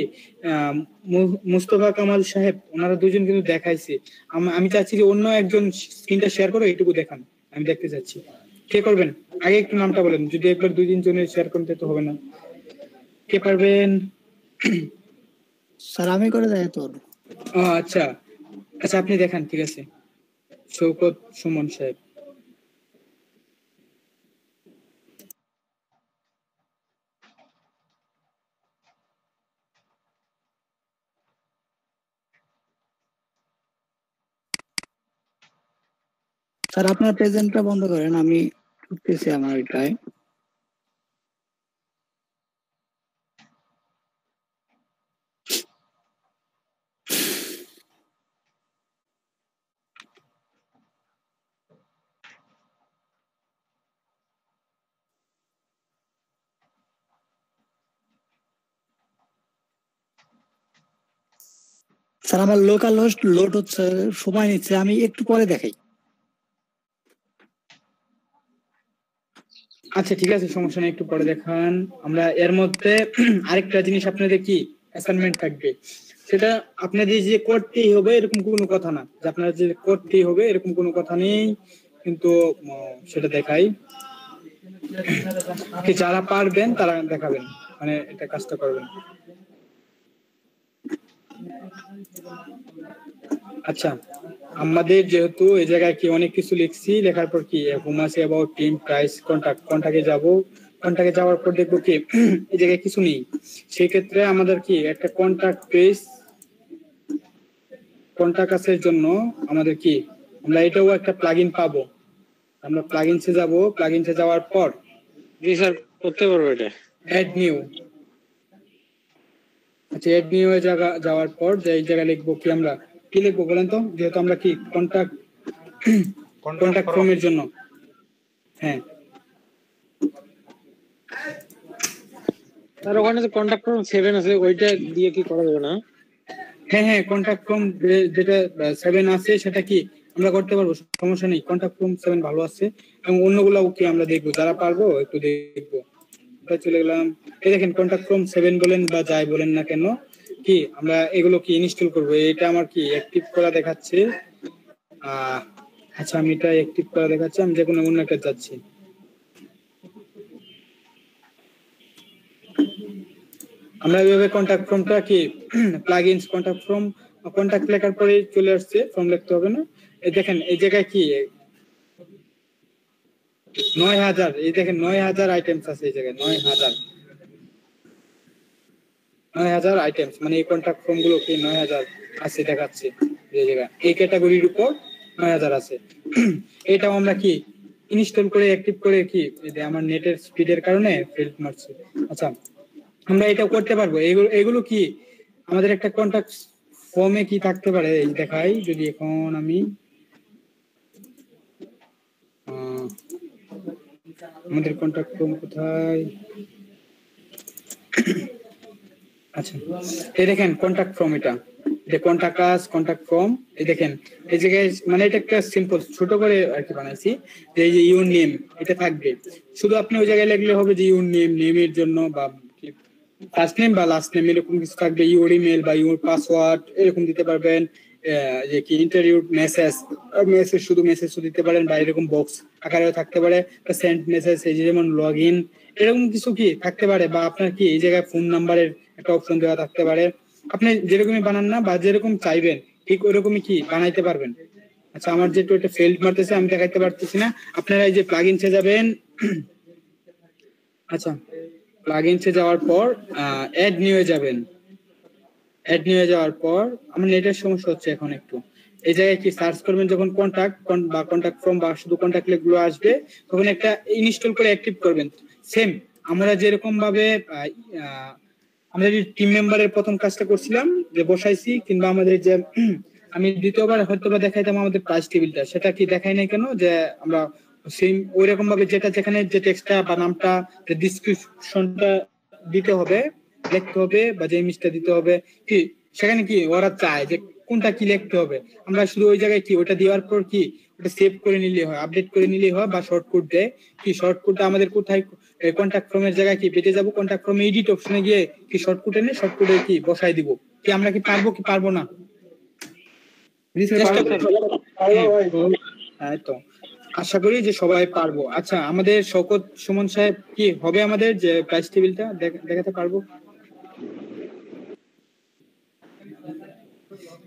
মুস্তফা কামাল সাহেব, ওনারা দুজন কিন্তু দেখাইছে। আমি চাচ্ছি যে অন্য একজন স্ক্রিনটা শেয়ার করে এইটুকু দেখান, আমি দেখতে চাচ্ছি। কে করবেন? আগে একটু নামটা বলেন, যদি একবার 2-3 জনের শেয়ার করতে তো হবে না। কে পারবেন? স্যার আমি করে দেয় তোর। ও আচ্ছা আচ্ছা, আপনি দেখান, ঠিক আছে। শৌকত সুমন সাহেব। স্যার আপনার প্রেজেন্টটা বন্ধ করেন, আমি ঢুকতেছি আমার এটায়। স্যার আমার লোকাল হোস্ট লোড হচ্ছে, সময় নিচ্ছে, আমি একটু পরে দেখাই। আচ্ছা ঠিক আছে, সমস্যা নেই, একটু পরে দেখান। আমরা এর মধ্যে আরেকটা জিনিস আপনাদের কি অ্যাসাইনমেন্ট থাকবে, সেটা আপনাদের যে করতেই হবে এরকম কোনো কথা না, যে আপনারা যে করতেই হবে এরকম কোনো কথা নেই, কিন্তু সেটা দেখাই। যারা পারবেন তারা দেখাবেন, মানে এটা কাজটা করবেন। আচ্ছা, আমাদের যেহেতু এই জায়গায় কি অনেক কিছু লিখছি, লেখার পর কি হোম আছে অ্যাবাউট টিম প্রাইস কন্টাক্টে যাব, কন্টাক্টে যাওয়ার পর দেখবো কি এই জায়গায় কিছু নেই। সেই ক্ষেত্রে আমাদের কি একটা কন্টাক্ট পেজ, কন্টাক্ট আসার জন্য আমাদের কি আমরা এটাও একটা প্লাগইন পাবো। আমরা প্লাগইনসে যাব, প্লাগইনসে যাওয়ার পর জি স্যার করতে পারবো এটা। Add new. আচ্ছা, অ্যাড নিউ এ যাওয়ার পর যে এই জায়গায় লিখবো কি, আমরা কি লিখবো বলেন তো, যেহেতু আমরা কি কন্টাক্ট ফর্মের জন্য। হ্যাঁ স্যার ওখানে যে কন্টাক্ট ফর্ম 7 আছে ওইটা দিয়ে কি করা যাবে না? হ্যাঁ হ্যাঁ, কন্টাক্ট ফর্ম যেটা 7 আছে সেটা কি আমরা করতে পারবো, সমস্যা নেই। কন্টাক্ট ফর্ম 7 ভালো আছে, এবং অন্যগুলো কি আমরা দেখবো, যারা পারবো একটু দেখবো। চলে গেলাম, এই দেখেন কন্টাক্ট ফর্ম 7 বলেন বা যাই বলেন না কেন, কি আমরা এগুলো কি ইনস্টল করবো। এটা আমার কি অ্যাক্টিভ করা দেখাচ্ছে। আচ্ছা, আমি এটা অ্যাক্টিভ করা দেখাচ্ছে, আমি যে কোনো অন্য একটা যাচ্ছি। আমরা এইভাবে কন্টাক্ট ফর্মটা কি প্লাগইনস কন্টাক্ট ফর্ম, কন্টাক্ট লেখার পরে চলে আসছে, ফর্ম লিখতে হবে না। এই দেখেন এই জায়গায় কি 9000, এই দেখেন 9000 আইটেমস আছে এই জায়গায়, 9000 আইটেমস, মানে এই কন্টাক্ট ফর্ম গুলো কি 9000 আছে দেখাচ্ছে এই জায়গায়, এই ক্যাটাগরির উপর 9000 আছে। এটাও আমরা কি ইনস্টল করে অ্যাক্টিভ করে কি, আমার নেটের স্পিডের কারণে ফেল্ড মারছে। আচ্ছা, আমরা এটা করতে পারবো। এগুলো কি আমাদের একটা কন্টাক্ট ফর্মে কি থাকতে পারে, এই দেখাই। যদি এখন আমি আমাদের কন্টাক্ট ফর্ম কোথায়, আচ্ছা এই দেখেন কন্টাক্ট ফর্ম, এটা কন্টাক্ট আস কন্টাক্ট ফর্ম। এই দেখেন এই জায়গায়, মানে এটা একটা সিম্পল ছোট করে আর কি বানাইছি, যে এই যে ইউর নেম এটা থাকবে, শুধু আপনি ওই জায়গায় লিখলে হবে যে ইউর নেম, নেমের জন্য বা ফার্স্ট নেম বা লাস্ট নেম এরকম কিছু থাকবে, ইউর ইমেল বা ইউর পাসওয়ার্ড এরকম দিতে পারবেন। যে কি ইন্টারভিউ মেসেজ, শুধু মেসেজ দিতে পারেন, বা এরকম বক্স আকারেও থাকতে পারে, সেন্ড মেসেজ, এই যেমন লগ ইন এরকম কিছু কি থাকতে পারে, বা আপনার কি এই জায়গায় ফোন নাম্বারের একটা অপশন দেওয়া থাকতে পারে। আপনি যেরকমই বানান না বা যেরকম চাইবেন ঠিক ওরকমই কি বানাইতে পারবেন। আচ্ছা, আমার যেটু এটা ফেল্ড মারতেছে আমি দেখাইতে পারতেছি না, আপনারা এই যে প্লাগইনসে যাবেন। আচ্ছা, প্লাগইনসে যাওয়ার পর অ্যাড নিউ এ যাবেন। অ্যাড নিউ এ যাওয়ার পর আমার নেটের সমস্যা হচ্ছে এখন একটু, এই জায়গায় কি সার্চ করবেন, যখন কন্টাক্ট বা কন্টাক্ট ফর্ম বা শুধু কন্টাক্ট লিখগুলো আসবে, তখন একটা ইনস্টল করে অ্যাক্টিভ করবেন। সেম আমরা যেরকম ভাবে আমরা যে টিম মেম্বারের প্রথম কাজটা করছিলাম যে বসাইছি, কিংবা আমাদের যে আমি দ্বিতীয়বার হয়তো বা দেখাইতাম আমাদের প্রাইস টেবিলটা, সেটা কি দেখাই নাই কেন, যে আমরা সেম ওই রকম ভাবে যেটা যেখানে যে টেক্সটটা বা নামটা, যে ডিসক্রিপশনটা দিতে হবে, লিখতে হবে, বা যে ইমেজটা দিতে হবে কি সেখানে কি ওরা চায় যে কোনটা কি লিখতে হবে, আমরা শুধু ওই জায়গায় কি ওটা দেওয়ার পর কি ওটা সেভ করে নিলেই হয়, আপডেট করে নিলেই হয়, বা শর্টকাট দেয় কি শর্টকাটটা আমাদের কোথায় কন্টাক্ট ফর্মের জায়গায় কি পেতে যাব, কন্টাক্ট ফর্মে এডিট অপশনে গিয়ে কি শর্টকাট এনে শর্টকাটে কি বসাই দিব, কি আমরা কি পারবো কি পারবো না? চেষ্টা করি। হ্যাঁ, তো আশা করি যে সবাই পারবো। আচ্ছা, আমাদের শওকত সুমন সাহেব কি হবে আমাদের যে প্রাইস টেবিলটা দেখাতে পারবো?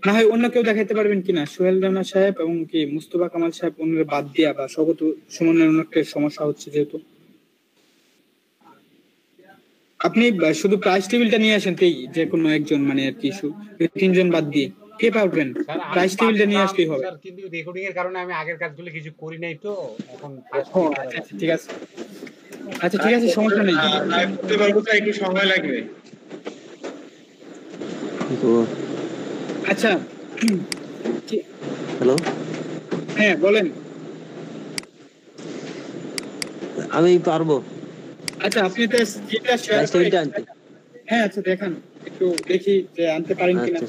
না হয় অন্য কেউ দেখাতে পারবেন কিনা, সোহেল রানা সাহেব এবং কি মুস্তফা কামাল সাহেব অন্যের বাদ দিয়া, বা শওকত সুমনের অন্য একটা সমস্যা হচ্ছে যেহেতু। আপনি শুধু প্রাইস টেবিলটা নিয়ে আসেন, যে কোনো একজন মানে আর কি, তিনজন বাদ দিয়ে কে পারবেন? প্রাইস টেবিলটা নিয়ে আসলেই হবে। স্যার কিন্তু রেকর্ডিং এর কারণে আমি আগের কাজগুলো কিছু করি নাই, তো এখন আচ্ছা ঠিক আছে, আচ্ছা ঠিক আছে, সমস্যা নেই। একটু সময় লাগবে। আচ্ছা, হ্যালো, হ্যাঁ বলেন। আমি পারবো। আচ্ছা, আপনি তো যেটা শেয়ার করেন, হ্যাঁ আচ্ছা দেখান, একটু দেখি যে আনতে পারেন কিনা।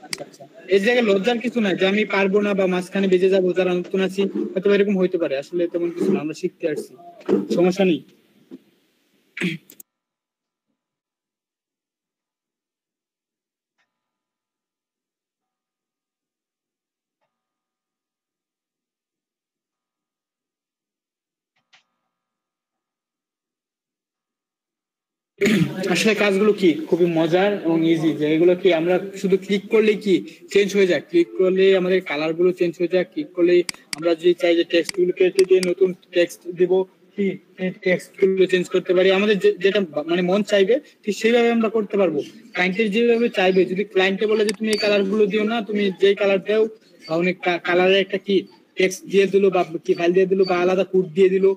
আচ্ছা আচ্ছা, এই জায়গায় লজ্জার কিছু নাই যে আমি পারবো না বা মাঝখানে বেঁচে যাবো, যারা নতুন আছি হয়তো এরকম হইতে পারে, আসলে তেমন কিছু না, আমরা শিখতে আসছি, সমস্যা নেই। আসলে কাজগুলো কি খুবই মজার এবং ইজি, যে এগুলো কি আমরা শুধু ক্লিক করলে কি চেঞ্জ হয়ে যায়, ক্লিক করলে আমাদের কালার গুলো চেঞ্জ হয়ে যায়, ক্লিক করলে আমরা যদি চাই যে টেক্সট গুলো কেটে দিয়ে নতুন টেক্সট দিব, কি টেক্সট গুলো চেঞ্জ করতে পারি, আমাদের যেটা মানে মন চাইবে ঠিক সেইভাবে আমরা করতে পারবো। ক্লায়েন্টের যেভাবে চাইবে, যদি ক্লায়েন্টে বলে যে তুমি এই কালার গুলো দিও না, তুমি যেই কালার দাও, অনেক কালারের একটা কি টেক্সট দিয়ে দিলো বা কি ফাইল দিয়ে দিলো বা আলাদা কোড দিয়ে দিলো,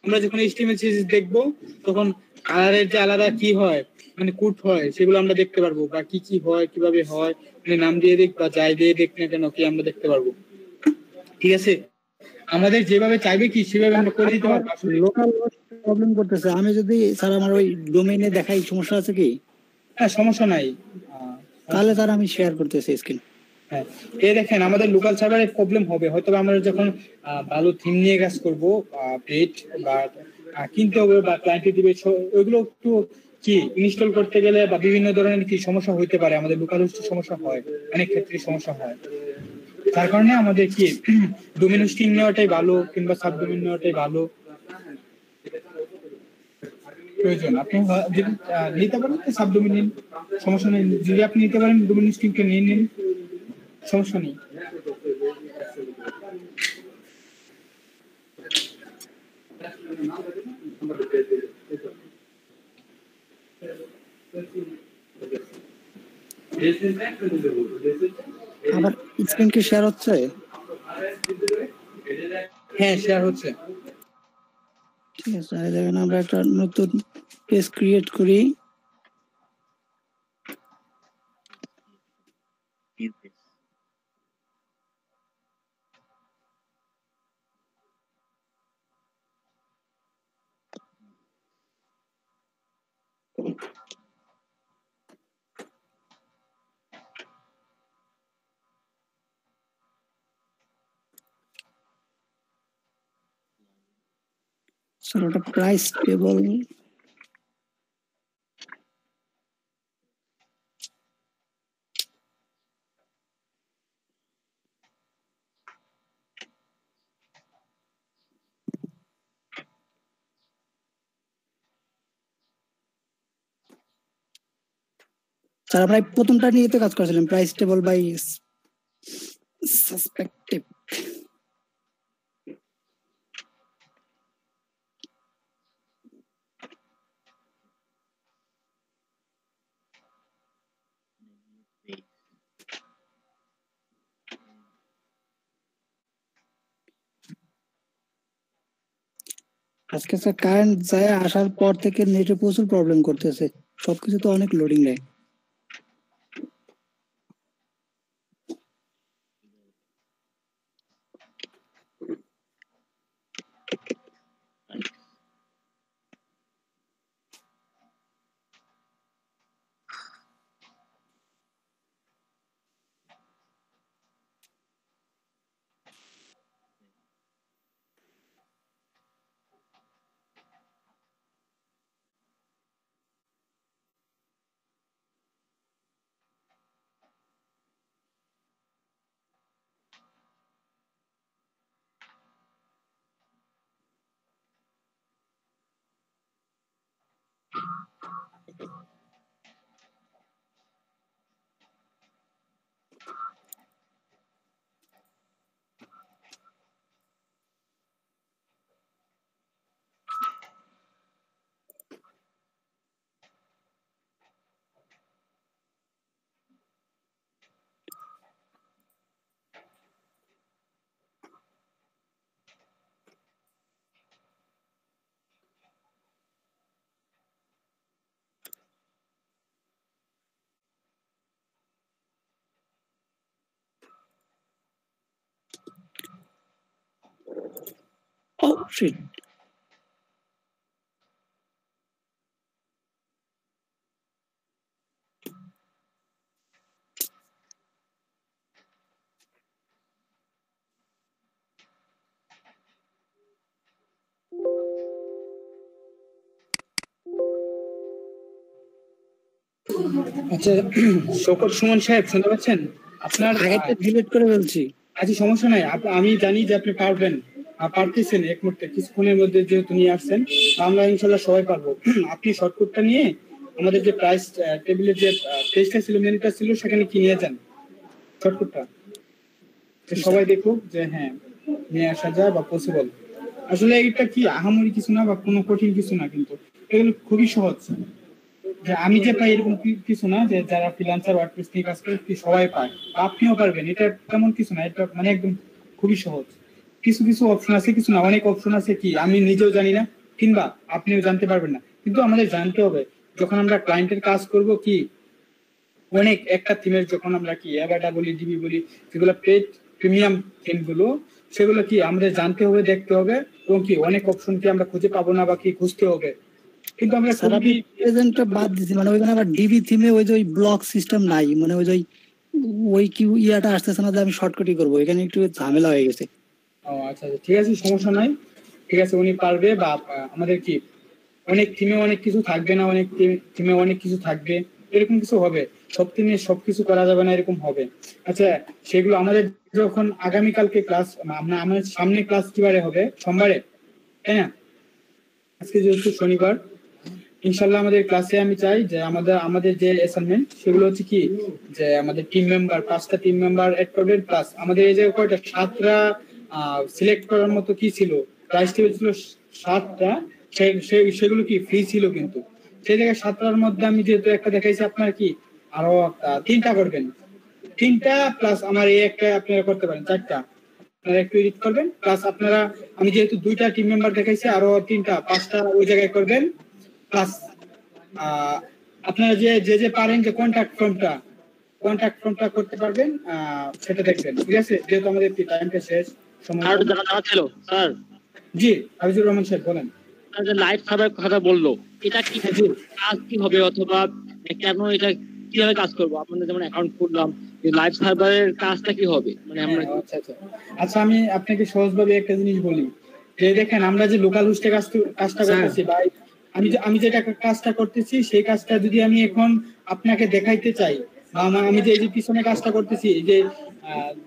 আমরা যখন HTML সিরিজ দেখবো তখন কালারের যে আলাদা কি হয় মানে কোড হয় সেগুলো আমরা দেখতে পারবো, বা কি কি হয় কিভাবে হয়, মানে নাম দিয়ে দেখ বা যাই দিয়ে দেখ না কেন কি আমরা দেখতে পারবো। ঠিক আছে, আমাদের যেভাবে চাইবে কি সেভাবে আমরা করে দিতে পারবো। লোকাল প্রবলেম করতেছে, আমি যদি স্যার আমার ওই ডোমেইনে দেখাই সমস্যা আছে কি? হ্যাঁ, সমস্যা নাই, তাহলে স্যার আমি শেয়ার করতেছি স্ক্রিন। হ্যাঁ, এই দেখেন আমাদের লোকাল সার্ভারে প্রবলেম হবে হয়তো, আমরা যখন ভালো থিম নিয়ে কাজ করবো, পেট বা কিনতে হবে বা ক্লায়েন্টে দিবে, ওইগুলো একটু কি ইনস্টল করতে গেলে বা বিভিন্ন ধরনের কি সমস্যা হইতে পারে, আমাদের লোকাল হোস্টের সমস্যা হয়, অনেক ক্ষেত্রে সমস্যা হয়, তার কারণে আমাদের কি ডোমেইন হোস্টিং নেওয়াটাই ভালো কিংবা সাবডোমেইন নেওয়াটাই ভালো প্রয়োজন। আপনি যদি নিতে পারেন সাবডোমেইন নিন, সমস্যা নেই, যদি আপনি নিতে পারেন ডোমেইন হোস্টিংকে নিয়ে নিন, সমস্যা নেই। আমার স্ক্রিন কি শেয়ার হচ্ছে? হ্যাঁ, শেয়ার হচ্ছে। ঠিক আছে, দেখেন আমরা একটা নতুন পেজ ক্রিয়েট করি। স্যার ওটা প্রাইস টেবল, স্যার আমরা প্রথমটা নিয়ে তো কাজ করছিলাম, প্রাইস টেবল বাই সাসপেক্টিভ। আজকে স্যার কারেন্ট যায় আসার পর থেকে নেটে প্রচুর প্রবলেম করতেছে, সবকিছু তো অনেক লোডিং নেয়। Oh shit. আচ্ছা শকত সুমন সাহেব শুনতে পাচ্ছেন? আপনার আগেরটা ডিলিট করে ফেলছি। আচ্ছা সমস্যা নাই, আমি জানি যে আপনি পারবেন, পারতেছেন এক মুহূর্তে কিছুক্ষণের মধ্যে যেহেতু নিয়ে আসছেন, আমরা ইনশাল্লাহ সবাই পারবো। আপনি শর্টকাটটা নিয়ে আমাদের যে প্রাইস টেবিলের যে পেজটা ছিল, মেনুটা ছিল, সেখানে কি নিয়ে যান শর্টকাটটা, সবাই দেখুক যে হ্যাঁ নিয়ে আসা যায় বা পসিবল। আসলে এটা কি আহামরি কিছু না বা কোনো কঠিন কিছু না, কিন্তু এগুলো খুবই সহজ। যে আমি যে পাই এরকম কিছু না, যে যারা ফ্রিল্যান্সার ওয়ার্ডপ্রেস নিয়ে কাজ করে সবাই পায়, আপনিও পারবেন, এটা তেমন কিছু না, এটা মানে একদম খুবই সহজ। কিছু কিছু অপশন আছে, কিছু না, অনেক অপশন আছে কি আমি নিজেও জানি না, কিংবা আপনিও জানতে পারবেন না, কিন্তু আমাদের জানতে হবে। যখন আমরা ক্লায়েন্টের কাজ করব কি অনেক একটা থিমের, যখন আমরা কি অ্যাভাটা বলি, ডিবি বলি, যেগুলো পেড প্রিমিয়াম থিম গুলো, সেগুলো কি আমাদের জানতে হবে, দেখতে হবে, এবং কি অনেক অপশন কি আমরা খুঁজে পাবো না বা কি খুঁজতে হবে। কিন্তু আমরা প্রেজেন্টটা বাদ দিছি, মানে ওইখানে আবার ডিবি থিমে ওই যে ওই ব্লক সিস্টেম নাই, মানে ওই যে ওই কি ইয়াটা আসতেছে না যে আমি শর্টকাটই করবো, এখানে একটু ঝামেলা হয়ে গেছে। ও আচ্ছা ঠিক আছে, সমস্যা নাই, ঠিক আছে, উনি পারবে। বা আমাদের কি অনেক থিমে অনেক কিছু থাকবে না, অনেক থিমে অনেক কিছু থাকবে, এরকম কিছু হবে। সব থিমে সবকিছু করা যাবে না, এরকম হবে। আচ্ছা সেগুলো আমাদের যখন আগামীকালকে ক্লাস, আমাদের সামনে ক্লাস কিবারে হবে? সোমবারে, তাই না? আজকে যেহেতু শনিবার, ইনশাল্লাহ আমাদের ক্লাসে আমি চাই যে আমাদের যে অ্যাসাইনমেন্ট সেগুলো হচ্ছে কি, যে আমাদের টিম মেম্বার 5টা টিম মেম্বার এড করবেন, প্লাস আমাদের এই যে কয়টা 7টা সিলেক্ট করার মতো কি ছিল, প্রাইস টেবিল ছিল 7টা, সেগুলো কি ফ্রি ছিল, কিন্তু সেই জায়গায় 7টার মধ্যে আমি যেহেতু একটা দেখাইছি, আপনার কি আরো 3টা করবেন, 3টা প্লাস আমার এই একটা আপনারা করতে পারেন, 4টা আপনারা একটু এডিট করবেন, প্লাস আপনারা আমি যেহেতু 2টা টিম মেম্বার দেখাইছি, আরো 3টা 5টা ওই জায়গায় করবেন। প্লাস আপনারা যে পারেন যে কন্ট্যাক্ট ফর্মটা করতে পারবেন, সেটা দেখবেন, ঠিক আছে? যেহেতু আমাদের টাইমটা শেষ, সময় ছিল স্যার। জি হাফিজুর রহমান সাহেব বলেন। লাইভ সার্ভার কথা বললো, এটা কি কাজ কি হবে, অথবা কেন এটা কিভাবে কাজ করবো? আপনাদের যেমন অ্যাকাউন্ট খুললাম, লাইভ সার্ভারের কাজটা কি হবে, মানে আমরা আচ্ছা আমি আপনাকে সহজভাবে একটা জিনিস বলি, যে দেখেন আমরা যে লোকাল হোস্টে কাজটা করতেছি, ভাই আমি যেটা কাজটা করতেছি, সেই কাজটা যদি আমি এখন আপনাকে দেখাইতে চাই, বা আমি যে পিছনে কাজটা করতেছি, যে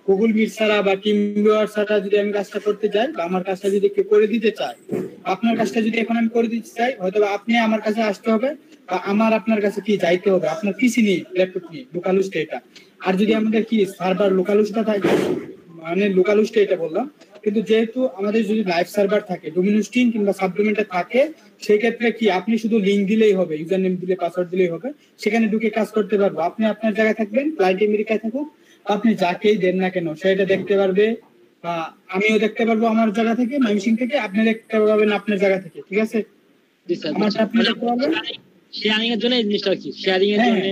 গুগল মিট ছাড়া বা টিম ভিউয়ার ছাড়া যদি আমি কাজটা করতে চাই, বা আমার কাজটা যদি কেউ করে দিতে চায়, আপনার কাজটা যদি এখন আমি করে দিতে চাই, হয়তো আপনি আমার কাছে আসতে হবে, বা আমার আপনার কাছে কি যাইতে হবে, আপনার পিসি নিয়ে, ল্যাপটপ নিয়ে, লোকাল হোস্টে এটা। আর যদি আমাদের কি সার্ভার লোকাল হোস্টটা থাকে, মানে লোকাল হোস্টে এটা বললাম, কিন্তু যেহেতু আমাদের যদি লাইভ সার্ভার থাকে, ডোমেইন হোস্টিং কিংবা সাবডোমেইনটা থাকে, সেই ক্ষেত্রে কি আপনি শুধু লিংক দিলেই হবে, ইউজার নেম দিলে, পাসওয়ার্ড দিলেই হবে, সেখানে ঢুকে কাজ করতে পারবো। আপনি আপনার জায়গায় থাকবেন, ক্লায়েন্ট আমেরিকায় থাকুক, আপনি যাকেই দেন না কেন সেটা দেখতে পারবে, বা আমিও দেখতে পারবো আমার জায়গা থেকে, ময়মনসিংহ থেকে, আপনি দেখতে পারবেন আপনার জায়গা থেকে, ঠিক আছে? আমারটা আপনি দেখতে পারবেন। শেয়ারিং এর জন্য এই জিনিসটা কি, শেয়ারিং এর জন্য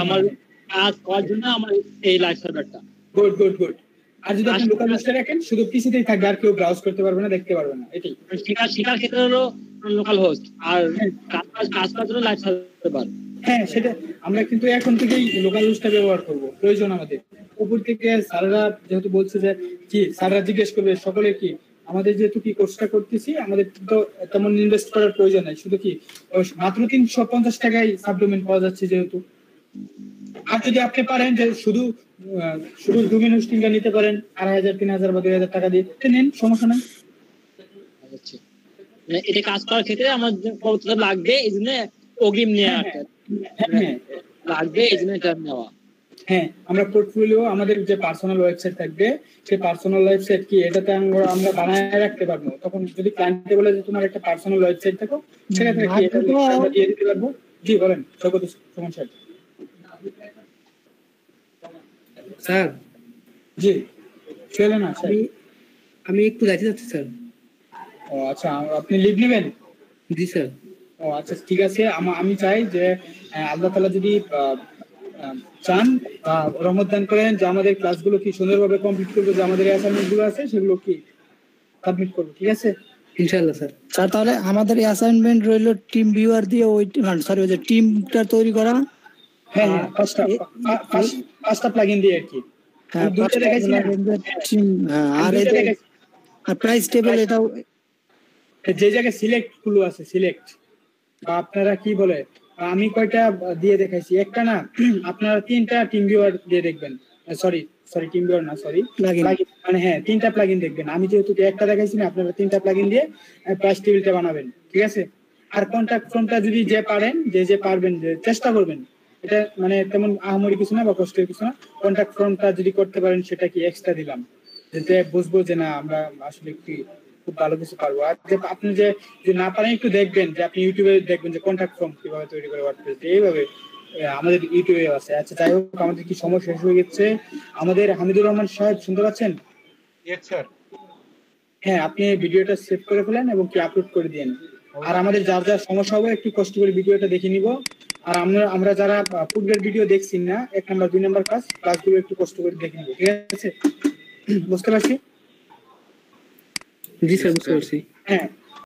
আমার কাজ করার জন্য আমার এই লাইভ সার্ভারটা। গুড। আর যদি আপনি লোকাল হোস্টে রাখেন, শুধু পিসিতেই থাকবে, আর কেউ ব্রাউজ করতে পারবে না, দেখতে পারবে না, এটাই। শেখার ক্ষেত্রে হলো লোকাল হোস্ট, আর কাজ করার জন্য লাইভ সার্ভার। হ্যাঁ সেটা আমরা কিন্তু এখন থেকেই লোকাল হোস্টটা ব্যবহার করব, প্রয়োজন আমাদের। উপর থেকে স্যাররা যেহেতু বলছে যে কি, স্যাররা জিজ্ঞেস করবে সকলে কি, আমাদের যেহেতু কি কোর্সটা করতেছি, আমাদের তো তেমন ইনভেস্ট করার প্রয়োজন নাই, শুধু কি মাত্র 350 টাকায় সাবডোমেইন পাওয়া যাচ্ছে যেহেতু। আর যদি আপনি পারেন যে শুধু ডোমেইন হোস্টিংটা নিতে পারেন 2500, 3000 বা 2000 টাকা দিয়ে নেন, সমস্যা নাই। এটা কাজ করার ক্ষেত্রে আমার কত লাগবে, এই জন্য অগ্রিম নেওয়া হ্যাঁ লাগবে এই জন্য এটা নেওয়া। হ্যাঁ, আমরা পোর্টফোলিও আমাদের যে পার্সোনাল ওয়েবসাইট থাকবে সেই পার্সোনাল ওয়েবসাইট কি এটাতে আমরা বানায় রাখতে পারবো। তখন যদি ক্লায়েন্টে বলে যে তোমার একটা পার্সোনাল ওয়েবসাইট থাকো, সেক্ষেত্রে কি এটা আমরা দিয়ে দিতে পারবো। জি বলেন সমস্যা। স্যার জি চলে না স্যার, আমি একটু যাইতে যাচ্ছি স্যার। ও আচ্ছা, আপনি লিভ নেবেন? জি স্যার। ও আচ্ছা ঠিক আছে, আমি চাই যে আল্লাহ তাআলা যদি চান রহমত দান করেন যে আমাদের ক্লাসগুলো কি সুন্দরভাবে কমপ্লিট করবো, যে আমাদের অ্যাসাইনমেন্ট গুলো আছে সেগুলো কি সাবমিট করবো, ঠিক আছে ইনশাআল্লাহ স্যার। স্যার তাহলে আমাদের অ্যাসাইনমেন্ট রইলো টিম ভিউয়ার দিয়ে ওই সরি ওই যে টিমটা তৈরি করা। হ্যাঁ হ্যাঁ, পাঁচটা প্লাগইন দিয়ে আর কি। হ্যাঁ দুটো দেখাইছি না টিম, আর প্রাইস টেবিল এটাও যে জায়গায় সিলেক্ট গুলো আছে, সিলেক্ট আপনারা কি বলে আমি কয়টা দিয়ে দেখাইছি, একটা না আপনারা 3টা টিম ভিউয়ার দিয়ে দেখবেন। সরি টিম ভিউয়ার না, সরি মানে হ্যাঁ 3টা প্লাগইন দেখবেন। আমি যেহেতু একটা দেখাইছি না, আপনারা 3টা প্লাগইন দিয়ে প্রাইস টেবিলটা বানাবেন, ঠিক আছে। আর কন্টাক্ট ফর্মটা যদি যে পারেন, যে পারবেন, যে চেষ্টা করবেন, এটা মানে তেমন আহামরি কিছু না বা কষ্টের কিছু না। কন্টাক্ট ফর্মটা যদি করতে পারেন সেটা কি এক্সট্রা দিলাম, যাতে বুঝবো যে না আমরা আসলে কি খুব ভালো কিছু পারবো। আর যে আপনি যে না পারেন একটু দেখবেন, যে আপনি ইউটিউবে দেখবেন যে কন্টাক্ট ফর্ম কিভাবে তৈরি করে ওয়ার্ডপ্রেস, এইভাবে আমাদের ইউটিউবে আছে। আচ্ছা যাই হোক, আমাদের কি সময় শেষ হয়ে গেছে। আমাদের হামিদুর রহমান সাহেব শুনতে পাচ্ছেন? হ্যাঁ, আপনি ভিডিওটা সেভ করে ফেলেন এবং কি আপলোড করে দিন। আর আমাদের যার যার সমস্যা হবে একটু কষ্ট করে ভিডিওটা দেখে নিব। আর আমরা যারা পূর্বের ভিডিও দেখছি না, 1 নাম্বার 2 নাম্বার ক্লাসগুলো একটু কষ্ট করে দেখে নিব, ঠিক আছে? বুঝতে পারছি? জি স্যার বুঝতে পারছি। হ্যাঁ